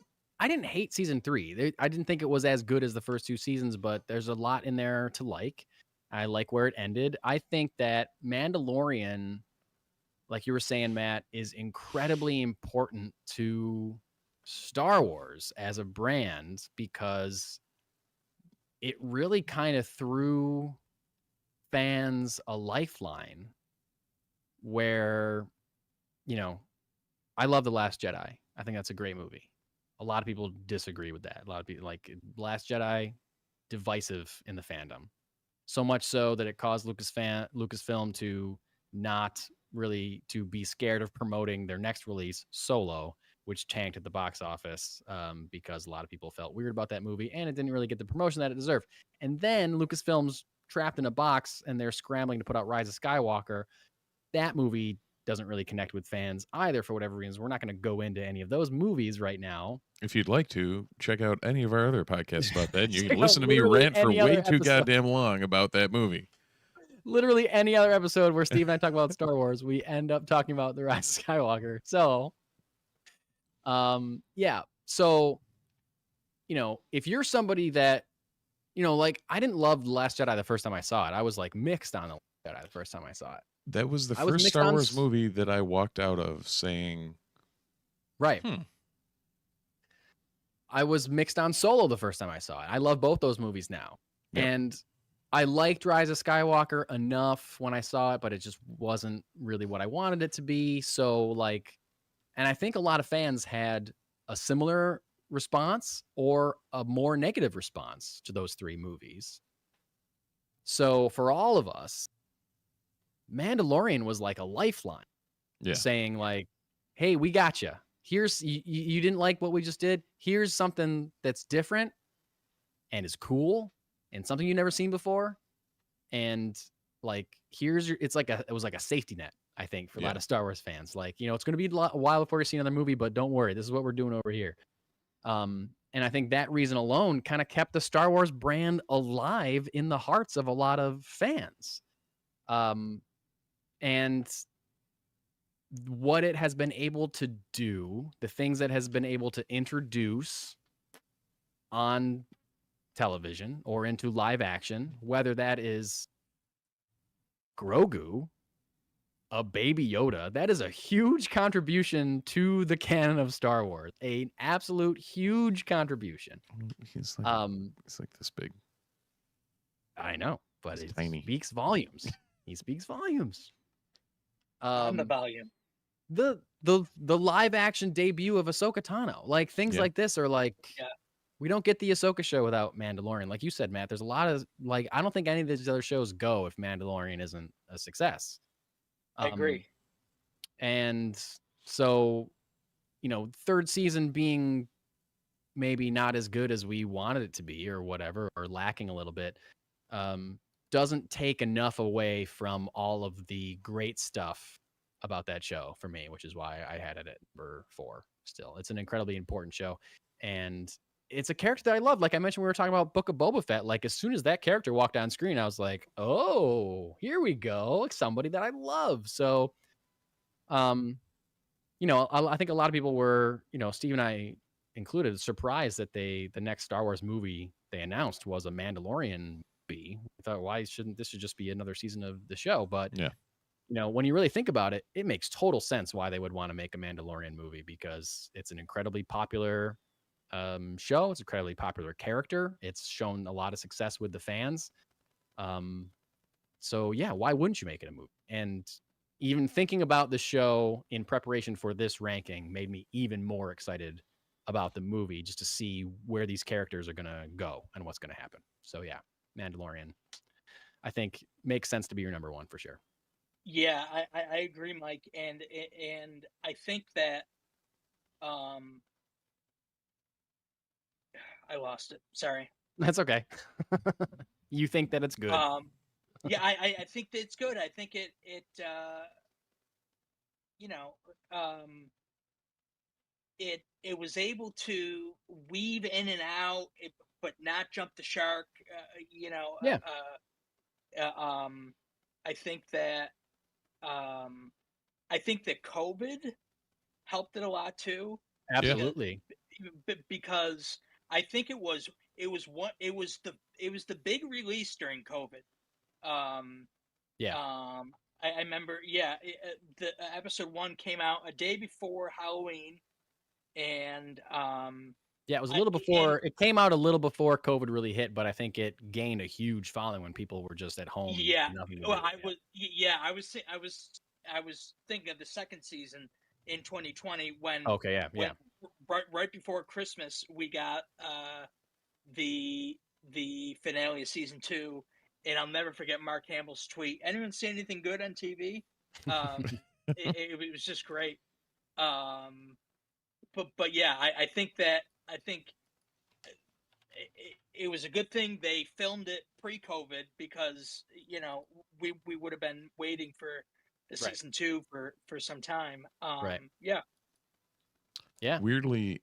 S2: didn't hate season 3. I didn't think it was as good as the first 2 seasons, but there's a lot in there to like. I like where it ended. I think that Mandalorian, like you were saying, Matt, is incredibly important to Star Wars as a brand because it really kind of threw fans a lifeline where, I love The Last Jedi. I think that's a great movie. A lot of people disagree with that. A lot of people like Last Jedi, divisive in the fandom. So much so that it caused Lucasfilm to not really to be scared of promoting their next release, Solo, which tanked at the box office because a lot of people felt weird about that movie and it didn't really get the promotion that it deserved. And then Lucasfilm's trapped in a box and they're scrambling to put out Rise of Skywalker. That movie doesn't really connect with fans either for whatever reasons. We're not going to go into any of those movies right now.
S3: If you'd like to, check out any of our other podcasts about that. You can listen to me rant for way too goddamn long about that movie.
S2: Literally any other episode where Steve and I talk about Star Wars, we end up talking about The Rise of Skywalker. So, So, if you're somebody that, like, I didn't love The Last Jedi the first time I saw it. I was like mixed on The Last Jedi the first time I saw it.
S3: That was the first Star Wars movie that I walked out of saying,
S2: right. I was mixed on Solo the first time I saw it. I love both those movies now. Yep. And I liked Rise of Skywalker enough when I saw it, but it just wasn't really what I wanted it to be. So, and I think a lot of fans had a similar response or a more negative response to those 3 movies. So for all of us, Mandalorian was like a lifeline, saying like, hey, we got you. Here's, you didn't like what we just did. Here's something that's different and is cool and something you've never seen before. And like, it was like a safety net, I think, for a lot of Star Wars fans. Like, it's going to be a while before you see another movie, but don't worry, this is what we're doing over here. And I think that reason alone kind of kept the Star Wars brand alive in the hearts of a lot of fans. And what it has been able to do, the things that has been able to introduce on television or into live action, whether that is Grogu, a baby Yoda, that is a huge contribution to the canon of Star Wars. An absolute huge contribution.
S3: He's like this big.
S2: I know, but
S3: it
S2: tiny. Speaks volumes. He speaks volumes.
S4: On the volume.
S2: The live action debut of Ahsoka Tano, like things like this are like, we don't get the Ahsoka show without Mandalorian. Like you said, Matt, there's a lot of I don't think any of these other shows go if Mandalorian isn't a success.
S4: I agree.
S2: And so, third season being maybe not as good as we wanted it to be or whatever, or lacking a little bit, doesn't take enough away from all of the great stuff about that show for me, which is why I had it at number 4 still. It's an incredibly important show. And it's a character that I love. Like I mentioned, we were talking about Book of Boba Fett. Like as soon as that character walked on screen, I was like, oh, here we go. Somebody that I love. So, I think a lot of people were, Steve and I included, surprised that the next Star Wars movie they announced was a Mandalorian movie. I thought, why shouldn't this just be another season of the show? But when you really think about it, it makes total sense why they would want to make a Mandalorian movie, because it's an incredibly popular show. It's an incredibly popular character. It's shown a lot of success with the fans. So yeah, why wouldn't you make it a movie? And even thinking about the show in preparation for this ranking made me even more excited about the movie, just to see where these characters are going to go and what's going to happen. So yeah, Mandalorian, I think, makes sense to be your number 1 for sure.
S4: Yeah, I agree, Mike. And I think that, I lost it. Sorry.
S2: That's okay. You think that it's good?
S4: Yeah, I think that it's good. I think it it was able to weave in and out, but not jump the shark. I think that COVID helped it a lot too.
S2: Absolutely.
S4: Because I think it was the big release during COVID. I remember, the episode 1 came out a day before Halloween, and
S2: it was a little before. It came out a little before COVID really hit, but I think it gained a huge following when people were just at home.
S4: Yeah, well, I was thinking of the second season in 2020 when.
S2: Okay,
S4: when, right before Christmas, we got the finale of season 2. And I'll never forget Mark Hamill's tweet. Anyone see anything good on TV? It was just great. But yeah, I think it was a good thing they filmed it pre-COVID, because we would have been waiting for the season 2 for some time. Yeah.
S3: Weirdly,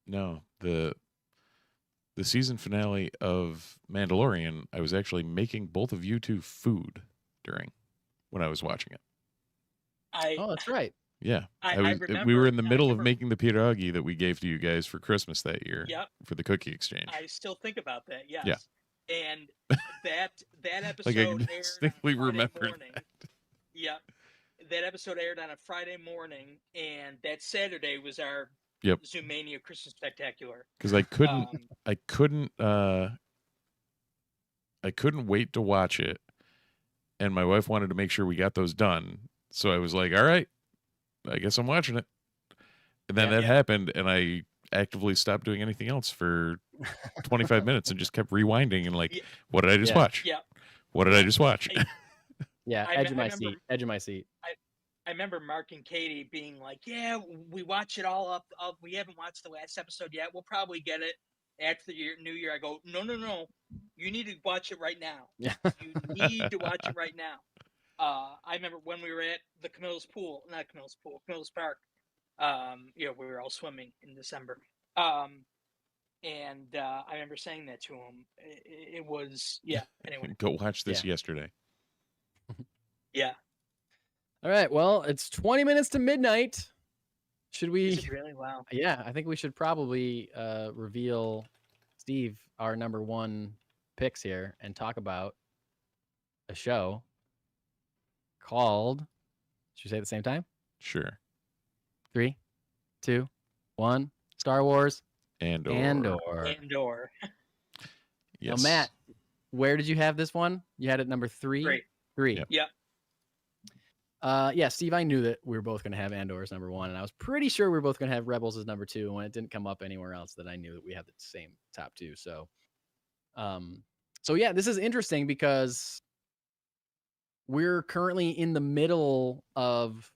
S3: no, the season finale of Mandalorian, I was actually making both of you two food when I was watching it.
S2: Oh, that's right.
S3: Yeah.
S4: I remember,
S3: we were in the middle of making the pierogi that we gave to you guys for Christmas that year.
S4: Yep.
S3: For the cookie exchange.
S4: I still think about that, yes.
S3: Yeah.
S4: And that episode
S3: like I
S4: aired
S3: distinctly remember that.
S4: Yeah. That episode aired on a Friday morning, and that Saturday was our Zoomania Christmas Spectacular.
S3: Because I couldn't wait to watch it, and my wife wanted to make sure we got those done. So I was like, all right, I guess I'm watching it. And then that happened, and I actively stopped doing anything else for 25 minutes and just kept rewinding and like, what did I just watch?
S4: Yeah.
S3: What did I just watch?
S2: Edge of my seat.
S4: I remember Mark and Katie being like, yeah, we watch it all up. We haven't watched the last episode yet. We'll probably get it after the New Year. I go, no. You need to watch it right now.
S2: Yeah.
S4: You need to watch it right now. I remember when we were at the Camillus Park. You know, we were all swimming in December. And I remember saying that to him. It was, yeah. Anyway,
S3: Go watch this yesterday.
S4: Yeah.
S2: All right. Well, it's 20 minutes to midnight. Should we?
S4: Is it really? Wow.
S2: Yeah, I think we should probably reveal, Steve, our number one picks here and talk about a show called. Should we say it at the same time?
S3: Sure.
S2: 3, 2, 1. Star Wars.
S3: Andor.
S2: Yes. Now, Matt, where did you have this one? You had it number 3. 3.
S3: Yep.
S4: Yeah.
S2: Yeah, Steve, I knew that we were both going to have Andor as number 1, and I was pretty sure we were both going to have Rebels as number 2. And when it didn't come up anywhere else, that I knew that we had the same top 2. So yeah, this is interesting because we're currently in the middle of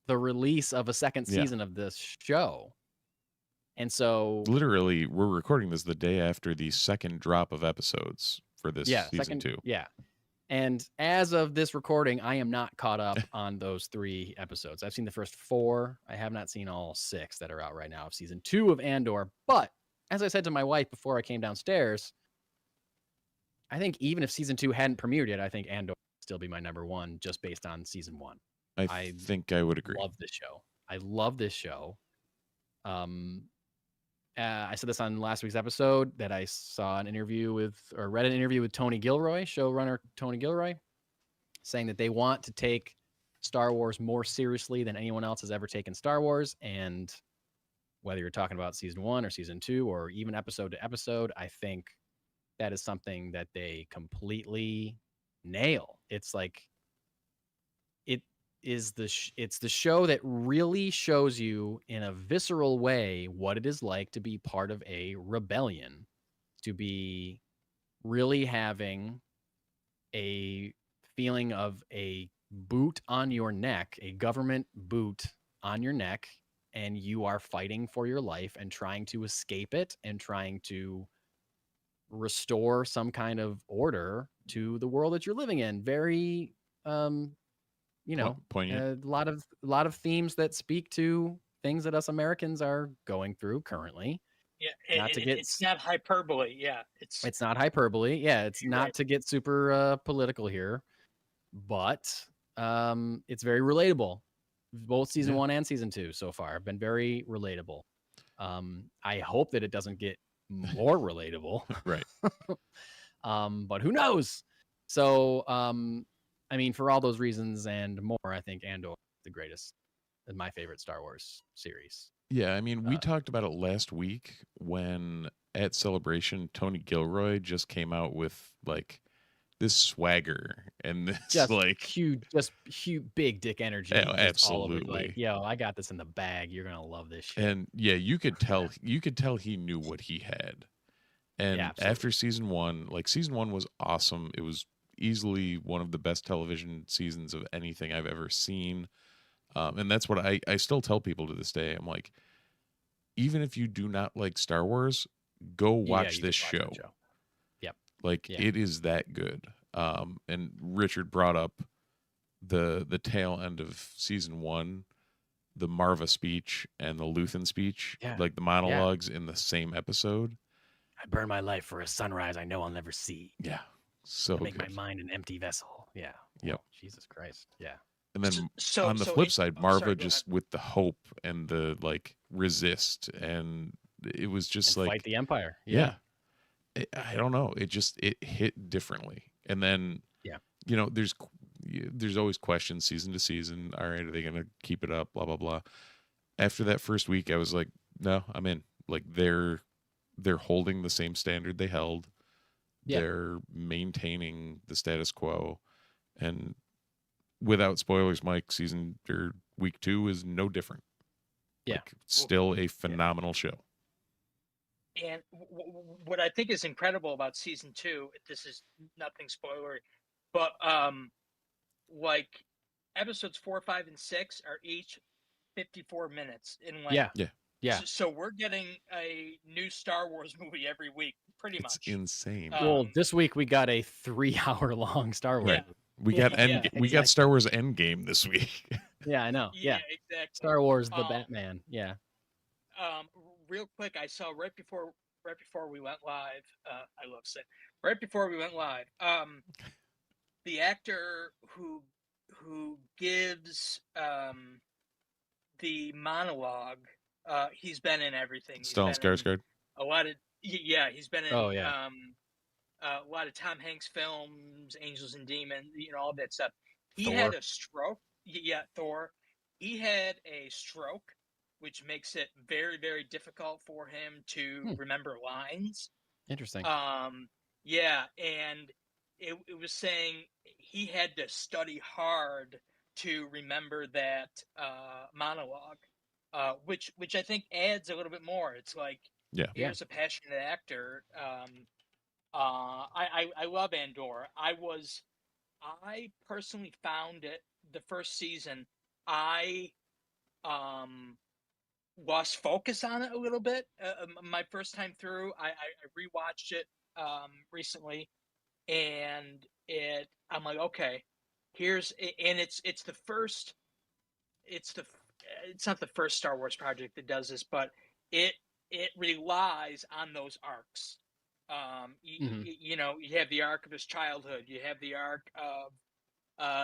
S2: the release of a second season of this show. And so
S3: literally we're recording this the day after the second drop of episodes for this season 2.
S2: Yeah. And as of this recording, I am not caught up on those 3 episodes. I've seen the first 4. I have not seen all 6 that are out right now of season 2 of Andor. But as I said to my wife before I came downstairs, I think even if season 2 hadn't premiered yet, I think Andor would still be my number 1 just based on season 1.
S3: I think I would agree.
S2: I love this show. I said this on last week's episode that I saw an interview with, or read an interview with Tony Gilroy, showrunner Tony Gilroy, saying that they want to take Star Wars more seriously than anyone else has ever taken Star Wars. And whether you're talking about season 1 or season 2 or even episode to episode, I think that is something that they completely nail. It's like, it's the show that really shows you in a visceral way what it is like to be part of a rebellion, to be really having a feeling of a boot on your neck, a government boot on your neck, and you are fighting for your life and trying to escape it and trying to restore some kind of order to the world that you're living in. Very
S3: poignant.
S2: A lot of themes that speak to things that us Americans are going through currently.
S4: Yeah, it's not hyperbole. Yeah,
S2: it's not hyperbole. Yeah, it's not to get super political here, but it's very relatable. Both season 1 and season 2 so far have been very relatable. I hope that it doesn't get more relatable.
S3: Right.
S2: But who knows? So I mean, for all those reasons and more, I think Andor is the greatest and my favorite Star Wars series.
S3: Yeah, I mean, we talked about it last week when at Celebration, Tony Gilroy just came out with like this swagger and this
S2: just
S3: like
S2: huge, big dick energy.
S3: Oh, absolutely.
S2: Like, yo, I got this in the bag. You're gonna love this shit.
S3: And yeah, you could tell he knew what he had. And after season 1, like season 1 was awesome. It was easily one of the best television seasons of anything I've ever seen. And that's what I still tell people to this day. I'm like, even if you do not like Star Wars, go watch this show.
S2: Yep.
S3: Like it is that good. And Richard brought up the tail end of season 1, the Marva speech and the Luthen speech, like the monologues in the same episode.
S2: I burn my life for a sunrise I know I'll never see.
S3: Yeah. So
S2: make my mind an empty vessel. Yeah.
S3: Yep.
S2: Jesus Christ. Yeah.
S3: And then on the flip side, Marva just with the hope and the like resist, and it was just like
S2: fight the Empire.
S3: Yeah. I don't know. It hit differently. And then you know, there's always questions season to season. All right, are they gonna keep it up? Blah blah blah. After that first week, I was like, no, I'm in. Like they're holding the same standard they held. They're maintaining the status quo, and without spoilers, Mike, week 2 is no different.
S2: Yeah,
S3: like, still a phenomenal show.
S4: And what I think is incredible about season 2, this is nothing spoilery, but like episodes 4, 5, and 6 are each 54 minutes in length.
S2: Yeah.
S4: So we're getting a new Star Wars movie every week, pretty much.
S3: It's insane.
S2: Well, this week we got a 3-hour long Star Wars.
S3: We got
S4: Yeah,
S3: we got Star Wars Endgame this week.
S2: Yeah, I know. Yeah,
S4: exactly.
S2: Star Wars, the Batman. Yeah.
S4: Real quick, I saw right before we went live. I love saying right before we went live. The actor who gives the monologue, he's been in everything. He's
S3: Stellan
S4: been in
S3: Skarsgård.
S4: a lot of he's been in
S2: Oh yeah.
S4: a lot of Tom Hanks films, Angels and Demons, all that stuff. He
S3: Thor.
S4: had a stroke. Yeah, Thor. He had a stroke, which makes it very, very difficult for him to remember lines.
S2: Interesting.
S4: Yeah, and it was saying he had to study hard to remember that monologue, which I think adds a little bit more. It's like, here's a passionate actor. I love Andor. I personally found it the first season. I lost focus on it a little bit. My first time through, I rewatched it recently, and I'm like, okay, and it's the first. It's not the first Star Wars project that does this, but it relies on those arcs. You know, you have the arc of his childhood, you have the arc of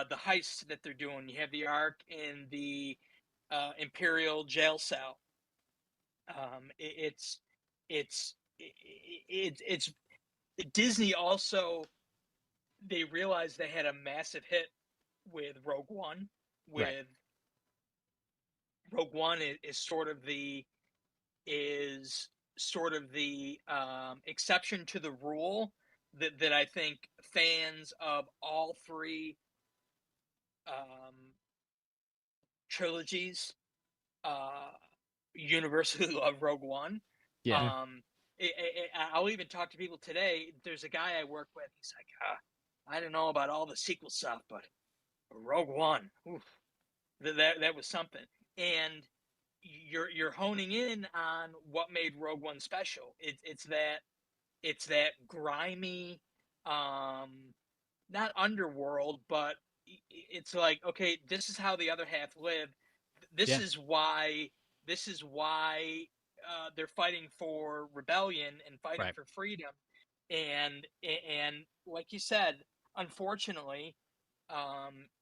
S4: the heist that they're doing, you have the arc in the Imperial jail cell. It's Disney also, they realized they had a massive hit with Rogue One. Rogue One is sort of the exception to the rule that I think fans of all three trilogies universally love Rogue One.
S2: Yeah.
S4: I'll even talk to people today. There's a guy I work with. He's like, I don't know about all the sequel stuff, but Rogue One, oof, that was something. And you're honing in on what made Rogue One special. It's that grimy, not underworld, but it's like, okay, this is how the other half lived. This is why they're fighting for rebellion and fighting for freedom. And like you said, unfortunately,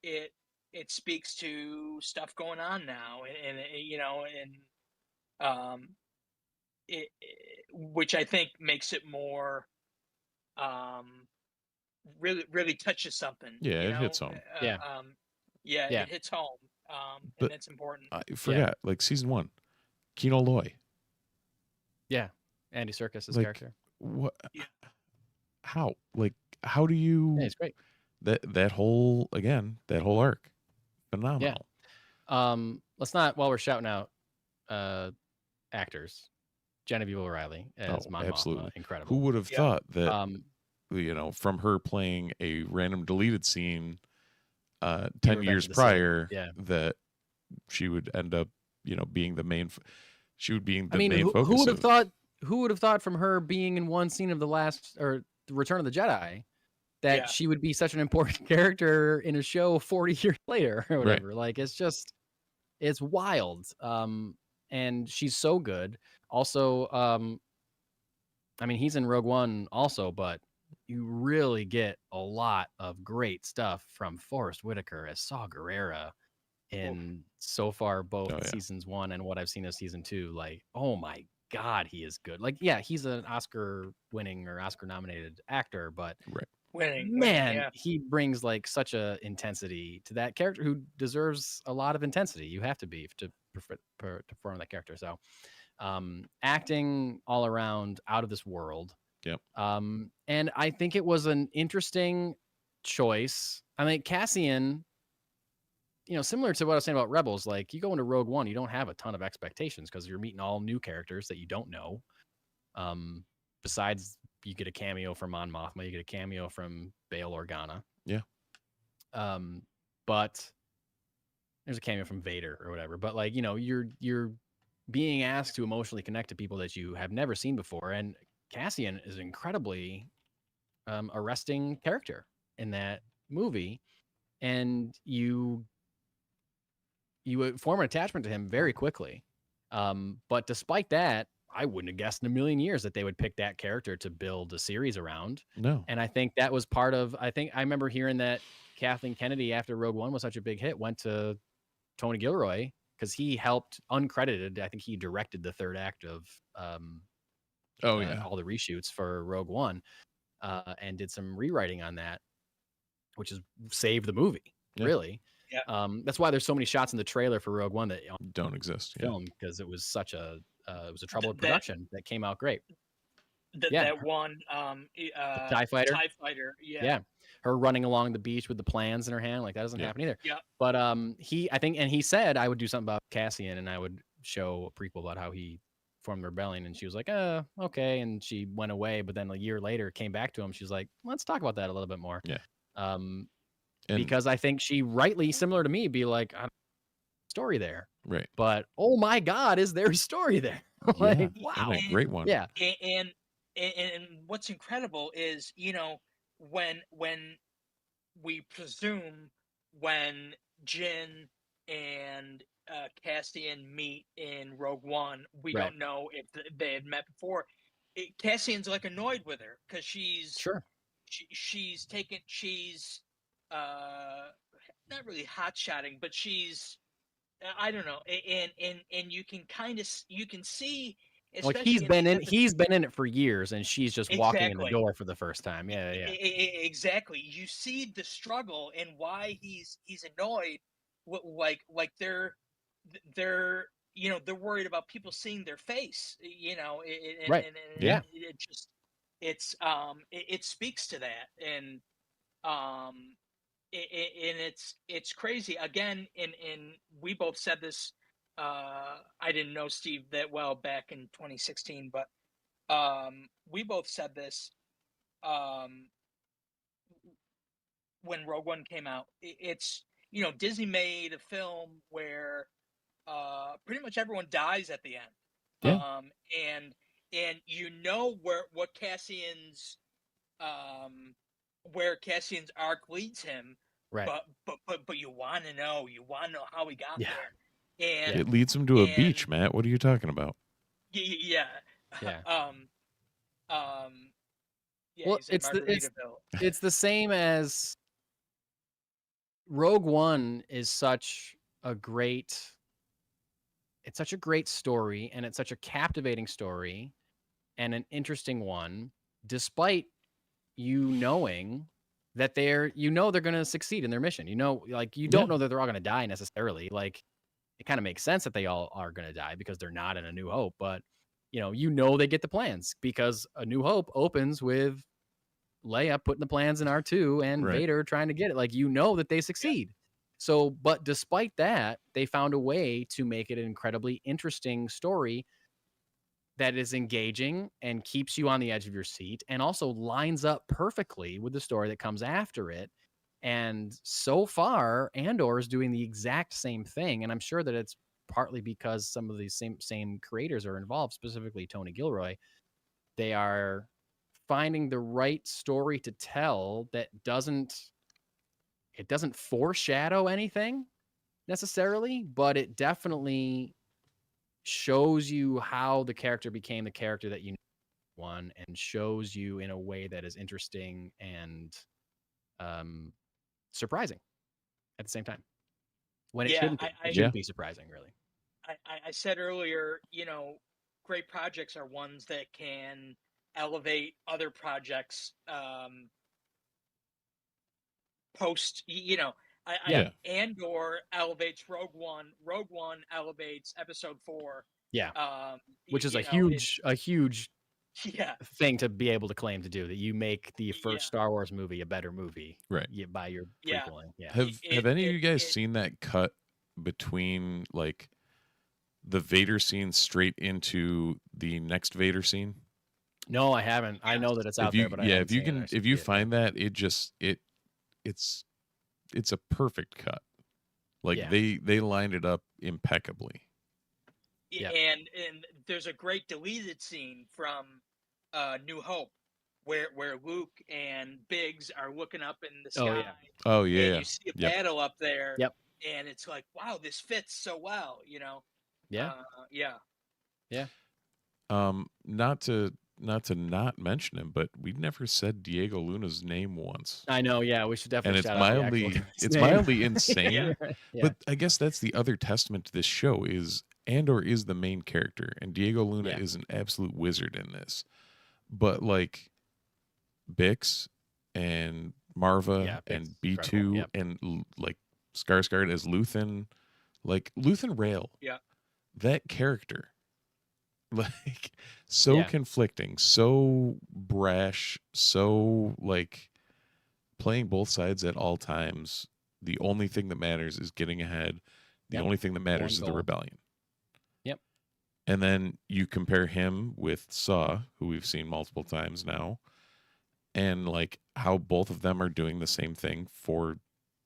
S4: it speaks to stuff going on now, and you know, and which I think makes it more really touches something.
S3: Yeah, it hits home.
S4: It hits home. And that's important.
S3: I forgot, like season 1, Kino Loy.
S2: Yeah, Andy Serkis' character.
S3: What? How? Like, how do you?
S2: Yeah, it's great.
S3: That whole arc, phenomenal.
S2: Yeah. Let's not, while we're shouting out actors, Genevieve O'Reilly as Mon Mothma, incredible.
S3: Who would have thought that? You know, from her playing a random deleted scene 10 years prior, that she would end up, being the main. She would be the main focus.
S2: Who would have thought? Who would have thought from her being in one scene of the Return of the Jedi that she would be such an important character in a show 40 years later or whatever? Like, it's wild. And she's so good. Also, I mean, he's in Rogue One also, but you really get a lot of great stuff from Forrest Whitaker as Saw Gerrera in so far both seasons 1 and what I've seen of season 2. Like, oh my God, he is good. Like, yeah, he's an Oscar-winning or Oscar-nominated actor, but he brings like such a intensity to that character who deserves a lot of intensity. You have to be to perform that character. So, acting all around out of this world.
S3: Yep.
S2: And I think it was an interesting choice. I mean, Cassian, similar to what I was saying about Rebels, like you go into Rogue One, you don't have a ton of expectations because you're meeting all new characters that you don't know. Besides, you get a cameo from Mon Mothma, you get a cameo from Bail Organa.
S3: Yeah.
S2: But there's a cameo from Vader or whatever. But like, you're being asked to emotionally connect to people that you have never seen before, and Cassian is an incredibly arresting character in that movie. and you form an attachment to him very quickly. But despite that, I wouldn't have guessed in a million years that they would pick that character to build a series around.
S3: No.
S2: And I think that was part of, I remember hearing that Kathleen Kennedy, after Rogue One was such a big hit, went to Tony Gilroy because he helped, uncredited, I think he directed the third act of all the reshoots for Rogue One, and did some rewriting on that, which has saved the movie, really.
S4: Yeah.
S2: That's why there's so many shots in the trailer for Rogue One that
S3: don't exist.
S2: Film, because it was such a troubled production that came out great.
S4: That one
S2: TIE Fighter.
S4: TIE Fighter,
S2: yeah. Her running along the beach with the plans in her hand, like that doesn't happen either.
S4: Yeah.
S2: But he said I would do something about Cassian, and I would show a prequel about how he formed the rebellion, and she was like, okay, and she went away. But then a year later, came back to him. She was like, let's talk about that a little bit more.
S3: Yeah.
S2: Because I think she rightly, similar to me, be like, I don't know, story there,
S3: right?
S2: But oh my God, is there a story there? Like, wow,
S3: a great one.
S2: Yeah.
S4: And what's incredible is, when we presume when Jyn and Cassian meet in Rogue One, we don't know if they had met before. Cassian's like annoyed with her because she's not really hot-shotting, but she's, I don't know, and you can kind of see,
S2: like he's been in it for years, and she's just walking in the door for the first time. Yeah.
S4: Exactly. You see the struggle and why he's annoyed. Like they're worried about people seeing their face.
S2: Right. Yeah.
S4: It speaks to that, and it's crazy. Again, and we both said this. I didn't know Steve that well back in 2016, but we both said this when Rogue One came out. It's Disney made a film where pretty much everyone dies at the end.
S3: Yeah.
S4: And what Cassian's where Cassian's arc leads him.
S2: Right.
S4: But you want to know how he got there. And
S3: it leads him to a beach, Matt. What are you talking about?
S4: Yeah.
S2: Well, it's the same as Rogue One is such a great story, and it's such a captivating story and an interesting one, despite knowing that they're going to succeed in their mission. You don't know that they're all going to die necessarily. Like, it kind of makes sense that they all are going to die because they're not in A New Hope, but they get the plans because A New Hope opens with Leia putting the plans in R2 and Vader trying to get it. Like, that they succeed. So, but despite that, they found a way to make it an incredibly interesting story that is engaging and keeps you on the edge of your seat, and also lines up perfectly with the story that comes after it. And so far, Andor is doing the exact same thing. And I'm sure that it's partly because some of these same creators are involved, specifically Tony Gilroy. They are finding the right story to tell that doesn't foreshadow anything necessarily, but it definitely shows you how the character became the character that and shows you in a way that is interesting and surprising at the same time, when it shouldn't be surprising, really.
S4: I said earlier, great projects are ones that can elevate other projects post, Andor elevates Rogue One elevates Episode 4,
S2: which is a huge thing to be able to claim to do, that you make the first Star Wars movie a better movie by your prequeling.
S3: Have any of you guys seen that cut between like the Vader scene straight into the next Vader scene?
S2: No, I haven't. I know that it's out there, but
S3: if you find that, it's a perfect cut. Like they lined it up impeccably.
S4: And there's a great deleted scene from New Hope where Luke and Biggs are looking up in the sky.
S3: Oh yeah.
S4: And you see a battle up there.
S2: Yep.
S4: And it's like, wow, this fits so well, you know.
S2: Yeah.
S4: Yeah.
S3: Not to not mention him, but we never said Diego Luna's name once.
S2: I know, yeah, we should definitely
S3: and
S2: shout out
S3: it's mildly insane.
S2: Yeah.
S3: But I guess that's the other testament to this show is Andor is the main character, and Diego Luna is an absolute wizard in this. But like Bix and Marva and B2 and like Skarsgård as Luthen, like Luthen Rail.
S4: Yeah.
S3: That character, like so conflicting, so brash, so like playing both sides at all times. The only thing that matters is getting ahead. The only thing that matters is the rebellion.
S2: Yep.
S3: And then you compare him with Saw, who we've seen multiple times now, and like how both of them are doing the same thing for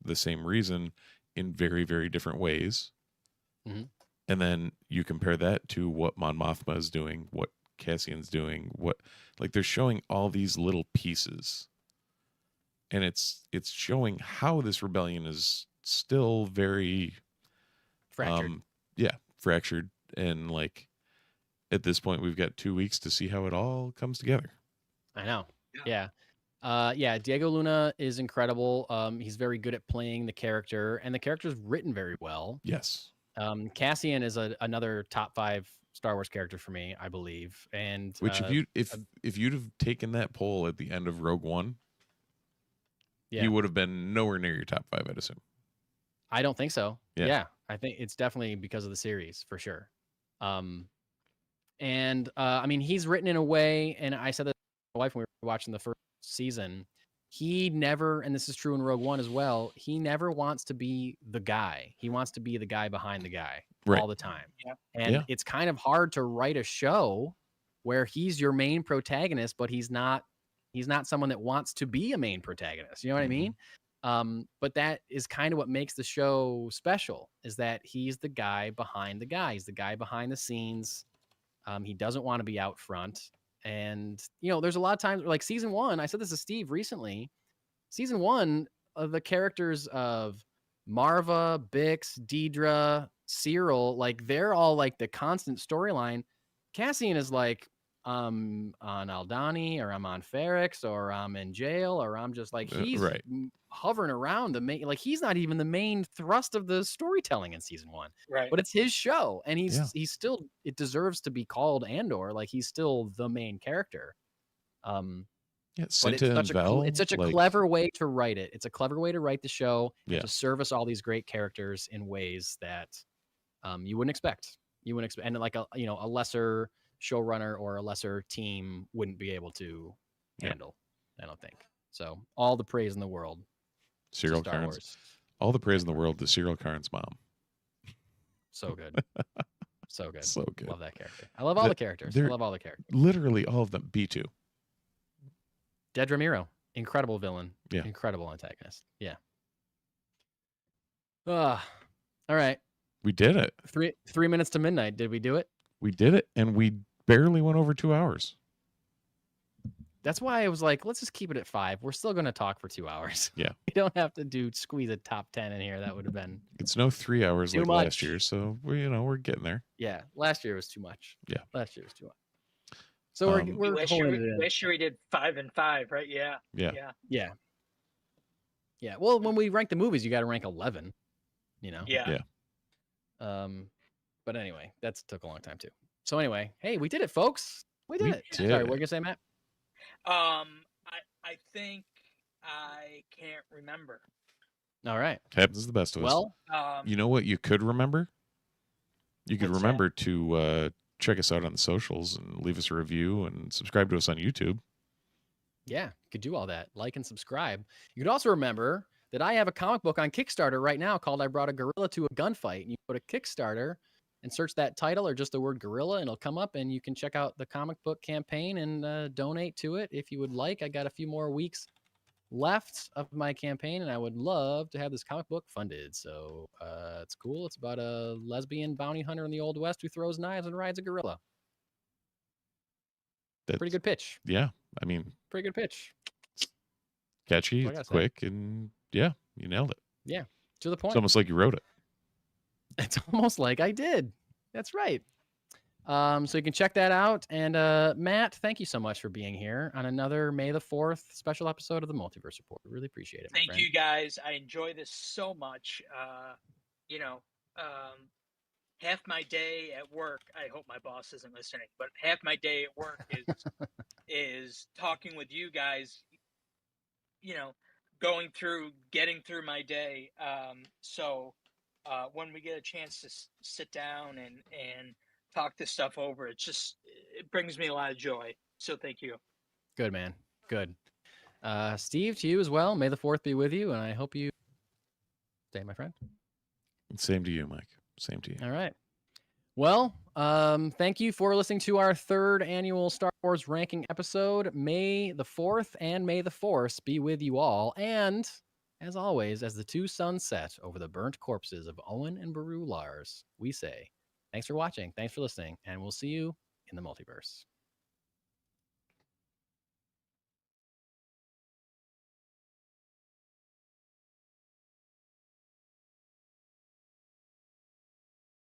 S3: the same reason in very, very different ways.
S2: Mm-hmm.
S3: And then you compare that to what Mon Mothma is doing, what Cassian's doing, what like they're showing all these little pieces. And it's showing how this rebellion is still very
S2: fractured.
S3: Fractured. And like at this point we've got 2 weeks to see how it all comes together.
S2: I know. Yeah. Diego Luna is incredible. He's very good at playing the character, and the character's written very well.
S3: Yes.
S2: Cassian is another top 5 Star Wars character for me, I believe. And
S3: which if you'd have taken that poll at the end of Rogue One, he would have been nowhere near your top 5, I'd assume.
S2: I don't think so. Yeah. I think it's definitely because of the series for sure. And I mean, he's written in a way, and I said that to my wife when we were watching the first season, he never, and this is true in Rogue One as well, he never wants to be the guy. He wants to be the guy behind the guy all the time.
S4: Yeah.
S2: And it's kind of hard to write a show where he's your main protagonist, but he's not someone that wants to be a main protagonist. You know what I mean? But that is kind of what makes the show special, is that he's the guy behind the guy. He's the guy behind the scenes. He doesn't want to be out front. And, you know, there's a lot of times like season 1, I said this to Steve recently, season 1 of the characters of Marva, Bix, Deidre, Cyril, like they're all like the constant storyline. Cassian is like, I'm on Aldhani, or I'm on Ferrix, or I'm in jail, or I'm just like, he's hovering around the main, like he's not even the main thrust of the storytelling in season 1, but it's his show, and he's still, it deserves to be called Andor, like he's still the main character. But it's such a clever way to write it. It's a clever way to write the show, to service all these great characters in ways that you wouldn't expect. And like a lesser showrunner or a lesser team wouldn't be able to handle, I don't think. So all the praise in the world.
S3: Cyril Karn's. All the praise in the world to Cyril Karn's mom.
S2: So good. So good.
S3: So good.
S2: Love that character. I love all the characters. I love all the characters.
S3: Literally all of them. B2.
S2: Dedra Meero. Incredible villain.
S3: Yeah.
S2: Incredible antagonist. Yeah. All right.
S3: We did it.
S2: 3 minutes to midnight. Did we do it?
S3: We did it, and we barely went over 2 hours.
S2: That's why I was like, let's just keep it at 5. We're still going to talk for 2 hours.
S3: Yeah.
S2: We don't have to squeeze a top 10 in here. That would have been.
S3: It's no 3 hours like last year, so we're getting there.
S2: Yeah, last year was too much.
S3: Yeah,
S2: last year was too much. So we're
S4: last year we did 5 and 5, right? Yeah.
S2: Well, when we rank the movies, you got to rank 11. You know.
S4: Yeah.
S2: But anyway, that took a long time too. So anyway, hey, we did it, folks. We did it. Sorry, what were you gonna say, Matt?
S4: I think I can't remember.
S2: All right.
S3: Happens to the best of us.
S2: Well,
S3: you know what you could remember? You could remember to check us out on the socials and leave us a review and subscribe to us on YouTube.
S2: Yeah, you could do all that. Like and subscribe. You could also remember that I have a comic book on Kickstarter right now called I Brought a Gorilla to a Gunfight. And you go to Kickstarter and search that title or just the word gorilla, and it'll come up, and you can check out the comic book campaign and donate to it if you would like. I got a few more weeks left of my campaign, and I would love to have this comic book funded. So it's cool. It's about a lesbian bounty hunter in the Old West who throws knives and rides a gorilla. That's pretty good pitch.
S3: Yeah. I mean,
S2: pretty good pitch.
S3: Catchy, it's quick, and yeah, you nailed it.
S2: Yeah, to the point.
S3: It's almost like you wrote it.
S2: It's almost like I did. That's right. So you can check that out. And Matt, thank you so much for being here on another May the 4th special episode of the Multiverse Report. Really appreciate it.
S4: Thank you guys. I enjoy this so much. You know, half my day at work, I hope my boss isn't listening, but half my day at work is talking with you guys, you know, getting through my day. So when we get a chance to sit down and talk this stuff over, it brings me a lot of joy. So thank you.
S2: Good, man. Good. Steve, to you as well. May the 4th be with you, and I hope you stay, my friend.
S3: Same to you, Mike. Same to you.
S2: All right. Well, thank you for listening to our 3rd annual Star Wars ranking episode. May the 4th and May the Force be with you all. And as always, as the 2 suns set over the burnt corpses of Owen and Beru Lars, we say thanks for watching, thanks for listening, and we'll see you in the multiverse.